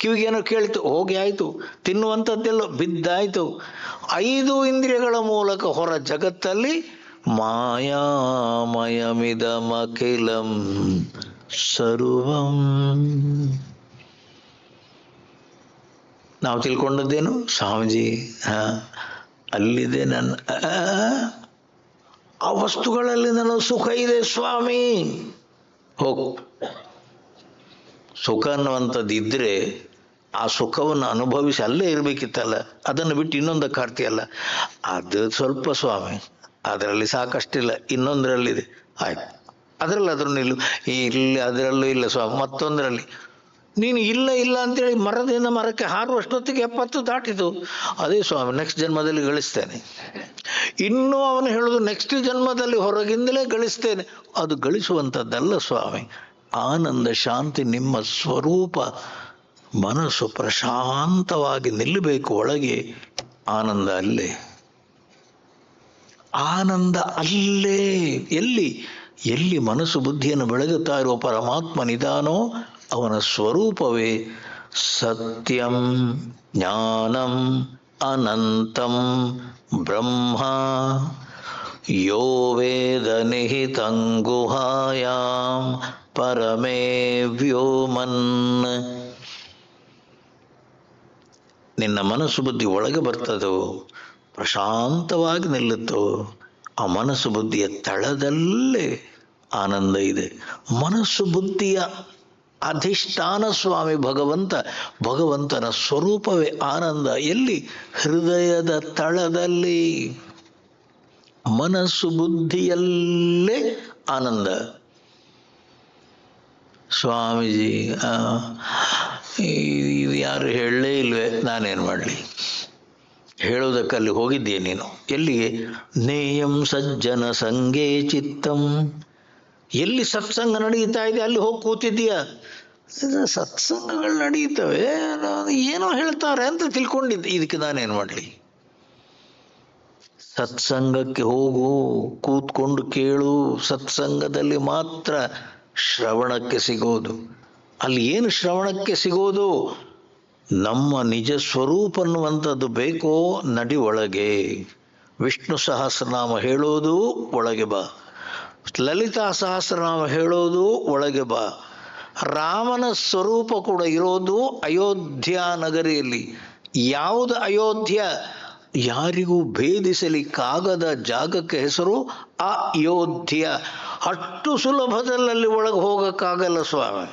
ಕಿವಿಗೇನೋ ಕೇಳಿತು, ಹೋಗಿ ಆಯ್ತು. ತಿನ್ನುವಂಥದ್ದೆಲ್ಲೋ ಬಿದ್ದಾಯ್ತು. 5 ಇಂದ್ರಿಯಗಳ ಮೂಲಕ ಹೊರ ಜಗತ್ತಲ್ಲಿ ಮಾಯಾಮಯಮಿದಮಖಿಲಂ ಸರ್ವಂ. ನಾವು ತಿಳ್ಕೊಂಡದ್ದೇನು? ಸ್ವಾಮೀಜಿ ಅಲ್ಲಿದೆ ನನ್ನ, ಆ ವಸ್ತುಗಳಲ್ಲಿ ನನ್ನ ಸುಖ ಇದೆ ಸ್ವಾಮಿ. ಹೋಗು. ಸುಖ ಅನ್ನುವಂಥದ್ದು ಇದ್ರೆ ಆ ಸುಖವನ್ನು ಅನುಭವಿಸಿ ಅಲ್ಲೇ ಇರಬೇಕಿತ್ತಲ್ಲ. ಅದನ್ನು ಬಿಟ್ಟು ಇನ್ನೊಂದಕ್ಕೆ ಕಾಡ್ತೀಯಲ್ಲ, ಅದು ಸ್ವಲ್ಪ ಸ್ವಾಮಿ, ಅದರಲ್ಲಿ ಸಾಕಷ್ಟಿಲ್ಲ, ಇನ್ನೊಂದರಲ್ಲಿದೆ. ಆಯ್ತು, ಅದರಲ್ಲಾದ್ರೂ ನಿಲ್ಲು. ಇಲ್ಲಿ ಅದರಲ್ಲೂ ಇಲ್ಲ ಸ್ವಾಮಿ, ಮತ್ತೊಂದರಲ್ಲಿ ನೀನು ಇಲ್ಲ ಇಲ್ಲ ಅಂತೇಳಿ ಮರದಿಂದ ಮರಕ್ಕೆ ಹಾರುವಷ್ಟೊತ್ತಿಗೆ 70 ದಾಟಿತು. ಅದೇ ಸ್ವಾಮಿ, ನೆಕ್ಸ್ಟ್ ಜನ್ಮದಲ್ಲಿ ಗಳಿಸ್ತೇನೆ. ಇನ್ನೂ ಅವನು ಹೇಳೋದು ನೆಕ್ಸ್ಟ್ ಜನ್ಮದಲ್ಲಿ ಹೊರಗಿಂದಲೇ ಗಳಿಸ್ತೇನೆ. ಅದು ಗಳಿಸುವಂಥದ್ದಲ್ಲ ಸ್ವಾಮಿ. ಆನಂದ ಶಾಂತಿ ನಿಮ್ಮ ಸ್ವರೂಪ. ಮನಸ್ಸು ಪ್ರಶಾಂತವಾಗಿ ನಿಲ್ಲಬೇಕು ಒಳಗೆ. ಆನಂದ ಅಲ್ಲೇ, ಆನಂದ ಅಲ್ಲೇ. ಎಲ್ಲಿ ಮನಸ್ಸು ಬುದ್ಧಿಯನ್ನು ಬೆಳಗುತ್ತಾ ಇರುವ ಪರಮಾತ್ಮನಿದಾನೋ ಅವನ ಸ್ವರೂಪವೇ ಸತ್ಯಂ ಜ್ಞಾನಂ ಅನಂತಂ ಬ್ರಹ್ಮ. ಯೋ ವೇದ ನಿಹಿತಂ ಗುಹಾಯಾಂ ಪರಮೇ ವ್ಯೋಮನ್. ನಿನ್ನ ಮನಸ್ಸು ಬುದ್ಧಿ ಒಳಗೆ ಬರ್ತದೋ, ಪ್ರಶಾಂತವಾಗಿ ನಿಲ್ಲುತ್ತೋ, ಆ ಮನಸ್ಸು ಬುದ್ಧಿಯ ತಳದಲ್ಲೇ ಆನಂದ ಇದೆ. ಮನಸ್ಸು ಬುದ್ಧಿಯ ಅಧಿಷ್ಠಾನ ಸ್ವಾಮಿ ಭಗವಂತ. ಭಗವಂತನ ಸ್ವರೂಪವೇ ಆನಂದ. ಎಲ್ಲಿ? ಹೃದಯದ ತಳದಲ್ಲಿ. ಮನಸ್ಸು ಬುದ್ಧಿಯಲ್ಲೇ ಆನಂದ. ಸ್ವಾಮೀಜಿ ಇದು ಯಾರು ಹೇಳಲೇ ಇಲ್ವೇ, ನಾನೇನು ಮಾಡಲಿ? ಹೇಳೋದಕ್ಕೆ ಅಲ್ಲಿ ಹೋಗಿದ್ದೀಯ ನೀನು. ಎಲ್ಲಿಗೆ? ನೇಯಂ ಸಜ್ಜನ ಸಂಗೇ ಚಿತ್ತಂ. ಎಲ್ಲಿ ಸತ್ಸಂಗ ನಡೀತಾ ಇದೆ ಅಲ್ಲಿ ಹೋಗಿ ಕೂತಿದ್ದೀಯ. ಸತ್ಸಂಗಗಳು ನಡೀತವೆ, ಏನೋ ಹೇಳ್ತಾರೆ ಅಂತ ತಿಳ್ಕೊಂಡಿದ್ದೆ. ಇದಕ್ಕೆ ನಾನೇನು ಮಾಡಲಿ? ಸತ್ಸಂಗಕ್ಕೆ ಹೋಗು, ಕೂತ್ಕೊಂಡು ಕೇಳು. ಸತ್ಸಂಗದಲ್ಲಿ ಮಾತ್ರ ಶ್ರವಣಕ್ಕೆ ಸಿಗೋದು. ಅಲ್ಲಿ ಏನು ಶ್ರವಣಕ್ಕೆ ಸಿಗೋದು? ನಮ್ಮ ನಿಜ ಸ್ವರೂಪ ಅನ್ನುವಂಥದ್ದು ಬೇಕೋ, ನಡಿ ಒಳಗೆ. ವಿಷ್ಣು ಸಹಸ್ರನಾಮ ಹೇಳೋದು ಒಳಗೆ ಬಾ, ಲಲಿತಾ ಸಹಸ್ರನಾಮ ಹೇಳೋದು ಒಳಗೆ ಬಾ. ರಾಮನ ಸ್ವರೂಪ ಕೂಡ ಇರೋದು ಅಯೋಧ್ಯ ನಗರಿಯಲ್ಲಿ. ಯಾವುದು ಅಯೋಧ್ಯ? ಯಾರಿಗೂ ಭೇದಿಸಲಿಕ್ಕಾಗದ ಜಾಗಕ್ಕೆ ಹೆಸರು ಅಯೋಧ್ಯ. ಅಷ್ಟು ಸುಲಭದಲ್ಲಿ ಒಳಗೆ ಹೋಗಕ್ಕಾಗಲ್ಲ ಸ್ವಾಮಿ.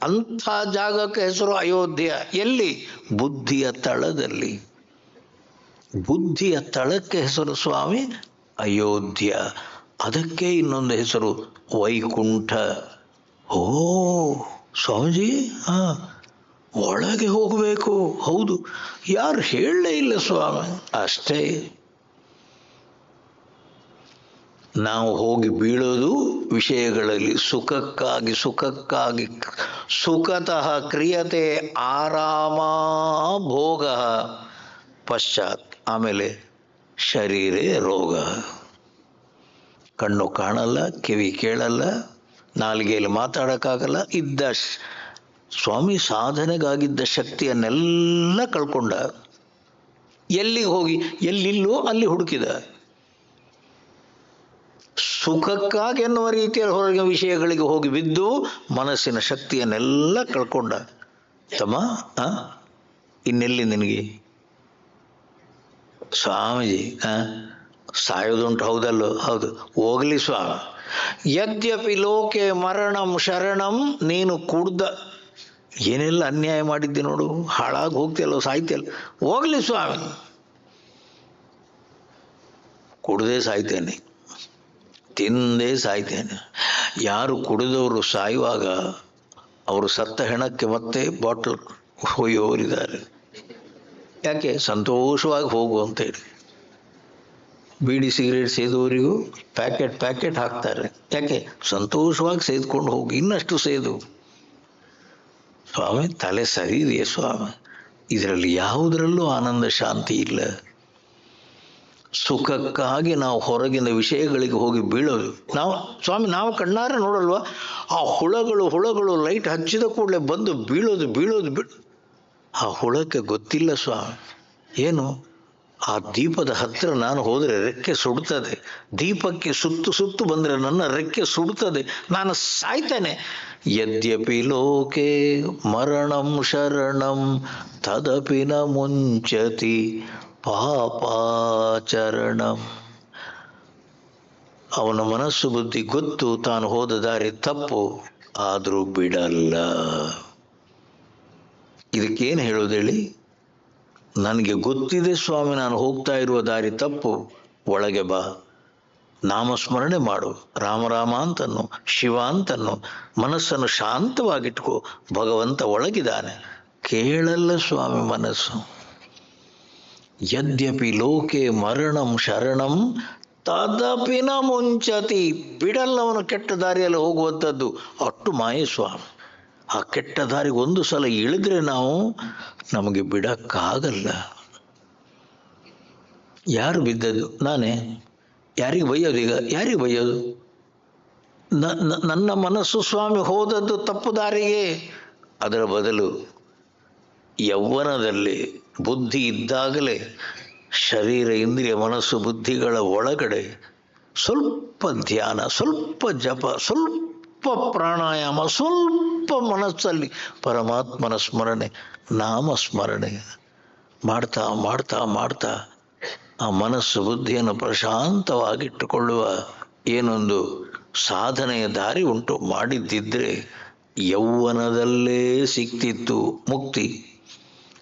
ಅಂಥ ಜಾಗಕ್ಕೆ ಹೆಸರು ಅಯೋಧ್ಯ. ಎಲ್ಲಿ? ಬುದ್ಧಿಯ ತಳದಲ್ಲಿ. ಬುದ್ಧಿಯ ತಳಕ್ಕೆ ಹೆಸರು ಸ್ವಾಮಿ ಅಯೋಧ್ಯ. ಅದಕ್ಕೆ ಇನ್ನೊಂದು ಹೆಸರು ವೈಕುಂಠ. ಓ ಸ್ವಾಮೀಜಿ, ಒಳಗೆ ಹೋಗಬೇಕು. ಹೌದು, ಯಾರು ಹೇಳಲೇ ಇಲ್ಲ ಸ್ವಾಮಿ. ಅಷ್ಟೇ, ನಾವು ಹೋಗಿ ಬೀಳೋದು ವಿಷಯಗಳಲ್ಲಿ. ಸುಖಕ್ಕಾಗಿ ಸುಖತಃ ಕ್ರಿಯತೆ ಆರಾಮ ಭೋಗ ಪಶ್ಚಾತ್. ಆಮೇಲೆ ಶರೀರೇ ರೋಗ. ಕಣ್ಣು ಕಾಣಲ್ಲ, ಕಿವಿ ಕೇಳಲ್ಲ, ನಾಲಿಗೆಯಲ್ಲಿ ಮಾತಾಡೋಕ್ಕಾಗಲ್ಲ. ಸ್ವಾಮಿ ಸಾಧನೆಗಾಗಿದ್ದ ಶಕ್ತಿಯನ್ನೆಲ್ಲ ಕಳ್ಕೊಂಡ. ಎಲ್ಲಿಗೆ ಹೋಗಿ? ಎಲ್ಲಿಲ್ಲೋ ಅಲ್ಲಿ ಹುಡುಕಿದ. ಸುಖಕ್ಕಾಗಿ ಎನ್ನುವ ರೀತಿಯಲ್ಲಿ ಹೊರಗಿನ ವಿಷಯಗಳಿಗೆ ಹೋಗಿ ಬಿದ್ದು ಮನಸ್ಸಿನ ಶಕ್ತಿಯನ್ನೆಲ್ಲ ಕಳ್ಕೊಂಡ. ತಮ್ಮ, ಇನ್ನೆಲ್ಲಿ ನಿನಗೆ? ಸ್ವಾಮೀಜಿ, ಸಾಯೋದುಂಟು, ಹೌದಲ್ಲೋ? ಹೌದು, ಹೋಗ್ಲಿ ಸ್ವಾಮಿ. ಯದ್ಯಪಿ ಲೋಕೆ ಮರಣಂ ಶರಣಂ. ನೀನು ಕುಡ್ದ ಏನೆಲ್ಲ ಅನ್ಯಾಯ ಮಾಡಿದ್ದೆ ನೋಡು, ಹಾಳಾಗಿ ಹೋಗ್ತಿಯಲ್ಲೋ, ಸಾಯ್ತಿಯಲ್ಲ. ಹೋಗ್ಲಿ ಸ್ವಾಮಿ, ಕುಡ್ದೇ ಸಾಯ್ತೇನೆ, ತಿಂದೇ ಸಾಯ್ತೇನೆ. ಯಾರು ಕುಡಿದವರು ಸಾಯುವಾಗ ಅವರು ಸತ್ತ ಹೆಣಕ್ಕೆ ಮತ್ತೆ ಬಾಟ್ಲ್ ಒಯ್ಯೋರಿದ್ದಾರೆ. ಯಾಕೆ? ಸಂತೋಷವಾಗಿ ಹೋಗು ಅಂತ ಹೇಳಿ. ಬೀಡಿ ಸಿಗರೇಟ್ ಸೇದುವವರಿಗೂ ಪ್ಯಾಕೆಟ್ ಹಾಕ್ತಾರೆ. ಯಾಕೆ? ಸಂತೋಷವಾಗಿ ಸೇದ್ಕೊಂಡು ಹೋಗಿ, ಇನ್ನಷ್ಟು ಸೇದು. ಸ್ವಾಮಿ, ತಲೆ ಸರಿ ಇದೆಯೇ ಸ್ವಾಮಿ? ಇದರಲ್ಲಿ ಯಾವುದರಲ್ಲೂ ಆನಂದ ಶಾಂತಿ ಇಲ್ಲ. ಸುಖಕ್ಕಾಗಿ ನಾವು ಹೊರಗಿನ ವಿಷಯಗಳಿಗೆ ಹೋಗಿ ಬೀಳೋದು. ನಾವು ಕಣ್ಣಾರೆ ನೋಡಲ್ವಾ? ಆ ಹುಳಗಳು ಲೈಟ್ ಹಚ್ಚಿದ ಕೂಡಲೇ ಬಂದು ಬೀಳೋದು. ಆ ಹುಳಕ್ಕೆ ಗೊತ್ತಿಲ್ಲ ಸ್ವಾಮಿ ಏನು, ಆ ದೀಪದ ಹತ್ತಿರ ನಾನು ಹೋದರೆ ರೆಕ್ಕೆ ಸುಡುತ್ತದೆ. ದೀಪಕ್ಕೆ ಸುತ್ತು ಬಂದರೆ ನನ್ನ ರೆಕ್ಕೆ ಸುಡುತ್ತದೆ, ನಾನು ಸಾಯ್ತೇನೆ. ಯದ್ಯಪಿ ಲೋಕೆ ಮರಣಂ ಶರಣಂ ತದಪಿ ನ ಮುಂಚತಿ ಪಾಪಾಚರಣಂ. ಅವನ ಮನಸ್ಸು ಬುದ್ಧಿ ಗೊತ್ತು ತಾನು ಹೋದ ದಾರಿ ತಪ್ಪು, ಆದರೂ ಬಿಡಲ್ಲ. ಇದಕ್ಕೇನು ಹೇಳೋದು ಹೇಳಿ? ನನಗೆ ಗೊತ್ತಿದೆ ಸ್ವಾಮಿ, ನಾನು ಹೋಗ್ತಾ ಇರುವ ದಾರಿ ತಪ್ಪು. ಒಳಗೆ ಬಾ, ನಾಮಸ್ಮರಣೆ ಮಾಡು, ರಾಮ ಅಂತನ್ನು, ಶಿವ ಅಂತನ್ನು. ಮನಸ್ಸನ್ನು ಶಾಂತವಾಗಿಟ್ಕೋ, ಭಗವಂತ ಒಳಗಿದ್ದಾನೆ. ಕೇಳಲ್ಲ ಸ್ವಾಮಿ ಮನಸ್ಸು. ಯದ್ಯಪಿ ಲೋಕೆ ಮರಣಂ ಶರಣಂ ತದಪಿ ನ ಮುಂಚತಿ. ಬಿಡಲ್ಲವನು ಕೆಟ್ಟ ದಾರಿಯಲ್ಲಿ ಹೋಗುವಂಥದ್ದು. ಅಷ್ಟು ಮಾಯೆ ಸ್ವಾಮಿ. ಆ ಕೆಟ್ಟ ದಾರಿಗೆ ಒಂದು ಸಲ ಇಳಿದ್ರೆ ನಮಗೆ ಬಿಡಕ್ಕಾಗಲ್ಲ. ಯಾರು ಬಿದ್ದದ್ದು? ನಾನೇ. ಯಾರಿಗೆ ಬೈಯೋದು ಈಗ? ಯಾರಿಗೆ ಬೈಯೋದು? ನನ್ನ ಮನಸ್ಸು ಸ್ವಾಮಿ ಹೋದದ್ದು ತಪ್ಪು ದಾರಿಗೆ. ಅದರ ಬದಲು ಯೌವನದಲ್ಲಿ ಬುದ್ಧಿ ಇದ್ದಾಗಲೇ ಶರೀರ, ಇಂದ್ರಿಯ, ಮನಸ್ಸು, ಬುದ್ಧಿಗಳ ಒಳಗಡೆ ಸ್ವಲ್ಪ ಧ್ಯಾನ, ಸ್ವಲ್ಪ ಜಪ, ಸ್ವಲ್ಪ ಪ್ರಾಣಾಯಾಮ, ಸ್ವಲ್ಪ ಮನಸ್ಸಲ್ಲಿ ಪರಮಾತ್ಮನ ಸ್ಮರಣೆ, ನಾಮಸ್ಮರಣೆ ಮಾಡ್ತಾ ಮಾಡ್ತಾ ಮಾಡ್ತಾ ಆ ಮನಸ್ಸು ಬುದ್ಧಿಯನ್ನು ಪ್ರಶಾಂತವಾಗಿಟ್ಟುಕೊಳ್ಳುವ ಏನೊಂದು ಸಾಧನೆಯ ದಾರಿ ಉಂಟು. ಮಾಡಿದ್ದಿದ್ರೆ ಯೌವನದಲ್ಲೇ ಸಿಕ್ತಿತ್ತು ಮುಕ್ತಿ,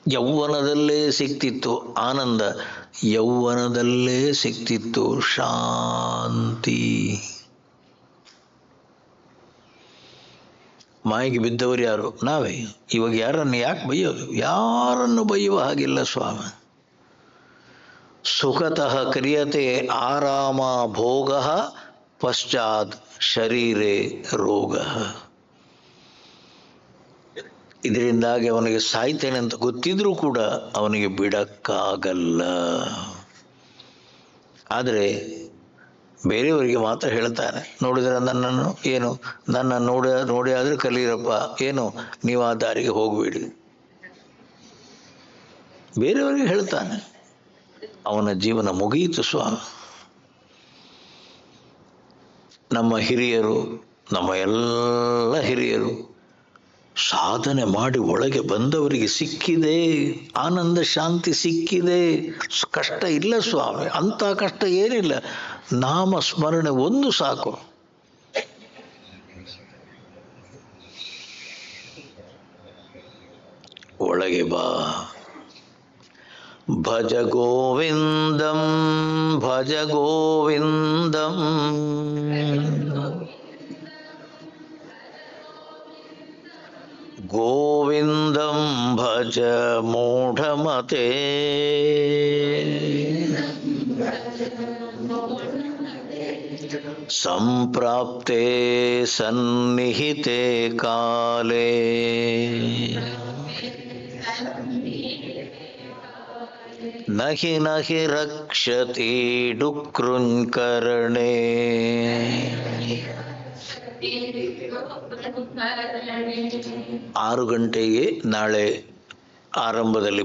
ಯೌವನದಲ್ಲೇ ಸಿಕ್ತಿತ್ತು ಆನಂದ, ಯೌವನದಲ್ಲೇ ಸಿಕ್ತಿತ್ತು ಶಾಂತಿ. ಮಾಯಿಗೆ ಬಿದ್ದವರು ಯಾರು? ನಾವೇ. ಇವಾಗ ಯಾರನ್ನು ಯಾಕೆ ಬೈಯೋದು? ಯಾರನ್ನು ಬೈಯುವ ಹಾಗಿಲ್ಲ ಸ್ವಾಮಿ. ಸುಖತಃ ಕ್ರಿಯತೆ ಆರಾಮ ಭೋಗ ಪಶ್ಚಾತ್ ಶರೀರೇ ರೋಗ. ಇದರಿಂದಾಗಿ ಅವನಿಗೆ ಸಾಯ್ತೇನೆ ಅಂತ ಗೊತ್ತಿದ್ರೂ ಕೂಡ ಅವನಿಗೆ ಬಿಡಕ್ಕಾಗಲ್ಲ. ಆದರೆ ಬೇರೆಯವರಿಗೆ ಮಾತ್ರ ಹೇಳ್ತಾನೆ, ನೋಡಿದ್ರೆ ನನ್ನನ್ನು ಏನು ನನ್ನ ನೋಡಿ ಆದರೆ ಕಲೀರಪ್ಪ, ಏನು ನೀವು ಆ ದಾರಿಗೆ ಹೋಗಬೇಡಿ. ಬೇರೆಯವರಿಗೆ ಹೇಳ್ತಾನೆ, ಅವನ ಜೀವನ ಮುಗಿಯಿತು ಸ್ವಾಮಿ. ನಮ್ಮ ಹಿರಿಯರು, ನಮ್ಮ ಎಲ್ಲ ಹಿರಿಯರು ಸಾಧನೆ ಮಾಡಿ ಒಳಗೆ ಬಂದವರಿಗೆ ಸಿಕ್ಕಿದೆ, ಆನಂದ ಶಾಂತಿ ಸಿಕ್ಕಿದೆ. ಕಷ್ಟ ಇಲ್ಲ ಸ್ವಾಮಿ, ಅಂಥ ಕಷ್ಟ ಏನಿಲ್ಲ. ನಾಮ ಸ್ಮರಣೆ ಒಂದು ಸಾಕು. ಒಳಗೆ ಬಾ. ಭಜ ಗೋವಿಂದಂ ಭಜ ಗೋವಿಂದಂ ಗೋವಿಂದಂ ಭಜ ಮೂಢಮತೆ ಸಂಪ್ರಾಪ್ತೆ ಸನ್ನಿಹಿತೆ ಕಾಲೇ ನಹಿ ನಹಿ ರಕ್ಷತಿ ಡುಕೃಂಕರಣೆ. 6 ಗಂಟೆಗೆ ನಾಳೆ ಆರಂಭದಲ್ಲಿ